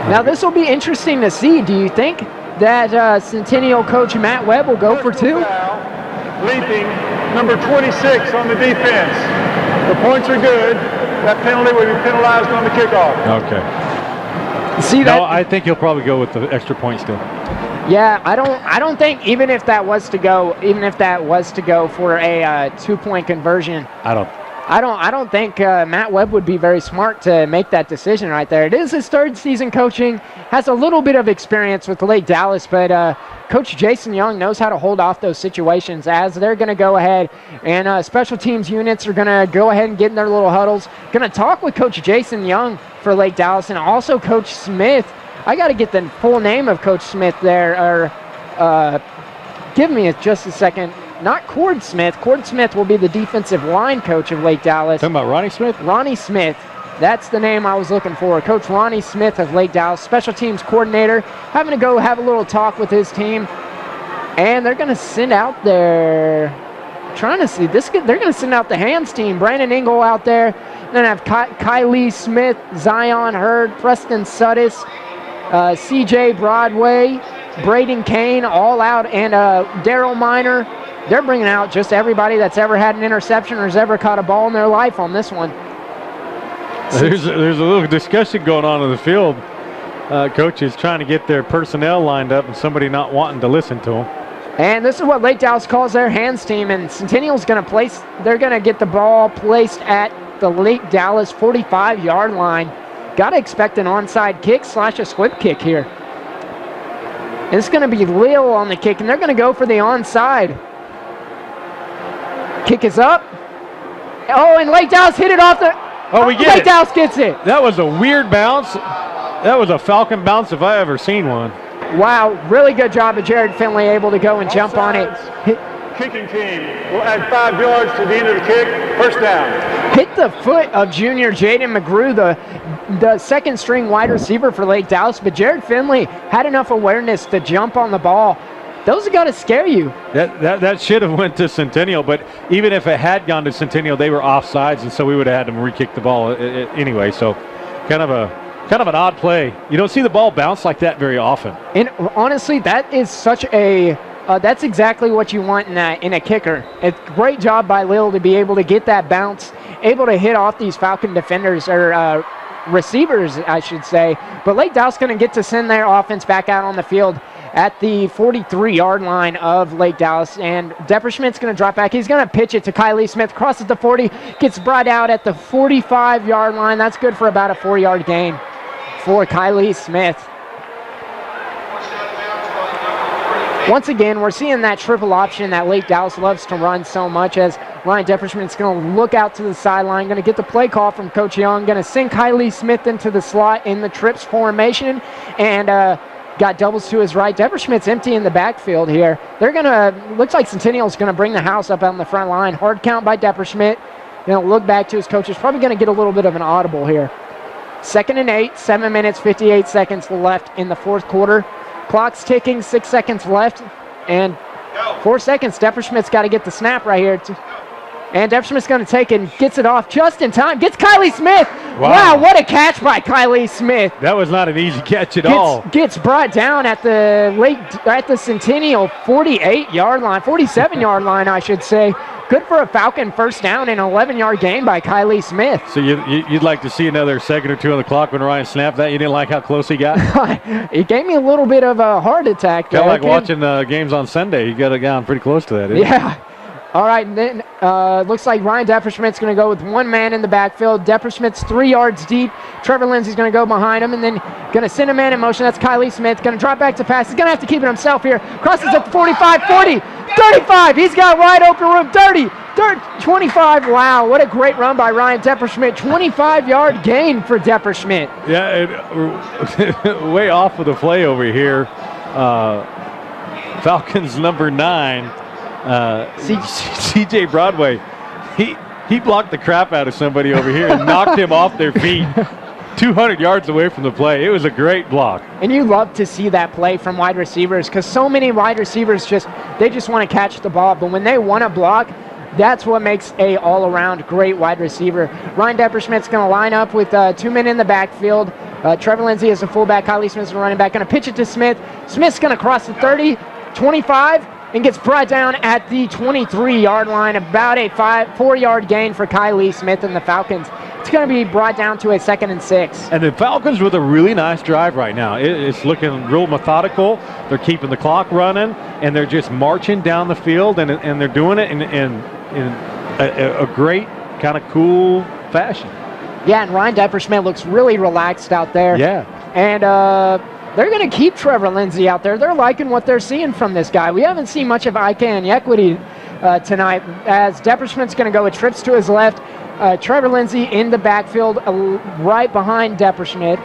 Now this will be interesting to see. Do you think that Centennial coach Matt Webb will go for 2? Leaping, number 26 on the defense. The points are good. That penalty will be penalized on the kickoff. Okay. See that? No, I think he'll probably go with the extra point still. Yeah, I don't think even if that was to go for a 2-point conversion. I don't think Matt Webb would be very smart to make that decision right there. It is his 3rd season coaching, has a little bit of experience with Lake Dallas, but Coach Jason Young knows how to hold off those situations as they're going to go ahead and special teams units are going to go ahead and get in their little huddles. Going to talk with Coach Jason Young for Lake Dallas and also Coach Smith. I got to get the full name of Coach Smith there, or give me just a second. Not Cord Smith. Cord Smith will be the defensive line coach of Lake Dallas. Talking about Ronnie Smith? Ronnie Smith. That's the name I was looking for. Coach Ronnie Smith of Lake Dallas, special teams coordinator, having to go have a little talk with his team. And they're going to send out their, trying to see, they're going to send out the hands team. Brandon Engel out there. Then have Kylie Smith, Zion Hurd, Preston Suttis, CJ Broadway, Braden Kane, all out, and Daryl Miner. They're bringing out just everybody that's ever had an interception or has ever caught a ball in their life on this one. There's a little discussion going on in the field. Coaches trying to get their personnel lined up and somebody not wanting to listen to them. And this is what Lake Dallas calls their hands team. And Centennial's going to they're going to get the ball placed at the Lake Dallas 45-yard line. Got to expect an onside kick / a squib kick here. And it's going to be Lil on the kick, and they're going to go for the onside. Kick is up. Oh, and Lake Dallas hit it off the... Oh, we get Lake it. Dallas gets it. That was a weird bounce. That was a Falcon bounce if I ever seen one. Wow, really good job of Jared Finley able to go and jump on it. Kicking team will add 5 yards to the end of the kick. First down. Hit the foot of junior Jaden McGrew, the second string wide receiver for Lake Dallas, but Jared Finley had enough awareness to jump on the ball. Those have got to scare you. That should have went to Centennial, but even if it had gone to Centennial, they were offsides, and so we would have had them re-kick the ball anyway. So kind of a kind of an odd play. You don't see the ball bounce like that very often. And honestly, that is such a that's exactly what you want in a kicker. It's a great job by Lil to be able to get that bounce, able to hit off these Falcon defenders or receivers, I should say. But Lake Dallas going to get to send their offense back out on the field at the 43-yard line of Lake Dallas. And Depperschmidt's going to drop back. He's going to pitch it to Kylie Smith. Crosses the 40, gets brought out at the 45-yard line. That's good for about a 4-yard gain for Kylie Smith. Once again, we're seeing that triple option that Lake Dallas loves to run so much, as Ryan Depperschmidt's going to look out to the sideline, going to get the play call from Coach Young, going to send Kylie Smith into the slot in the trips formation, and got doubles to his right. Depperschmidt's empty in the backfield here. They're going to, looks like Centennial's going to bring the house up on the front line. Hard count by Depperschmidt. Going to look back to his coaches. Probably going to get a little bit of an audible here. 2nd and 8, 7 minutes, 58 seconds left in the fourth quarter. Clock's ticking, 6 seconds left, and 4 seconds. Depperschmidt's got to get the snap right here. And Depperschmidt's going to take it and gets it off just in time. Gets Kylie Smith. Wow, what a catch by Kylie Smith. That was not an easy catch at all. Gets brought down at the Centennial 48-yard line, 47-yard line, I should say. Good for a Falcon first down and an 11-yard gain by Kylie Smith. So you'd like to see another second or two on the clock when Ryan snapped that? You didn't like how close he got? It gave me a little bit of a heart attack. Kind of like watching games on Sunday. You got down pretty close to that, didn't you? Yeah. All right, and then looks like Ryan Depperschmidt's going to go with one man in the backfield. Depperschmidt's 3 yards deep. Trevor Lindsay's going to go behind him and then going to send a man in motion. That's Kylie Smith. Going to drop back to pass. He's going to have to keep it himself here. Crosses at the 45, 40, 35. He's got wide open room. 30, 25. Wow, what a great run by Ryan Depperschmidt. 25-yard gain for Depperschmidt. Yeah, way off of the play over here. Falcons number 9. CJ Broadway, he blocked the crap out of somebody over here and knocked him off their feet 200 yards away from the play. It was a great block. And you love to see that play from wide receivers, because so many wide receivers just want to catch the ball, but when they want to block, that's what makes a all-around great wide receiver. Ryan Depperschmidt's going to line up with 2 men in the backfield. Trevor Lindsay is a fullback. Kylie Smith's a running back. Going to pitch it to Smith. Smith's going to cross the 30, 25, and gets brought down at the 23-yard line. About a 4-yard gain for Kylie Smith and the Falcons. It's going to be brought down to a 2nd and 6. And the Falcons with a really nice drive right now. It's looking real methodical. They're keeping the clock running, and they're just marching down the field, and they're doing it in a great kind of cool fashion. Yeah, and Ryan Depperschmidt looks really relaxed out there. Yeah. And they're going to keep Trevor Lindsay out there. They're liking what they're seeing from this guy. We haven't seen much of Ike and Equity tonight, as Depperschmidt's going to go with trips to his left. Trevor Lindsay in the backfield right behind Depperschmidt.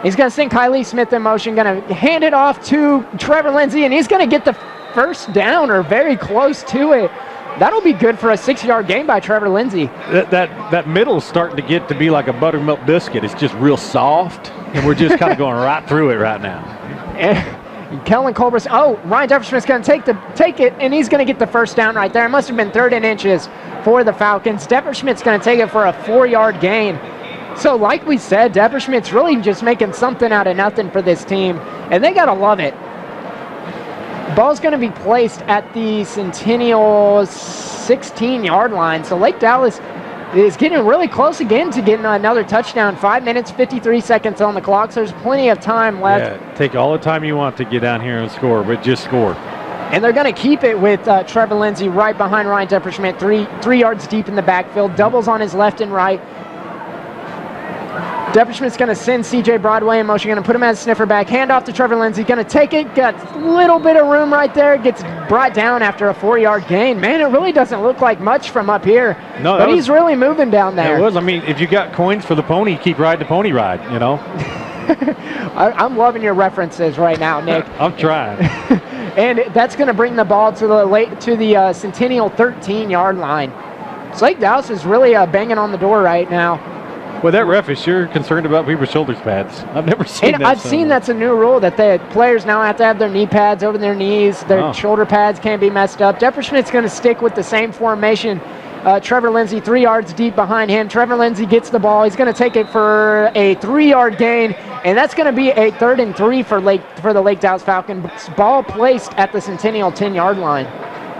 He's going to send Kylie Smith in motion, going to hand it off to Trevor Lindsay, and he's going to get the first down or very close to it. That'll be good for a 6-yard gain by Trevor Lindsay. That middle's starting to get to be like a buttermilk biscuit. It's just real soft, and we're just kind of going right through it right now. And Kellen Colbert. Ryan Depperschmidt's going to take it, and he's going to get the first down right there. It must have been 3rd and inches for the Falcons. Depperschmidt's going to take it for a 4-yard gain. So like we said, Depperschmidt's really just making something out of nothing for this team, and they got to love it. Ball's going to be placed at the Centennial 16-yard line. So Lake Dallas is getting really close again to getting another touchdown. 5 minutes, 53 seconds on the clock, so there's plenty of time left. Yeah, take all the time you want to get down here and score, but just score. And they're going to keep it with Trevor Lindsay right behind Ryan Depperschmidt, 3 yards deep in the backfield, doubles on his left and right. Depperschmidt's going to send C.J. Broadway in motion, going to put him as a sniffer back, hand off to Trevor Lindsay, going to take it, got a little bit of room right there, gets brought down after a 4-yard gain. Man, it really doesn't look like much from up here, but he's really moving down there. It was. I mean, if you got coins for the pony, keep riding the pony ride, you know. I'm loving your references right now, Nick. I'm trying. And that's going to bring the ball to the Centennial 13-yard line. So Lake Dallas is really banging on the door right now. Well, that ref is sure concerned about people's shoulder pads. I've never seen that. I've seen that's a new rule, that the players now have to have their knee pads over their knees. Their shoulder pads can't be messed up. Depperschmidt's going to stick with the same formation Trevor Lindsay 3 yards deep behind him. Trevor Lindsay gets the ball. He's going to take it for a 3-yard gain, and that's going to be a 3rd and 3 for the Lake Dallas Falcons. Ball placed at the Centennial 10-yard line.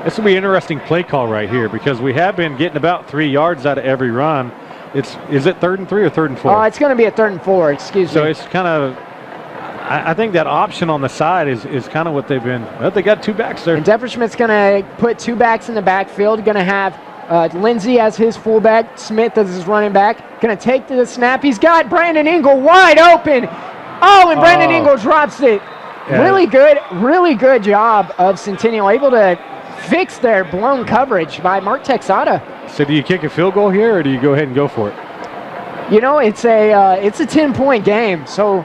This will be an interesting play call right here because we have been getting about 3 yards out of every run. Is it 3rd and 3 or 3rd and 4? Oh, it's going to be a 3rd and 4, excuse me. So it's kind of, I think that option on the side is kind of what they've been. Well, they got 2 backs there. And Depperschmidt's going to put 2 backs in the backfield. Going to have Lindsay as his fullback, Smith as his running back. Going to take to the snap. He's got Brandon Ingle wide open. Oh, and Brandon Ingle drops it. Yeah. Really good job of Centennial, able to fix their blown coverage by Mark Texada. So do you kick a field goal here, or do you go ahead and go for it? You know, it's a 10-point game, so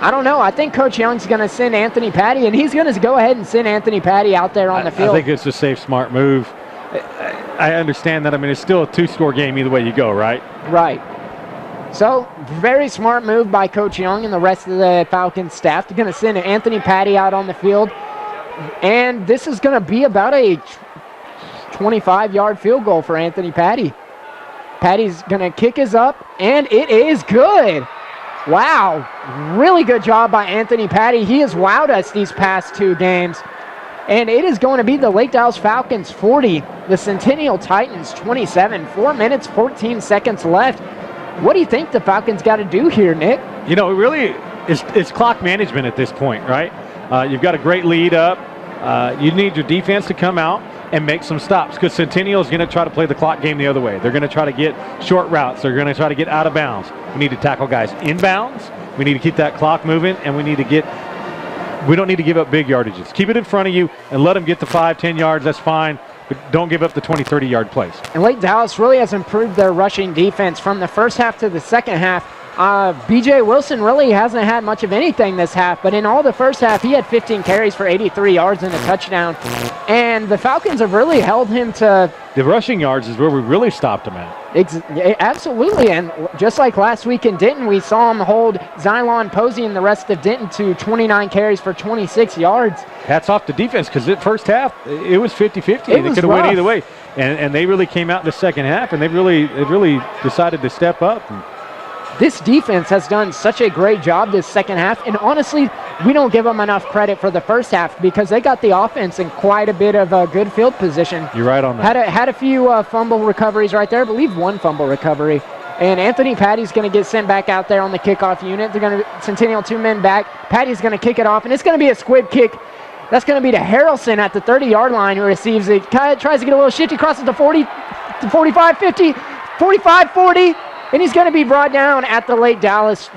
I don't know. I think Coach Young's going to send Anthony Patty, and he's going to go ahead and send Anthony Patty out there on the field. I think it's a safe, smart move. I understand that. I mean, it's still a 2-score game either way you go, right? Right. So, very smart move by Coach Young and the rest of the Falcons staff. They're going to send Anthony Patty out on the field. And this is going to be about a 25-yard field goal for Anthony Patty. Patty's going to kick his up, and it is good. Wow. Really good job by Anthony Patty. He has wowed us these past 2 games. And it is going to be the Lake Dallas Falcons 40, the Centennial Titans 27. 4 minutes, 14 seconds left. What do you think the Falcons got to do here, Nick? You know, it really is clock management at this point, right? You've got a great lead up. You need your defense to come out and make some stops because Centennial is going to try to play the clock game the other way. They're going to try to get short routes. They're going to try to get out of bounds. We need to tackle guys inbounds. We need to keep that clock moving, and we don't need to give up big yardages. Keep it in front of you and let them get the 5-10 yards. That's fine, but don't give up the 20-30 yard plays. And Lake Dallas really has improved their rushing defense from the first half to the second half. B.J. Wilson really hasn't had much of anything this half, but in all the first half, he had 15 carries for 83 yards and a touchdown. And the Falcons have really held him to... The rushing yards is where we really stopped him at. Absolutely, and just like last week in Denton, we saw him hold Xylon Posey and the rest of Denton to 29 carries for 26 yards. Hats off to defense, because the first half, it was 50-50. They could have went either way. And they really came out in the second half, and they really decided to step up. This defense has done such a great job this second half, and honestly, we don't give them enough credit for the first half because they got the offense in quite a bit of good field position. You're right on that. Had a few fumble recoveries right there. I believe 1 fumble recovery. And Anthony Patty's going to get sent back out there on the kickoff unit. They're going to Centennial 2 men back. Patty's going to kick it off, and it's going to be a squib kick. That's going to be to Harrelson at the 30-yard line who receives it. Tries to get a little shifty, crosses the 40, the 45, 50, 45, 40. And he's going to be brought down at the Lake Dallas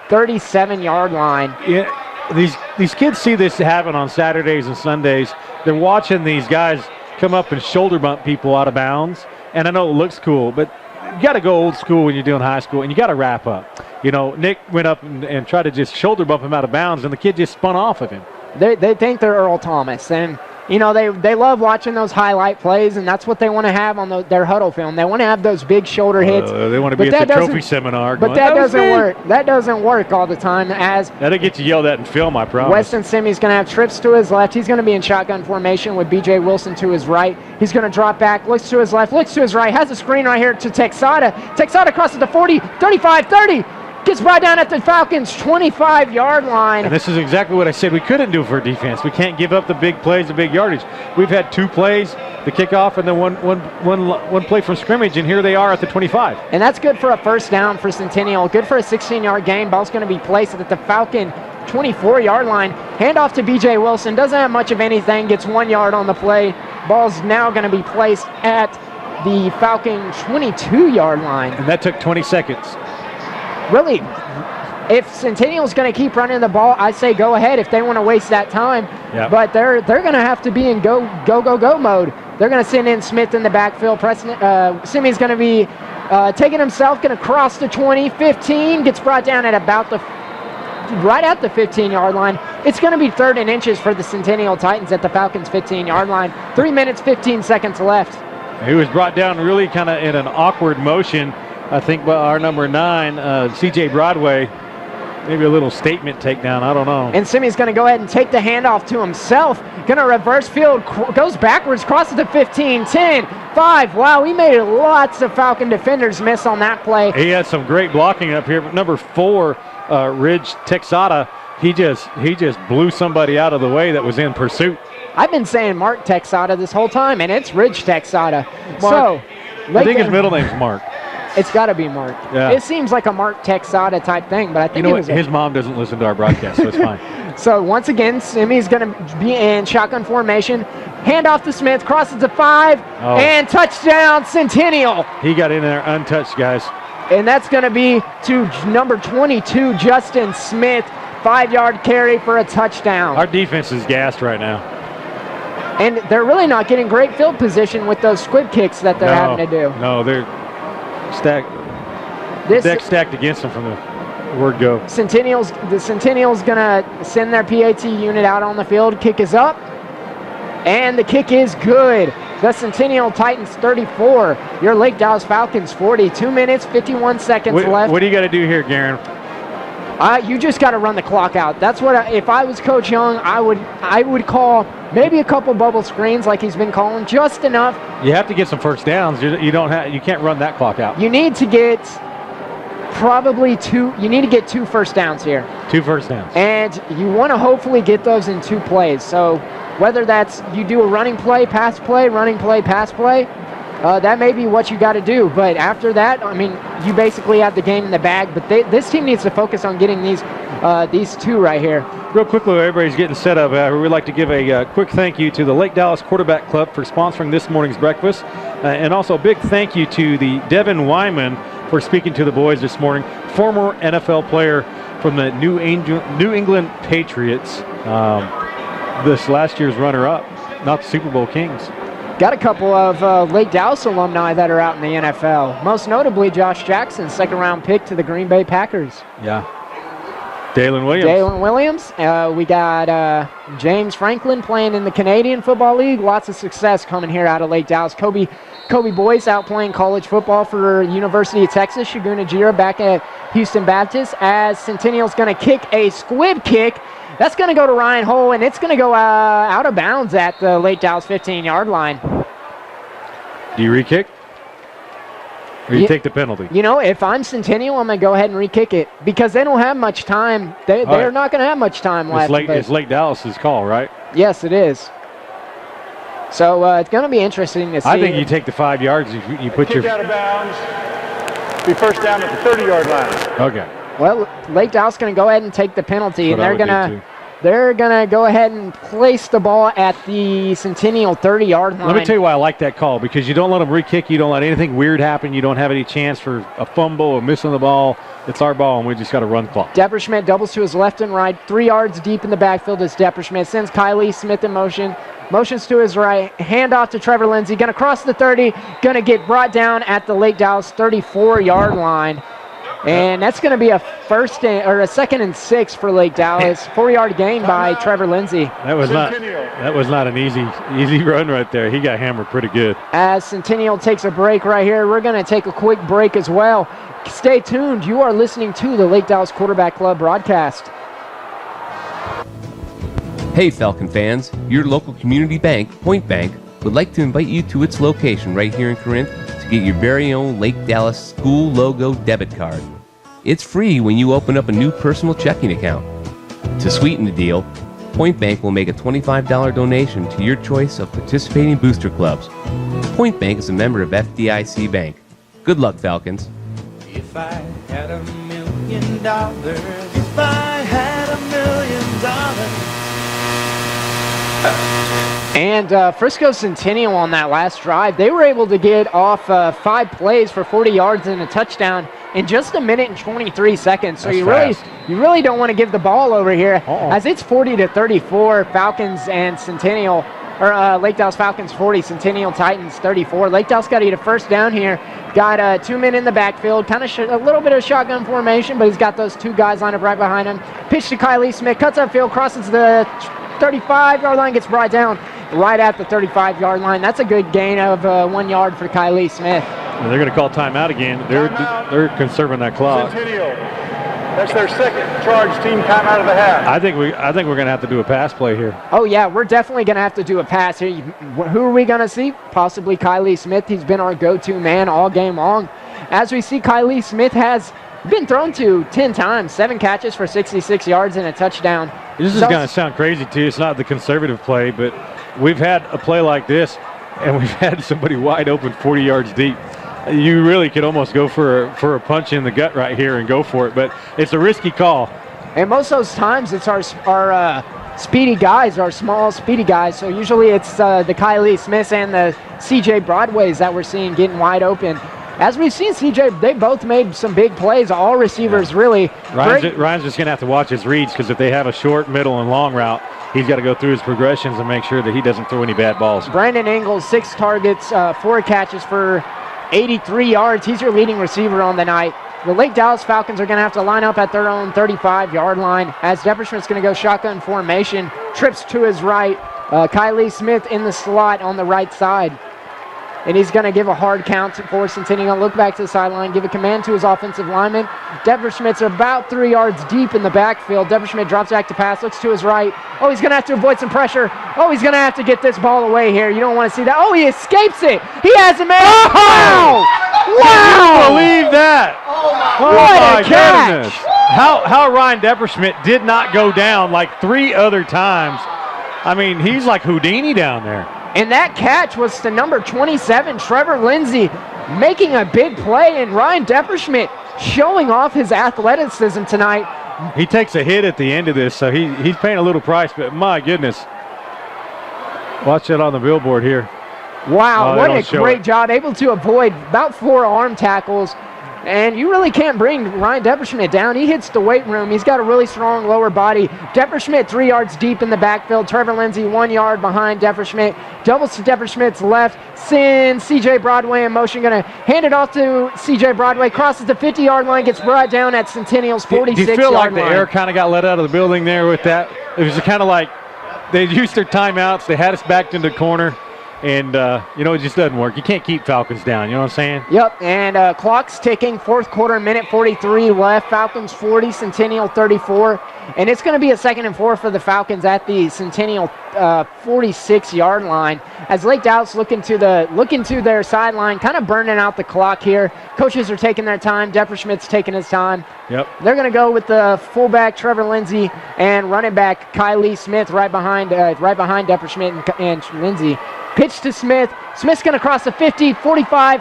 37-yard line. Yeah, these kids see this happen on Saturdays and Sundays. They're watching these guys come up and shoulder bump people out of bounds. And I know it looks cool, but you got to go old school when you're doing high school, and you got to wrap up. You know, Nick went up and tried to just shoulder bump him out of bounds, and the kid just spun off of him. They think they're Earl Thomas, and you know, they love watching those highlight plays, and that's what they want to have on their huddle film. They want to have those big shoulder hits. They want to be at the trophy seminar. But that doesn't work. That doesn't work all the time. That'll get you yelled at in film, I promise. Weston Simi's going to have trips to his left. He's going to be in shotgun formation with B.J. Wilson to his right. He's going to drop back, looks to his left, looks to his right, has a screen right here to Texada. Texada crosses the 40, 35, 30. Gets brought down at the Falcons' 25-yard line. And this is exactly what I said we couldn't do for defense. We can't give up the big plays, the big yardage. We've had 2 plays, the kickoff, and then one play from scrimmage, and here they are at the 25. And that's good for a first down for Centennial. Good for a 16-yard gain. Ball's going to be placed at the Falcon 24-yard line. Handoff to B.J. Wilson. Doesn't have much of anything. Gets 1 yard on the play. Ball's now going to be placed at the Falcon 22-yard line. And that took 20 seconds. Really, if Centennial's going to keep running the ball, I say go ahead if they want to waste that time. Yep. But they're going to have to be in go mode. They're going to send in Smith in the backfield. Simi's going to be taking himself, going to cross the 20, 15, gets brought down at about right at the 15-yard line. It's going to be 3rd and inches for the Centennial Titans at the Falcons' 15-yard line. 3 minutes, 15 seconds left. He was brought down really kind of in an awkward motion. I think by our number 9, C.J. Broadway. maybe a little statement takedown. I don't know. And Simi's going to go ahead and take the handoff to himself. Going to reverse field, goes backwards, crosses the 15, 10, 5. Wow, we made lots of Falcon defenders miss on that play. He had some great blocking up here. But number 4, Ridge Texada, he just blew somebody out of the way that was in pursuit. I've been saying Mark Texada this whole time, and it's Ridge Texada. Mark. I think his middle name's Mark. It's got to be Mark. Yeah. It seems like a Mark Texada type thing, but I think his mom doesn't listen to our broadcast, so it's fine. So once again, Simi's going to be in shotgun formation. Hand off to Smith, crosses to 5, and touchdown Centennial. He got in there untouched, guys. And that's going to be to number 22, Justin Smith, 5-yard carry for a touchdown. Our defense is gassed right now. And they're really not getting great field position with those squib kicks that they're having to do. No, they're stacked. Deck stacked against them from the word go. The Centennial's gonna send their PAT unit out on the field. Kick is up, and the kick is good. The Centennial Titans 34, your Lake Dallas Falcons 40. 2 minutes, 51 seconds left. What do you got to do here, Garen? You just got to run the clock out. That's what. If I was Coach Young, I would call maybe a couple bubble screens like he's been calling, just enough. You have to get some first downs. You can't run that clock out. You need to get probably 2. You need to get 2 first downs here. 2 first downs. And you want to hopefully get those in 2 plays. So whether that's you do a running play, pass play, pass play. That may be what you got to do, but after that, I mean, you basically have the game in the bag. But this team needs to focus on getting these 2 right here. Real quickly, everybody's getting set up. We'd like to give a quick thank you to the Lake Dallas Quarterback Club for sponsoring this morning's breakfast, and also a big thank you to the Devin Wyman for speaking to the boys this morning. Former NFL player from the New England Patriots, this last year's runner-up, not the Super Bowl Kings. Got a couple of Lake Dallas alumni that are out in the NFL. Most notably, Josh Jackson, 2nd-round pick to the Green Bay Packers. Yeah. Dalen Williams. We got James Franklin playing in the Canadian Football League. Lots of success coming here out of Lake Dallas. Kobe Boyce out playing college football for University of Texas. Shaguna Jira back at Houston Baptist, as Centennial's going to kick a squib kick. That's going to go to Ryan Hull, and it's going to go out of bounds at the Lake Dallas 15-yard line. Do you re-kick? Or you take the penalty? You know, if I'm Centennial, I'm going to go ahead and re-kick it because they don't have much time. They're not going to have much time left. It's Lake Dallas's call, right? Yes, it is. So it's going to be interesting to see. I think you take the 5 yards. You put Kick out of bounds. Be first down at the 30-yard line. Okay. Well, Lake Dallas going to go ahead and take the penalty, and they're going to go ahead and place the ball at the Centennial 30-yard line. Let me tell you why I like that call, because you don't let them re-kick. You don't let anything weird happen. You don't have any chance for a fumble or missing the ball. It's our ball, and we just got to run clock. Depperschmidt doubles to his left and right. 3 yards deep in the backfield is Depperschmidt. Sends Kylie Smith in motion. Motions to his right. Handoff to Trevor Lindsay. Going to cross the 30. Going to get brought down at the Lake Dallas 34-yard line. And that's going to be a 2nd and 6 for Lake Dallas. 4-yard gain by Trevor Lindsay. That was not an easy run right there. He got hammered pretty good. As Centennial takes a break right here, we're going to take a quick break as well. Stay tuned. You are listening to the Lake Dallas Quarterback Club broadcast. Hey Falcon fans, your local community bank, Point Bank, would like to invite you to its location right here in Corinth to get your very own Lake Dallas school logo debit card. It's free when you open up a new personal checking account. To sweeten the deal, Point Bank will make a $25 donation to your choice of participating booster clubs. Point Bank is a member of FDIC Bank. Good luck, Falcons. If I had $1 million, if I had $1 million. And Frisco Centennial on that last drive, they were able to get off 5 plays for 40 yards and a touchdown in just 1 minute and 23 seconds. So you really don't want to give the ball over here, as it's 40-34. Falcons and Centennial, or Lake Dallas Falcons 40, Centennial Titans 34. Lake Dallas got to get a first down here. Got 2 men in the backfield, kind of a little bit of shotgun formation, but he's got those 2 guys lined up right behind him. Pitch to Kylie Smith, cuts upfield, crosses the 35-yard line, gets brought down right at the 35-yard line. That's a good gain of 1 yard for Kylie Smith. They're going to call timeout again. They're conserving that clock. Centennial. That's their 2nd charge team timeout of the half. I think we're going to have to do a pass play here. Oh, yeah, we're definitely going to have to do a pass here. Who are we going to see? Possibly Kylie Smith. He's been our go-to man all game long. As we see, Kylie Smith has been thrown to 10 times, 7 catches for 66 yards and a touchdown. This is going to sound crazy to you. It's not the conservative play, but we've had a play like this, and we've had somebody wide open 40 yards deep. You really could almost go for a punch in the gut right here and go for it, but it's a risky call. And most of those times it's our speedy guys, our small speedy guys. So usually it's the Kylie Smiths and the CJ Broadways that we're seeing getting wide open. As we've seen, CJ, they both made some big plays. All receivers really. Ryan's just going to have to watch his reads, because if they have a short, middle, and long route, he's got to go through his progressions and make sure that he doesn't throw any bad balls. Brandon Ingles, 6 targets, 4 catches for 83 yards. He's your leading receiver on the night. The Lake Dallas Falcons are going to have to line up at their own 35-yard line as Depperschmidt's going to go shotgun formation, trips to his right. Kylie Smith in the slot on the right side. And he's going to give a hard count for Centennial. Look back to the sideline, give a command to his offensive lineman. Depperschmidt's about 3 yards deep in the backfield. Depperschmidt drops back to pass, looks to his right. Oh, he's going to have to avoid some pressure. Oh, he's going to have to get this ball away here. You don't want to see that. Oh, he escapes it. He has a man. Wow! Wow! Believe that. What a catch. Goodness. How Ryan Depperschmidt did not go down like 3 other times. I mean, he's like Houdini down there. And that catch was to number 27, Trevor Lindsay, making a big play, and Ryan Depperschmidt showing off his athleticism tonight. He takes a hit at the end of this, so he's paying a little price, but my goodness. Watch that on the billboard here. Wow, what a great job. Able to avoid about 4 arm tackles. And you really can't bring Ryan Depperschmidt down. He hits the weight room. He's got a really strong lower body. Depperschmidt 3 yards deep in the backfield. Trevor Lindsay 1 yard behind Depperschmidt. Doubles to Depperschmidt's left. Sends CJ Broadway in motion. Going to hand it off to CJ Broadway. Crosses the 50-yard line. Gets brought down at Centennial's 46-yard line. Do you feel like the air kind of got let out of the building there with that? It was kind of like they used their timeouts. They had us backed into the corner. And, it just doesn't work. You can't keep Falcons down. You know what I'm saying? Yep, and clock's ticking. 4th quarter, minute 43 left. Falcons 40, Centennial 34. And it's going to be a 2nd and 4 for the Falcons at the Centennial 46-yard line. As Lake Dallas look into their sideline, kind of burning out the clock here. Coaches are taking their time. Depperschmidt's taking his time. Yep. They're going to go with the fullback Trevor Lindsay and running back Kylie Smith right behind Depperschmidt and Lindsay. Pitch to Smith. Smith's going to cross the 50, 45,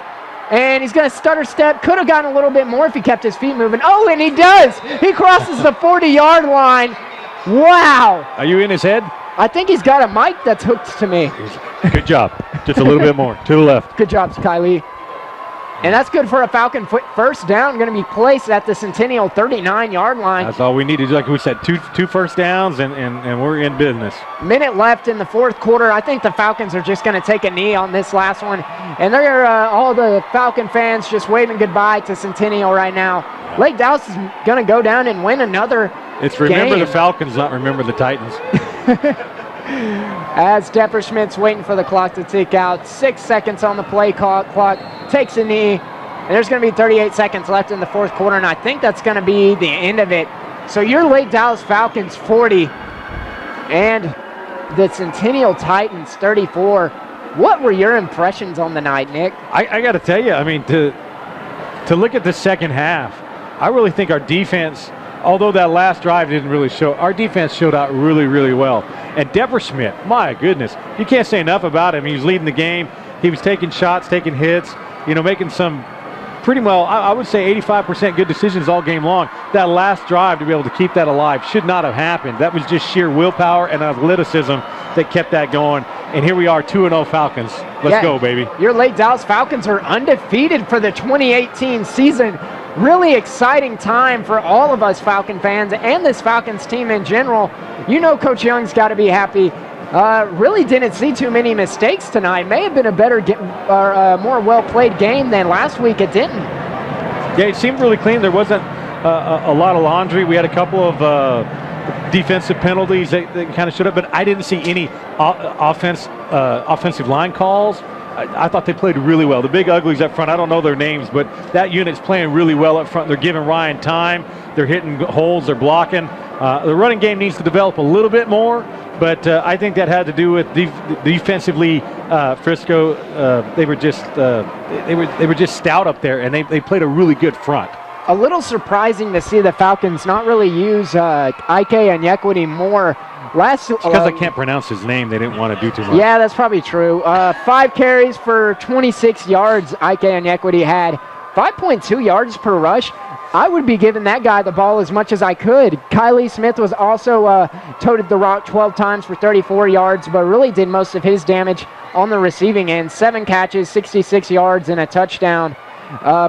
and he's going to stutter step. Could have gotten a little bit more if he kept his feet moving. Oh, and he does. He crosses the 40-yard line. Wow. Are you in his head? I think he's got a mic that's hooked to me. Good job. Just a little bit more. To the left. Good job, Kylie. And that's good for a Falcon first down. Going to be placed at the Centennial 39-yard line. That's all we needed. Like we said, two first downs, and we're in business. Minute left in the 4th quarter. I think the Falcons are just going to take a knee on this last one. And they're all the Falcon fans just waving goodbye to Centennial right now. Lake Dallas is going to go down and win another It's remember game. the Falcons, not remember the Titans. As Depperschmidt's waiting for the clock to tick out. 6 seconds on the play clock. Takes a knee. And there's going to be 38 seconds left in the 4th quarter, and I think that's going to be the end of it. So your Lake Dallas Falcons 40 and the Centennial Titans 34. What were your impressions on the night, Nick? I got to tell you, I mean, to look at the second half, I really think our defense, although that last drive didn't really show, our defense showed out really, really well. And Depperschmidt, my goodness, you can't say enough about him. He was leading the game. He was taking shots, taking hits, making some pretty well, I would say 85% good decisions all game long. That last drive to be able to keep that alive should not have happened. That was just sheer willpower and athleticism that kept that going. And here we are, 2-0 Falcons. Let's go, baby. Your Lake Dallas Falcons are undefeated for the 2018 season. Really exciting time for all of us Falcon fans and this Falcons team in general. Coach Young's got to be happy. Really didn't see too many mistakes tonight. May have been a better more well-played game than last week. It didn't. Yeah, it seemed really clean. There wasn't a lot of laundry. We had a couple of defensive penalties that kind of showed up, but I didn't see any offensive line calls. I thought they played really well. The big uglies up front, I don't know their names, but that unit's playing really well up front. They're giving Ryan time. They're hitting holes. They're blocking. The running game needs to develop a little bit more, but I think that had to do with defensively. Frisco, they were just stout up there, and they played a really good front. A little surprising to see the Falcons not really use Ike and Yequity more. Because I can't pronounce his name, they didn't want to do too much. Yeah, that's probably true. 5 carries for 26 yards. Ike and Yequity had 5.2 yards per rush. I would be giving that guy the ball as much as I could. Kylie Smith was also toted the rock 12 times for 34 yards, but really did most of his damage on the receiving end. 7 catches, 66 yards, and a touchdown.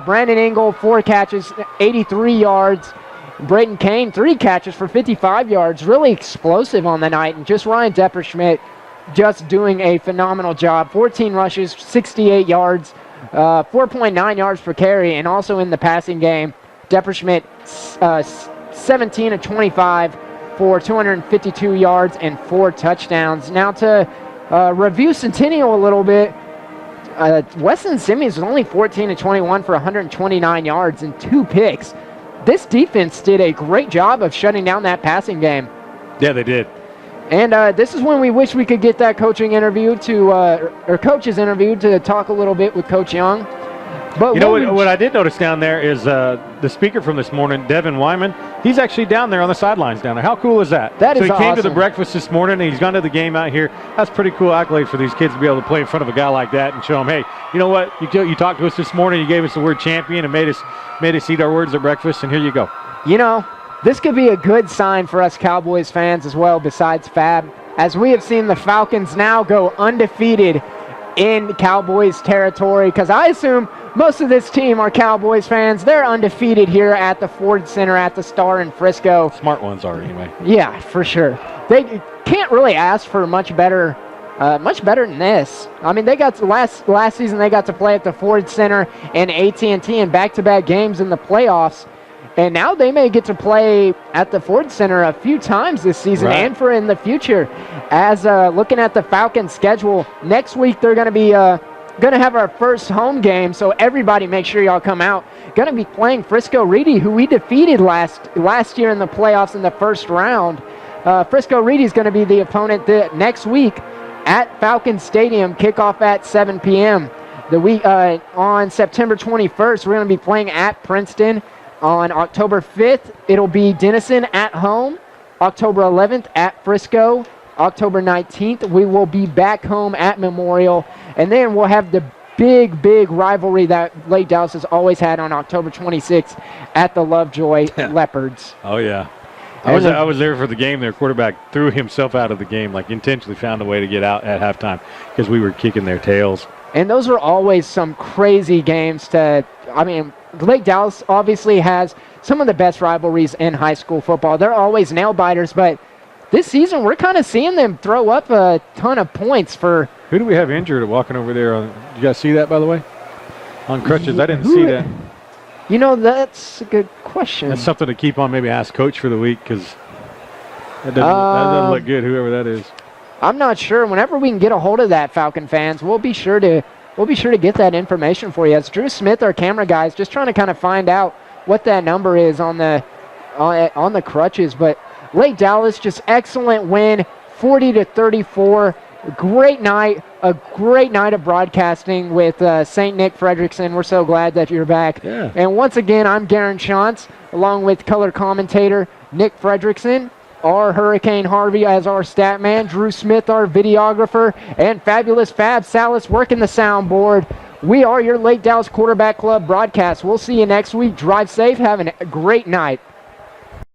Brandon Engel, 4 catches, 83 yards. Braden Kane, 3 catches for 55 yards. Really explosive on the night. And just Ryan Depperschmidt just doing a phenomenal job. 14 rushes, 68 yards, 4.9 yards per carry. And also in the passing game, Depperschmidt 17 of 25 for 252 yards and 4 touchdowns. Now to review Centennial a little bit, Weston Simmons was only 14 of 21 for 129 yards and 2 picks. This defense did a great job of shutting down that passing game. Yeah, they did. And this is when we wish we could get that coaching interview or coach's interview to talk a little bit with Coach Young. But you know what I did notice down there is the speaker from this morning, Devin Wyman. He's actually down there on the sidelines down there. How cool is that? That is awesome. So he came to the awesome. breakfast this morning, and he's gone to the game out here. That's pretty cool accolade for these kids to be able to play in front of a guy like that and show them, hey, you know what? You talked to us this morning. You gave us the word champion and made us eat our words at breakfast, and here you go. You know, this could be a good sign for us Cowboys fans as well, besides Fab, as we have seen the Falcons now go undefeated in Cowboys territory, because I assume most of this team are Cowboys fans. They're undefeated here at the Ford Center at the Star in Frisco. Smart ones are anyway. Yeah, for sure. They can't really ask for much better than this. I mean, they got last season they got to play at the Ford Center and AT&T in back-to-back games in the playoffs. And now they may get to play at the Ford Center a few times this season and for in the future. As looking at the Falcons' schedule, next week they're going to be going to have our first home game, so everybody make sure y'all come out. Going to be playing Frisco Reedy, who we defeated last year in the playoffs in the first round. Frisco Reedy is going to be the opponent next week at Falcons Stadium, kickoff at 7 p.m. On September 21st, we're going to be playing at Princeton. On October 5th, it'll be Denison at home. October 11th at Frisco. October 19th, we will be back home at Memorial. And then we'll have the big rivalry that Lake Dallas has always had on October 26th at the Lovejoy Leopards. Oh, yeah. I was there for the game. Their quarterback threw himself out of the game, like intentionally found a way to get out at halftime because we were kicking their tails. And those are always some crazy games Lake Dallas obviously has some of the best rivalries in high school football. They're always nail-biters, but this season we're kind of seeing them throw up a ton of points for... Who do we have injured walking over there? You guys see that, by the way? On crutches. I didn't see that. You know, that's a good question. That's something to keep on, maybe ask Coach for the week, because that doesn't look good, whoever that is. I'm not sure. Whenever we can get a hold of that, Falcon fans, we'll be sure to get that information for you. It's Drew Smith, our camera guy, is just trying to kind of find out what that number is on the crutches. But Lake Dallas, just excellent win, 40-34. Great night, a great night of broadcasting with St. Nick Frederickson. We're so glad that you're back. Yeah. And once again, I'm Garen Shantz, along with color commentator Nick Frederickson, our Hurricane Harvey as our stat man, Drew Smith, our videographer, and fabulous Fab Salas working the soundboard. We are your Lake Dallas Quarterback Club broadcast. We'll see you next week. Drive safe. Have a great night.